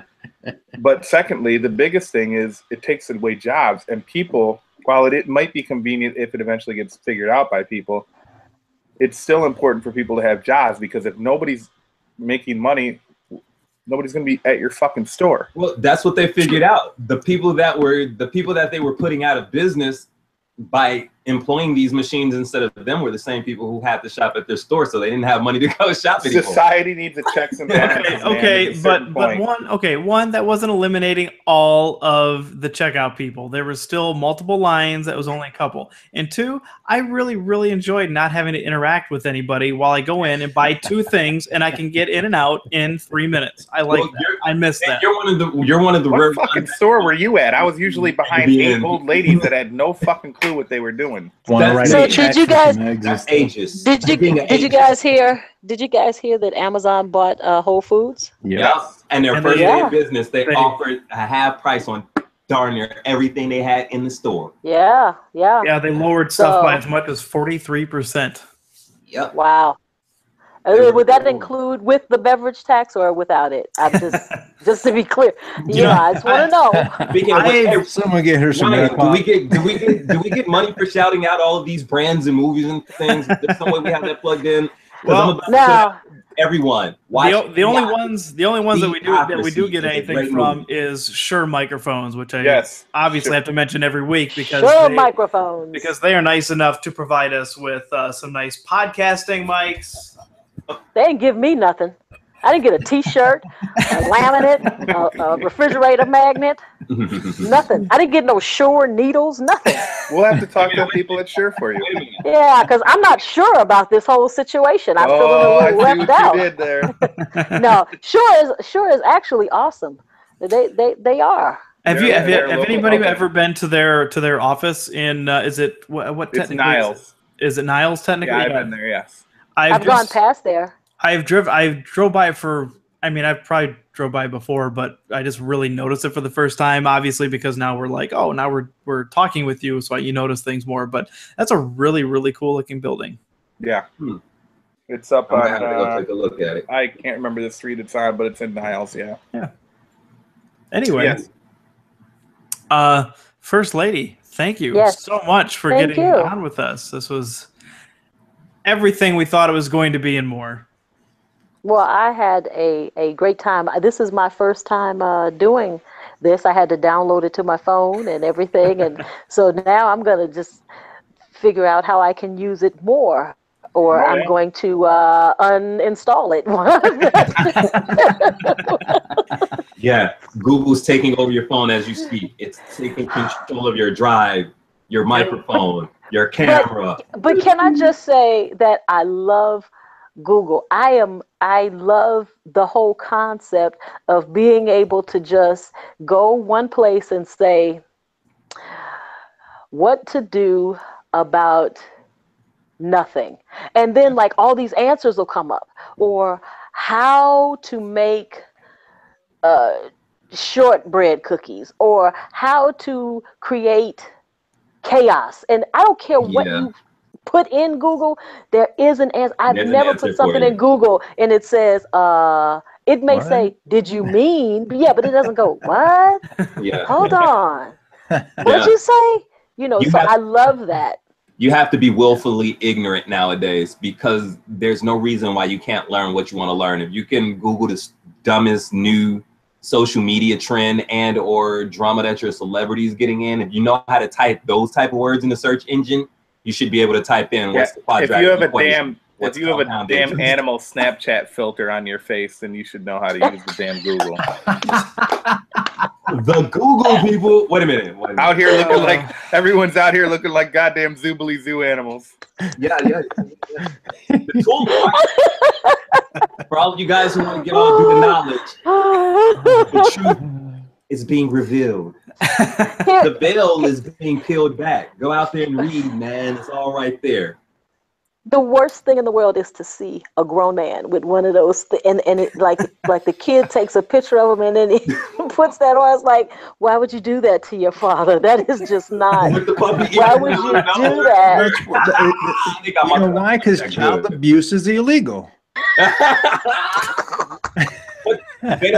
[SPEAKER 4] But secondly, the biggest thing is it takes away jobs, and people, while it might be convenient if it eventually gets figured out by people, it's still important for people to have jobs, because if nobody's making money, nobody's going to be at your fucking store.
[SPEAKER 5] Well, that's what they figured out. The people that they were putting out of business by employing these machines instead of them were the same people who had to shop at their store, so they didn't have money to go shop anymore.
[SPEAKER 4] Society needs a checks and balances.
[SPEAKER 3] Okay, but one that wasn't eliminating all of the checkout people. There was still multiple lines. That was only a couple. And two, I really enjoyed not having to interact with anybody while I go in and buy two things, and I can get in and out in 3 minutes. I like that. I miss that.
[SPEAKER 5] You're one of the
[SPEAKER 4] What
[SPEAKER 5] rare
[SPEAKER 4] fucking store were you at? I was usually behind 8 old ladies that had no fucking clue what they were doing.
[SPEAKER 2] So did you guys?
[SPEAKER 5] ages.
[SPEAKER 2] Did you guys hear? Did you guys hear that Amazon bought Whole Foods?
[SPEAKER 5] Yeah. And their
[SPEAKER 3] And
[SPEAKER 5] first
[SPEAKER 3] they-
[SPEAKER 5] day of business, they offered a half price on darn near everything they had in the store.
[SPEAKER 2] Yeah.
[SPEAKER 3] Yeah, they lowered stuff by as much as 43%.
[SPEAKER 5] Yep.
[SPEAKER 2] Wow. Would that include with the beverage tax or without it? I'm just to be clear. I just want to know.
[SPEAKER 5] Speaking of
[SPEAKER 1] someone get her some
[SPEAKER 5] Ryan, do we get money for shouting out all of these brands and movies and things? There's some way we have that plugged in.
[SPEAKER 3] Well,
[SPEAKER 5] no. Everyone,
[SPEAKER 3] the only ones that we do get anything from is Shure microphones, which I obviously have to mention every week because they are nice enough to provide us with some nice podcasting mics.
[SPEAKER 2] They didn't give me nothing. I didn't get a T-shirt, a laminate, a refrigerator magnet, nothing. I didn't get no Shure needles, nothing.
[SPEAKER 4] We'll have to talk to people at Shure for you.
[SPEAKER 2] Yeah, because I'm not sure about this whole situation. I'm feeling a little left out.
[SPEAKER 4] You did there.
[SPEAKER 2] No, Shure is actually awesome. They are.
[SPEAKER 3] Have anybody ever been to their office in? Is it what?
[SPEAKER 4] It's Niles.
[SPEAKER 3] Is it Niles technically?
[SPEAKER 4] Yeah, I've been there. Yes.
[SPEAKER 2] I've gone past there.
[SPEAKER 3] I drove by I've probably drove by before, but I just really noticed it for the first time, obviously, because now we're like, oh, now we're talking with you, so you notice things more. But that's a really, really cool looking building.
[SPEAKER 4] Yeah. It's up on,
[SPEAKER 5] go take a look at it.
[SPEAKER 4] I can't remember the street it's on, but it's in Niles, yeah.
[SPEAKER 3] Anyway. Yes. First Lady, thank you so much for getting on with us. This was everything we thought it was going to be and more.
[SPEAKER 2] Well, I had a great time. This is my first time doing this. I had to download it to my phone and everything. And so now I'm going to just figure out how I can use it more. Or I'm going to uninstall it.
[SPEAKER 5] Yeah, Google's taking over your phone as you speak. It's taking control of your drive, your microphone, your camera.
[SPEAKER 2] But can I just say that I love Google. I love the whole concept of being able to just go one place and say what to do about nothing. And then like all these answers will come up, or how to make shortbread cookies, or how to create chaos. And I don't care what you put in Google, there is an answer. I've never put something in Google and it says, it may say, did you mean? But it doesn't go, what? Hold on. What'd you say? I love that.
[SPEAKER 5] You have to be willfully ignorant nowadays because there's no reason why you can't learn what you want to learn. If you can Google the dumbest new social media trend and or drama that your celebrity's getting in, if you know how to type those type of words in the search engine, you should be able to type in what's the quadratic equation. If you have a damn animal Snapchat filter on your face, then you should know how to use the damn Google. The Google people. Wait a minute.
[SPEAKER 4] Out here looking like everyone's out here looking like goddamn Zoobly Zoo animals.
[SPEAKER 5] Yeah. The tool for all of you guys who want to get on through the knowledge, the truth is being revealed. The veil is being peeled back. Go out there and read, man. It's all right there.
[SPEAKER 2] The worst thing in the world is to see a grown man with one of those, and it like the kid takes a picture of him and then he puts that on. It's like, why would you do that to your father? That is just not. Why would you do that?
[SPEAKER 1] You know why? Because child abuse is illegal.
[SPEAKER 5] Maybe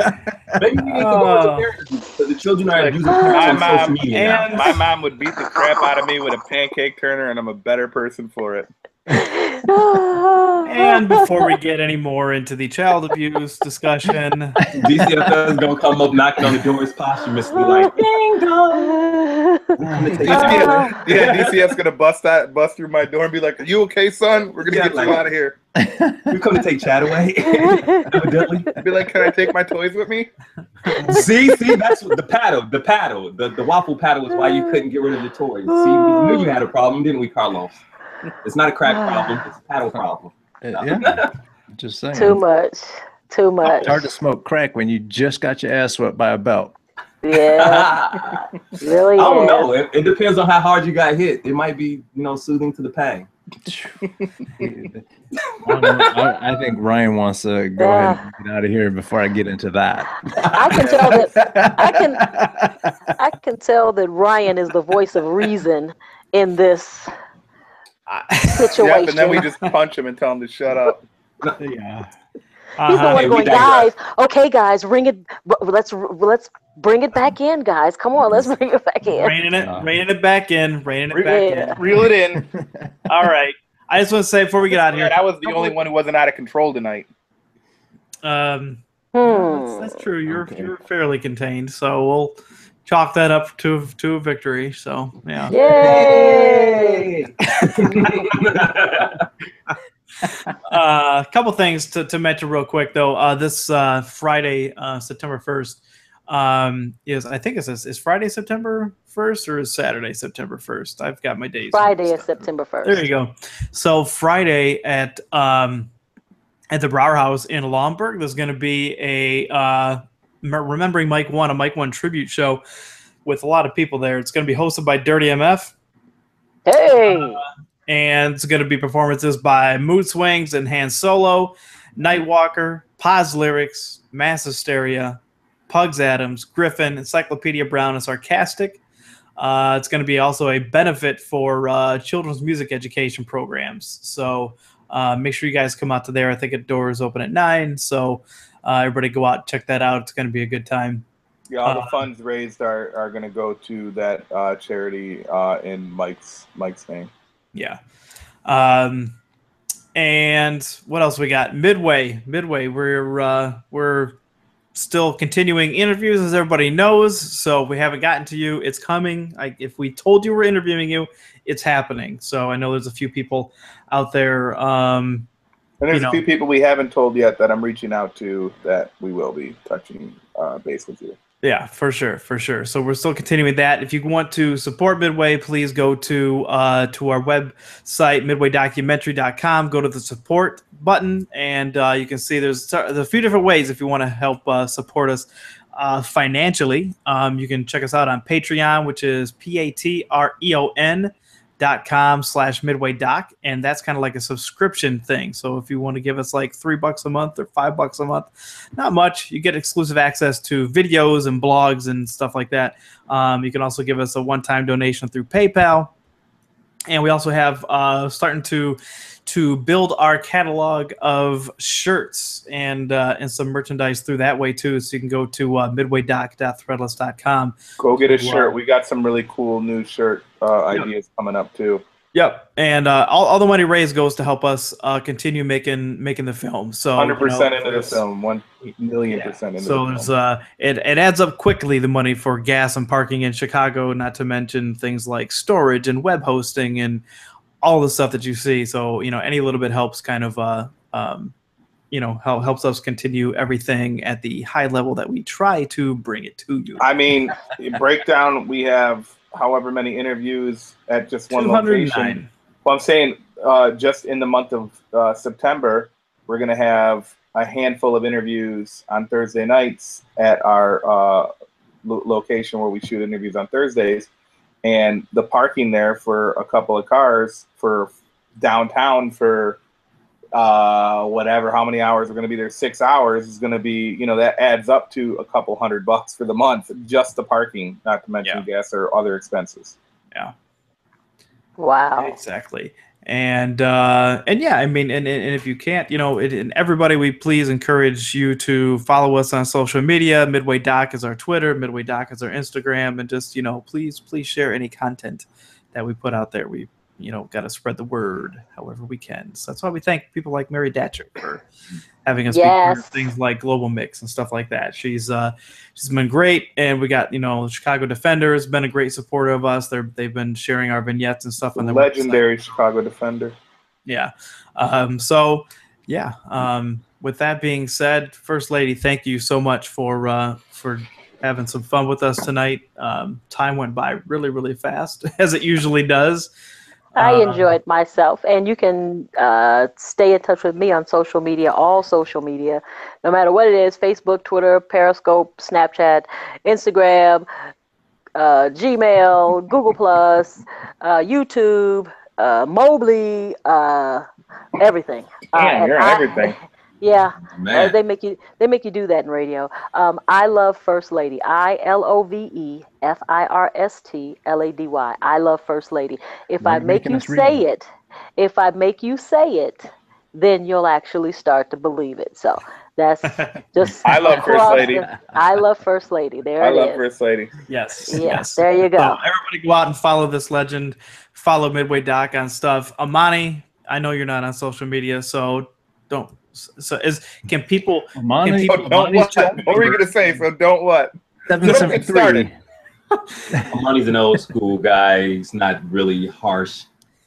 [SPEAKER 5] we need to go to therapy because the children are abusing on social media now.
[SPEAKER 4] My mom would beat the crap out of me with a pancake turner, and I'm a better person for it.
[SPEAKER 3] And before we get any more into the child abuse discussion,
[SPEAKER 5] DCFS is gonna come up knocking on the doors posthumously like, ding dong.
[SPEAKER 4] DCF's gonna bust through my door and be like, "Are you okay, son? We're gonna get you out of here.
[SPEAKER 5] We come to take Chad away." Evidently,
[SPEAKER 4] be like, "Can I take my toys with me?"
[SPEAKER 5] See, that's the paddle, the waffle paddle is why you couldn't get rid of the toys. See, we knew you had a problem, didn't we, Carlos? It's not a crack problem, it's a paddle problem.
[SPEAKER 1] Yeah, just saying.
[SPEAKER 2] Too much.
[SPEAKER 1] It's hard to smoke crack when you just got your ass swept by a belt.
[SPEAKER 2] Yeah, really.
[SPEAKER 5] I don't know. It depends on how hard you got hit. It might be, soothing to the pain.
[SPEAKER 1] I think Ryan wants to go ahead and get out of here before I get into that.
[SPEAKER 2] I can tell that Ryan is the voice of reason in this situation.
[SPEAKER 4] Yeah, and then we just punch him and tell him to shut up.
[SPEAKER 1] Yeah.
[SPEAKER 2] He's the one going, guys. Okay, guys, let's bring it back in, guys. Come on, let's bring it back in.
[SPEAKER 3] Reining it back in.
[SPEAKER 4] Reel it in.
[SPEAKER 3] All right. I just want to say before we get out of here,
[SPEAKER 4] I was the only one who wasn't out of control tonight.
[SPEAKER 3] That's true. You're fairly contained, so we'll chalk that up to a victory. So yeah.
[SPEAKER 2] Yay!
[SPEAKER 3] A couple things to mention real quick though. This Friday, September 1st, is Friday September 1st or is Saturday September 1st? I've got my days.
[SPEAKER 2] Friday is September 1st.
[SPEAKER 3] There you go. So Friday at the Brower House in Lombard, there's going to be a Remembering Mike One, a Mike One tribute show with a lot of people there. It's going to be hosted by Dirty MF.
[SPEAKER 2] Hey.
[SPEAKER 3] And it's going to be performances by Mood Swings and Han Solo, Nightwalker, Paz Lyrics, Mass Hysteria, Pugs Adams, Griffin, Encyclopedia Brown, and Sarcastic. It's going to be also a benefit for children's music education programs. So make sure you guys come out to there. I think the doors open at 9. So everybody go out and check that out. It's going to be a good time.
[SPEAKER 4] Yeah, all the funds raised are going to go to that charity in Mike's name.
[SPEAKER 3] Yeah. And what else we got? Midway. We're still continuing interviews, as everybody knows. So we haven't gotten to you. It's coming. If we told you we're interviewing you, it's happening. So I know there's a few people out there.
[SPEAKER 4] And there's a few people we haven't told yet that I'm reaching out to that we will be touching base with you.
[SPEAKER 3] Yeah, for sure. So we're still continuing that. If you want to support Midway, please go to our website, midwaydocumentary.com. Go to the support button, and you can see there's a few different ways if you want to help support us financially. You can check us out on Patreon, which is patreon.com/midwaydoc, and that's kind of like a subscription thing. So if you want to give us like $3 a month or $5 a month, not much, you get exclusive access to videos and blogs and stuff like that. You can also give us a one-time donation through PayPal, and we also have starting to build our catalog of shirts and some merchandise through that way too. So you can go to midwaydoc.threadless.com.
[SPEAKER 4] Go get a shirt. We got some really cool new shirt ideas coming up too. Yep,
[SPEAKER 3] and all the money raised goes to help us continue making the film. So
[SPEAKER 4] 100% into the film, 1,000,000% into the film.
[SPEAKER 3] So it adds up quickly, the money for gas and parking in Chicago, not to mention things like storage and web hosting and all the stuff that you see. So any little bit helps kind of helps us continue everything at the high level that we try to bring it to you.
[SPEAKER 4] I mean, breakdown, we have however many interviews at just one location. Well, I'm saying just in the month of September, we're going to have a handful of interviews on Thursday nights at our location where we shoot interviews on Thursdays. And the parking there for a couple of cars for downtown for whatever, how many hours we're going to be there, 6 hours is going to be, that adds up to a couple $100 for the month, just the parking, not to mention gas or other expenses.
[SPEAKER 3] Yeah.
[SPEAKER 2] Wow.
[SPEAKER 3] Exactly. And yeah, I mean, and if you can't, and everybody, we please encourage you to follow us on social media. Midway Doc is our Twitter, Midway Doc is our Instagram, and just, please share any content that we put out there. We, got to spread the word however we can. So that's why we thank people like Mary Datcher for having us be part of things like Global Mix and stuff like that. She's been great, and we got Chicago Defender has been a great supporter of us. They've been sharing our vignettes and stuff on their
[SPEAKER 4] legendary
[SPEAKER 3] website.
[SPEAKER 4] Chicago Defender.
[SPEAKER 3] Yeah. With that being said, First Lady, thank you so much for having some fun with us tonight. Time went by really, really fast, as it usually does.
[SPEAKER 2] I enjoyed myself, and you can stay in touch with me on social media, all social media, no matter what it is: Facebook, Twitter, Periscope, Snapchat, Instagram, Gmail, Google+, YouTube, Mobley, everything.
[SPEAKER 4] Damn, you're everything.
[SPEAKER 2] Yeah,
[SPEAKER 5] Man.
[SPEAKER 2] they make you do that in radio. I love First Lady. ILOVEFIRSTLADY. I love First Lady. If I make you say it, then you'll actually start to believe it. So that's just.
[SPEAKER 4] I love First Lady.
[SPEAKER 2] I love First Lady.
[SPEAKER 4] I love First Lady.
[SPEAKER 3] Yes.
[SPEAKER 2] Yeah,
[SPEAKER 3] Yes.
[SPEAKER 2] there you go.
[SPEAKER 3] So everybody go out and follow this legend. Follow Midway Doc on stuff. Amani, I know you're not on social media, so don't. Can people?
[SPEAKER 1] Amani,
[SPEAKER 4] So don't what? What were you gonna say? So don't what?
[SPEAKER 1] 773.
[SPEAKER 5] Amani's an old school guy. He's not really harsh.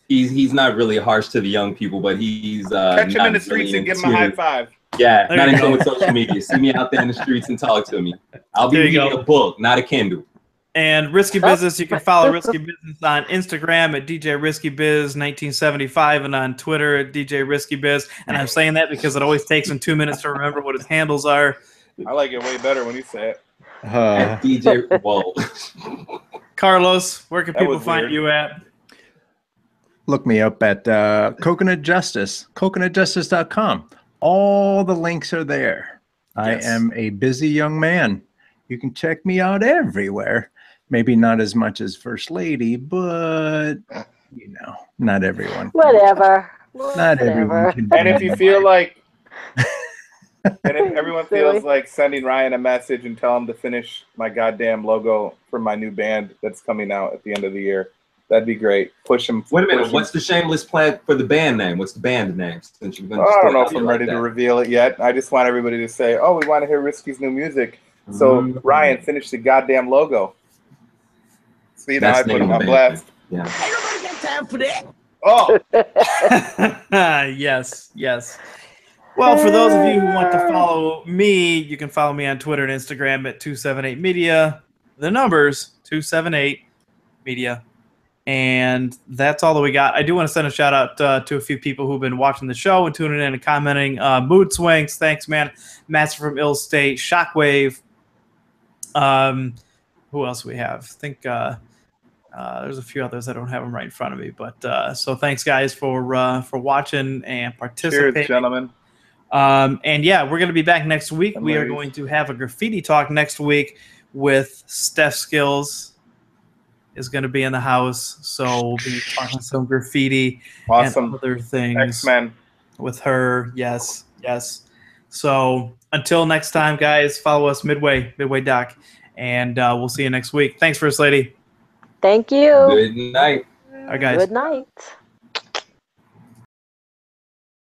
[SPEAKER 5] He's not really harsh to the young people, but he's
[SPEAKER 4] Catch him
[SPEAKER 5] not
[SPEAKER 4] in the streets
[SPEAKER 5] really
[SPEAKER 4] and give him a high five.
[SPEAKER 5] Yeah,
[SPEAKER 3] There
[SPEAKER 5] not
[SPEAKER 3] you
[SPEAKER 5] into
[SPEAKER 3] go.
[SPEAKER 5] with social media. See me out there in the streets and talk to me. I'll be
[SPEAKER 3] There you
[SPEAKER 5] reading
[SPEAKER 3] go.
[SPEAKER 5] a book, not a Kindle.
[SPEAKER 3] And Risky Business, you can follow Risky Business on Instagram at DJ Risky Biz 1975 and on Twitter at DJ Risky Biz. And I'm saying that because it always takes him 2 minutes to remember what his handles are.
[SPEAKER 4] I like it way better when you say it.
[SPEAKER 5] At DJ, whoa.
[SPEAKER 3] Carlos, where can
[SPEAKER 4] That
[SPEAKER 3] people
[SPEAKER 4] was
[SPEAKER 3] find
[SPEAKER 4] weird.
[SPEAKER 3] you at?
[SPEAKER 1] Look me up at Coconut Justice, coconutjustice.com. All the links are there. I
[SPEAKER 3] Yes.
[SPEAKER 1] am a busy young man. You can check me out everywhere. Maybe not as much as First Lady, but you know, not everyone.
[SPEAKER 2] Whatever.
[SPEAKER 1] Not everyone can.
[SPEAKER 4] And if
[SPEAKER 1] be
[SPEAKER 4] you
[SPEAKER 1] like-
[SPEAKER 4] feel like, and if everyone
[SPEAKER 2] Silly.
[SPEAKER 4] feels like sending Ryan a message and tell him to finish my goddamn logo for my new band that's coming out at the end of the year, that'd be great. Push him.
[SPEAKER 5] Wait a minute.
[SPEAKER 4] push him.
[SPEAKER 5] What's the shameless plug for the band name? What's the band name? Since you're
[SPEAKER 4] Oh, I don't know if I'm ready to reveal it yet. I just want everybody to say, "Oh, we want to hear Risky's new music." So Ryan, finish the goddamn logo. See, now I put him on blast.
[SPEAKER 5] Yeah.
[SPEAKER 6] Ain't nobody got time for that.
[SPEAKER 4] Oh,
[SPEAKER 3] Yes, yes. Well, for those of you who want to follow me, you can follow me on Twitter and Instagram at 278media. The numbers 278media. And that's all that we got. I do want to send a shout out to a few people who've been watching the show and tuning in and commenting. Mood Swings, thanks, man. Master from Ill State, Shockwave. Who else we have? I think there's a few others. I don't have them right in front of me, but so thanks, guys, for watching and participating.
[SPEAKER 4] cheers, gentlemen.
[SPEAKER 3] And yeah, we're going to be back next week.
[SPEAKER 4] And
[SPEAKER 3] We are
[SPEAKER 4] ladies.
[SPEAKER 3] going to have a graffiti talk next week with Steph Skills is going to be in the house. So we'll be talking some graffiti
[SPEAKER 4] Awesome.
[SPEAKER 3] and other things
[SPEAKER 4] X-Men.
[SPEAKER 3] with her. Yes, yes. So until next time, guys, follow us Midway Doc, and we'll see you next week. Thanks, First Lady.
[SPEAKER 2] Thank you.
[SPEAKER 5] Good night.
[SPEAKER 3] All right, guys.
[SPEAKER 2] Good night.